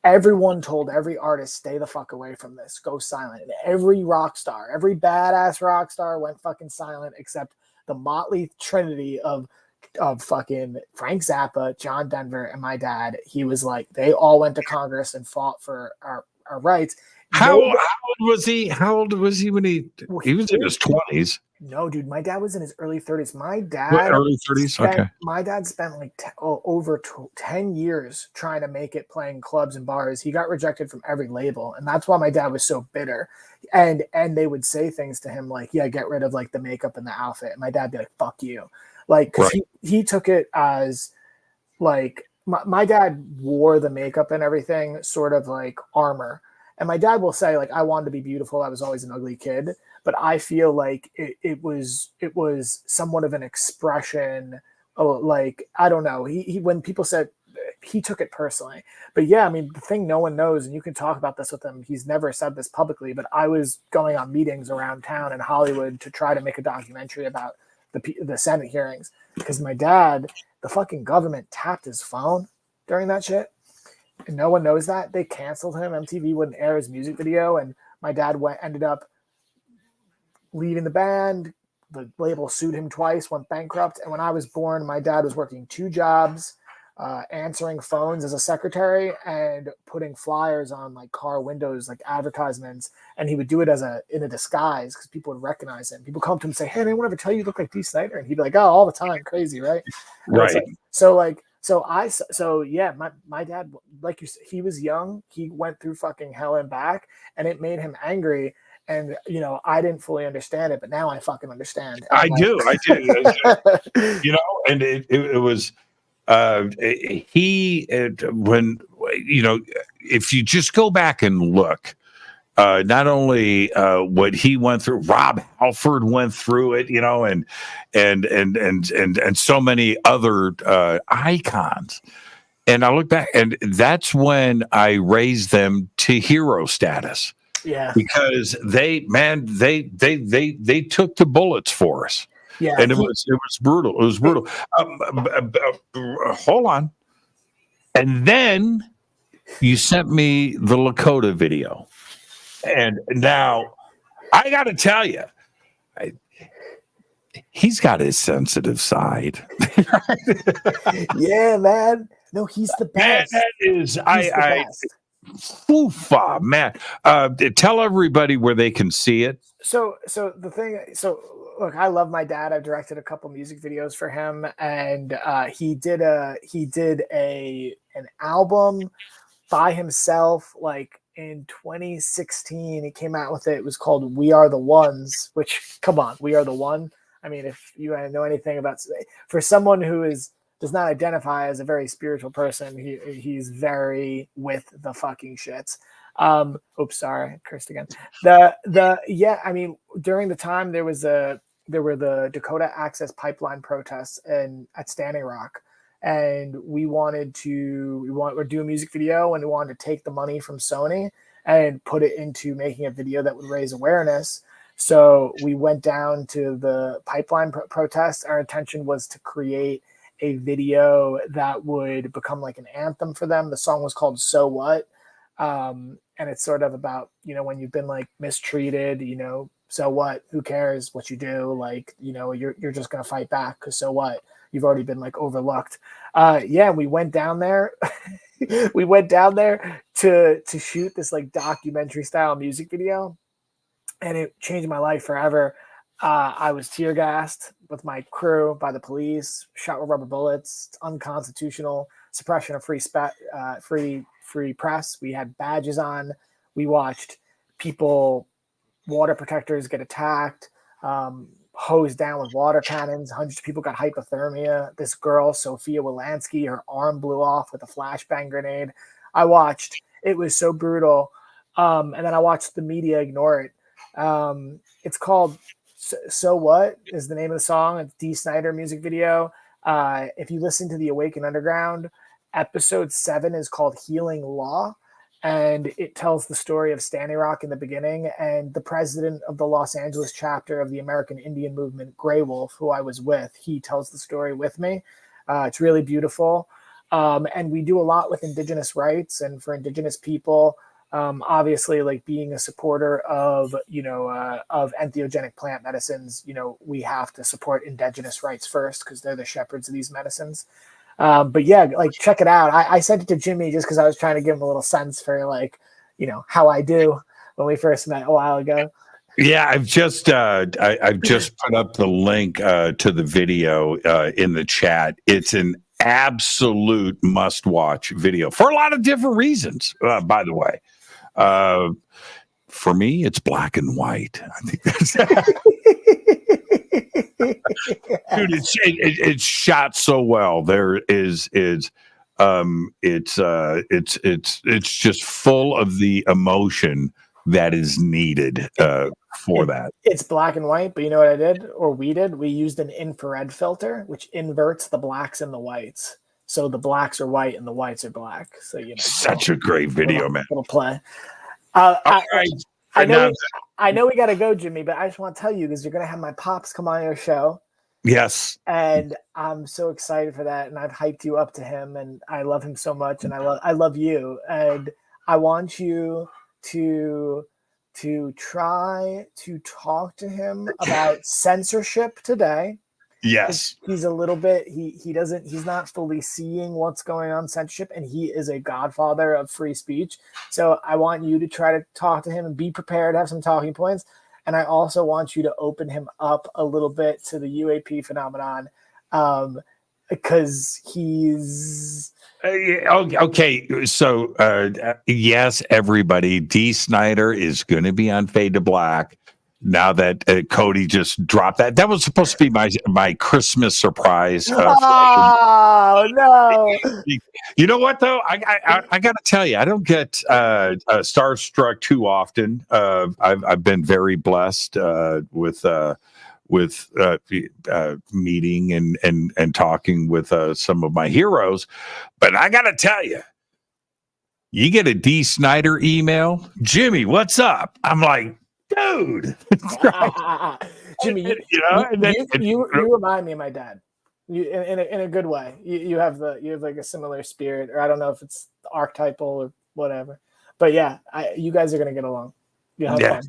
everyone told every artist, stay the fuck away from this, go silent. And every rock star, every badass rock star went fucking silent, except the motley trinity of fucking Frank Zappa, John Denver, and my dad. He was like, they all went to Congress and fought for our rights. How old was he? How old was he when he was in his 20s? No, dude, my dad was in his early 30s. My dad early 30s. Okay. My dad spent like over 10 years trying to make it, playing clubs and bars. He got rejected from every label, and that's why my dad was so bitter. And they would say things to him like, "Yeah, get rid of like the makeup and the outfit." And my dad would be like, "Fuck you," like because he took it as like my dad wore the makeup and everything sort of like armor. And my dad will say, like, I wanted to be beautiful. I was always an ugly kid. But I feel like it was somewhat of an expression. Like, I don't know. He when people said, he took it personally. But yeah, I mean, the thing no one knows, and you can talk about this with him, he's never said this publicly, but I was going on meetings around town in Hollywood to try to make a documentary about the Senate hearings. Because my dad, the fucking government tapped his phone during that shit. And no one knows that. They canceled him. MTV wouldn't air his music video, and my dad ended up leaving the band. The label sued him twice, went bankrupt. And when I was born, my dad was working 2 jobs, answering phones as a secretary and putting flyers on like car windows, like advertisements. And he would do it in a disguise because people would recognize him. People come to him and say, "Hey, anyone ever tell you look like Dee Snider?" And he'd be like, "Oh, all the time, crazy, right?" Right. So yeah, my dad, like you said, he was young. He went through fucking hell and back, and it made him angry. And, you know, I didn't fully understand it, but now I fucking understand. I do. You know, and it was, when, you know, if you just go back and look, not only what he went through, Rob Halford went through it, you know, and so many other icons. And I look back, and that's when I raised them to hero status. Yeah, because they took the bullets for us. Yeah, and it was brutal. It was brutal. Hold on, and then you sent me the Lakota video, and now I got to tell you, he's got his sensitive side. Yeah, man. No, he's the best. That is, the best. Oofa, man. Tell everybody where they can see it. So look, I love my dad. I've directed a couple music videos for him, and he did an album by himself like in 2016. He came out with it. It was called "We Are the Ones," which, come on, we are the one. I mean, if you know anything about, for someone who does not identify as a very spiritual person, he's very with the fucking shits. Oops, sorry, I cursed again. Yeah, I mean, during the time there were the Dakota Access Pipeline protests at Standing Rock, and we're do a music video, and we wanted to take the money from Sony and put it into making a video that would raise awareness. So we went down to the pipeline protests. Our intention was to create a video that would become like an anthem for them. The song was called "So What," and it's sort of about, you know, when you've been like mistreated, you know, so what? Who cares what you do? Like, you know, you're just gonna fight back, because so what? You've already been like overlooked. Yeah, we went down there. We went down there to shoot this like documentary style music video, and it changed my life forever. I was tear gassed with my crew by the police, shot with rubber bullets. It's unconstitutional, suppression of free press. We had badges on. We watched people, water protectors, get attacked, hosed down with water cannons. Hundreds of people got hypothermia. This girl, Sophia Wilansky, her arm blew off with a flashbang grenade. I watched. It was so brutal. And then I watched the media ignore it. It's called "So What" is the name of the song. It's Dee Snider music video. If you listen to the Awaken Underground, episode 7 is called "Healing Law." and it tells the story of Standing Rock in the beginning, and the president of the Los Angeles chapter of the American Indian movement, Gray Wolf, who I was with, he tells the story with me. It's really beautiful. And we do a lot with Indigenous rights and for Indigenous people. Obviously, like being a supporter of, of entheogenic plant medicines, we have to support Indigenous rights first because they're the shepherds of these medicines. But yeah, like check it out. I sent it to Jimmy just because I was trying to give him a little sense for how I do when we first met a while ago. Yeah, I've just put up the link to the video in the chat. It's an absolute must-watch video for a lot of different reasons. By the way, for me, it's black and white. I think that's. Dude, it's shot so well. There it's just full of the emotion that is needed for that. It's black and white, but you know what I did, or we did? We used an infrared filter, which inverts the blacks and the whites. So the blacks are white and the whites are black. So such a great video, man. Little play. All right. I know we got to go, Jimmy, but I just want to tell you because you're going to have my pops come on your show. Yes. And I'm so excited for that. And I've hyped you up to him, and I love him so much. And I love you. And I want you to try to talk to him about censorship today. Yes. He's a little bit, he's not fully seeing what's going on censorship, and he is a godfather of free speech. So I want you to try to talk to him and be prepared, have some talking points. And I also want you to open him up a little bit to the UAP phenomenon, because he's... Okay, so yes, everybody, Dee Snider is going to be on Fade to Black. Now that Cody just dropped that was supposed to be my Christmas surprise. Oh no! You know what though? I got to tell you, I don't get starstruck too often. I've been very blessed with meeting and talking with some of my heroes, but I got to tell you, you get a Dee Snider email, Jimmy, what's up? I'm like, dude, Jimmy, you remind me of my dad. You in a good way. You have like a similar spirit, or I don't know if it's archetypal or whatever. But yeah, you guys are gonna get along. You have fun.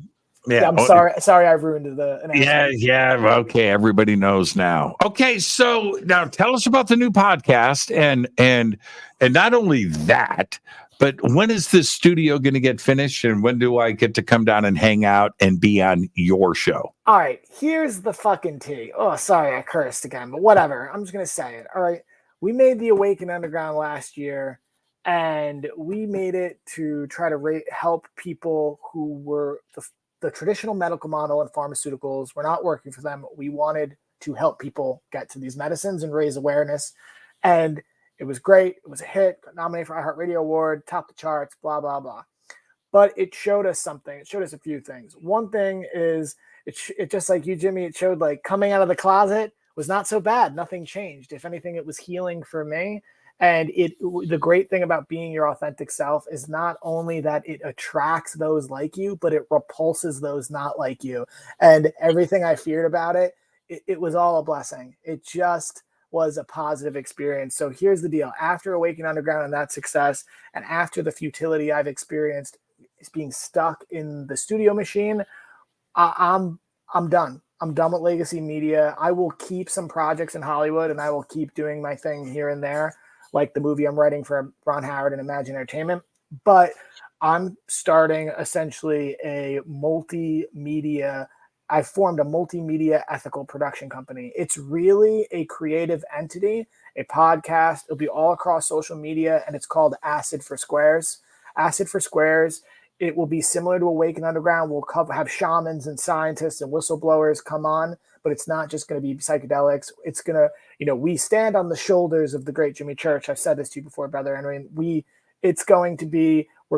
Yeah, I'm sorry I ruined the announcement. Yeah. Okay, everybody knows now. Okay, so now tell us about the new podcast and not only that, but when is this studio going to get finished, and when do I get to come down and hang out and be on your show? All right, here's the fucking tea. Oh, sorry, I cursed again, but whatever. I'm just going to say it. All right, we made the Awaken Underground last year, and we made it to try to help people who were the traditional medical model and pharmaceuticals were not working for them. We wanted to help people get to these medicines and raise awareness, and it was great. It was a hit. Got nominated for iHeart Radio Award, topped the charts, blah, blah, blah. But it showed us something. It showed us a few things. One thing is, it just like you, Jimmy, it showed like coming out of the closet was not so bad. Nothing changed. If anything, it was healing for me. And the great thing about being your authentic self is not only that it attracts those like you, but it repulses those not like you. And everything I feared about it was all a blessing. It just was a positive experience. So here's the deal. After Awaken Underground and that success, and after the futility I've experienced is being stuck in the studio machine, I'm done. I'm done with legacy media. I will keep some projects in Hollywood, and I will keep doing my thing here and there, like the movie I'm writing for Ron Howard and Imagine Entertainment. But I'm starting essentially I formed a multimedia ethical production company. It's really a creative entity, a podcast. It'll be all across social media, and it's called Acid for Squares. Acid for Squares. It will be similar to Awaken Underground. We'll have shamans and scientists and whistleblowers come on, but it's not just going to be psychedelics. It's going to, we stand on the shoulders of the great Jimmy Church. I've said this to you before, brother. I mean, we're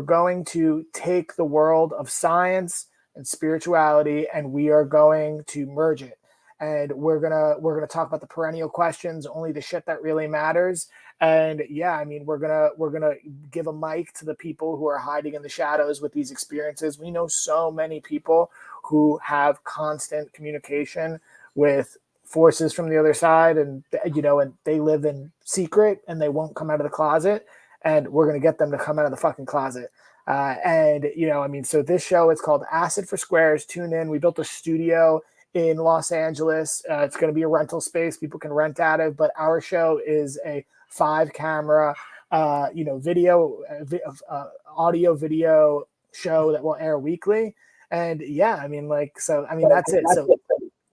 going to take the world of science and spirituality, and we are going to merge it. And we're gonna talk about the perennial questions, only the shit that really matters. And yeah, I mean, we're gonna give a mic to the people who are hiding in the shadows with these experiences. We know so many people who have constant communication with forces from the other side, and and they live in secret and they won't come out of the closet, and we're gonna get them to come out of the fucking closet. So this show, it's called Acid for Squares. Tune in. We built a studio in Los Angeles. It's going to be a rental space. People can rent out of, but our show is a 5-camera, video, audio, video show that will air weekly. And yeah, that's it. So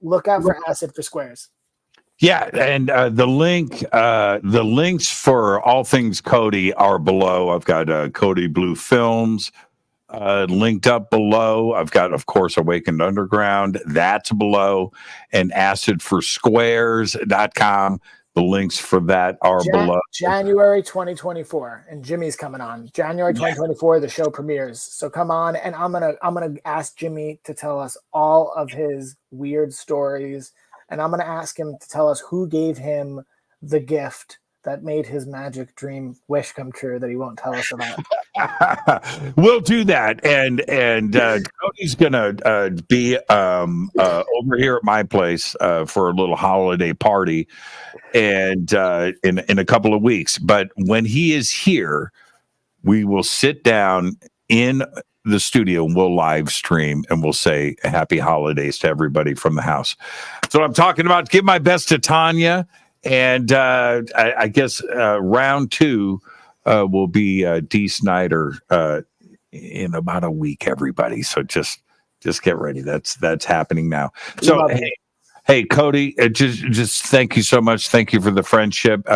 look out for Acid for Squares. Yeah, and the links for all things Cody are below. I've got Cody Blue Films linked up below. I've got, of course, Awakened Underground. That's below. And acidforsquares.com. The links for that are below. January 2024, and Jimmy's coming on. January 2024, the show premieres. So come on, and I'm gonna ask Jimmy to tell us all of his weird stories, and I'm gonna ask him to tell us who gave him the gift that made his magic dream wish come true that he won't tell us about. We'll do that, and Cody's gonna be over here at my place for a little holiday party, and in a couple of weeks. But when he is here, we will sit down in the studio and we'll live stream and we'll say happy holidays to everybody from the house. So I'm talking about. Give my best to Tanya. And I guess round 2 will be Dee Snider in about a week, everybody. So just get ready. That's happening now. So hey, Cody, just thank you so much. Thank you for the friendship.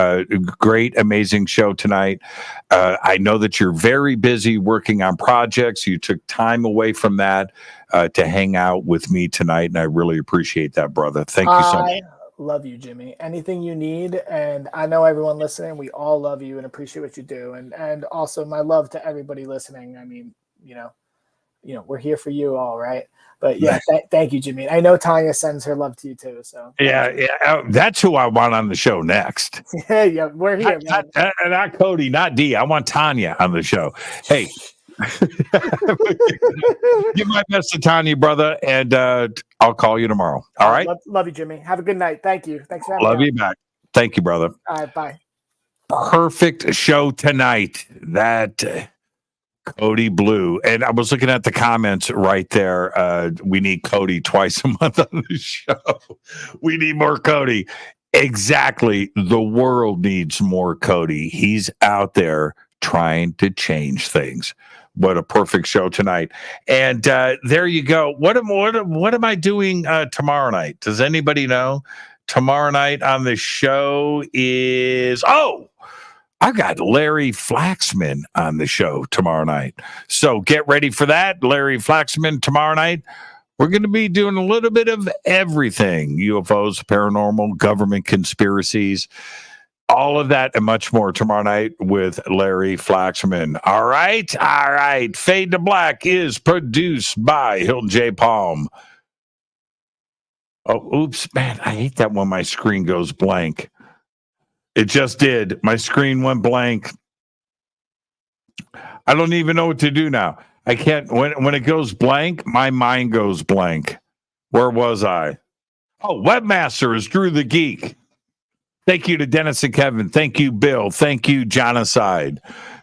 Great, amazing show tonight. I know that you're very busy working on projects. You took time away from that to hang out with me tonight, and I really appreciate that, brother. Thank you so much. Love you, Jimmy. Anything you need, and I know everyone listening, we all love you and appreciate what you do, and also my love to everybody listening. I mean, we're here for you all, right? But yeah, thank you, Jimmy. I know Tanya sends her love to you too. So yeah, that's who I want on the show next. yeah, we're here, man. Not Cody, not Dee. I want Tanya on the show. Hey. Give my best to Tanya, brother, and I'll call you tomorrow. All right. Love you, Jimmy. Have a good night. Thank you. Thanks for having me. Love you back. Thank you, brother. All right. Bye. Perfect show tonight. That Cody Blue, and I was looking at the comments right there. We need Cody twice a month on the show. We need more Cody. Exactly. The world needs more Cody. He's out there trying to change things. What a perfect show tonight. And there you go. What am I doing tomorrow night? Does anybody know? Tomorrow night on the show is, I've got Larry Flaxman on the show tomorrow night. So get ready for that. Larry Flaxman tomorrow night. We're going to be doing a little bit of everything. UFOs, paranormal, government conspiracies, all of that and much more tomorrow night with Larry Flaxman. All right. Fade to Black is produced by Hilton J. Palm. Oh, oops, man. I hate that when my screen goes blank. It just did. My screen went blank. I don't even know what to do now. I can't. When it goes blank, my mind goes blank. Where was I? Oh, Webmaster is Drew the Geek. Thank you to Dennis and Kevin. Thank you, Bill. Thank you, Jonaside.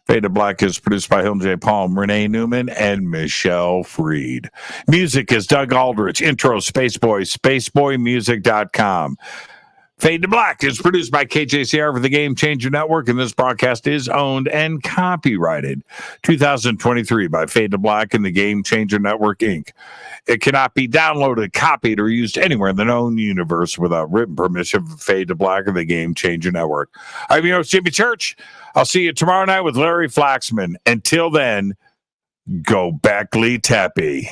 Fade to Black is produced by Hilton J. Palm, Renee Newman, and Michelle Freed. Music is Doug Aldrich. Intro, Spaceboy, spaceboymusic.com. Fade to Black is produced by KJCR for the Game Changer Network, and this broadcast is owned and copyrighted 2023 by Fade to Black and the Game Changer Network, Inc. It cannot be downloaded, copied, or used anywhere in the known universe without written permission from Fade to Black and the Game Changer Network. I'm your host, Jimmy Church. I'll see you tomorrow night with Larry Flaxman. Until then, go Beckley Teppy.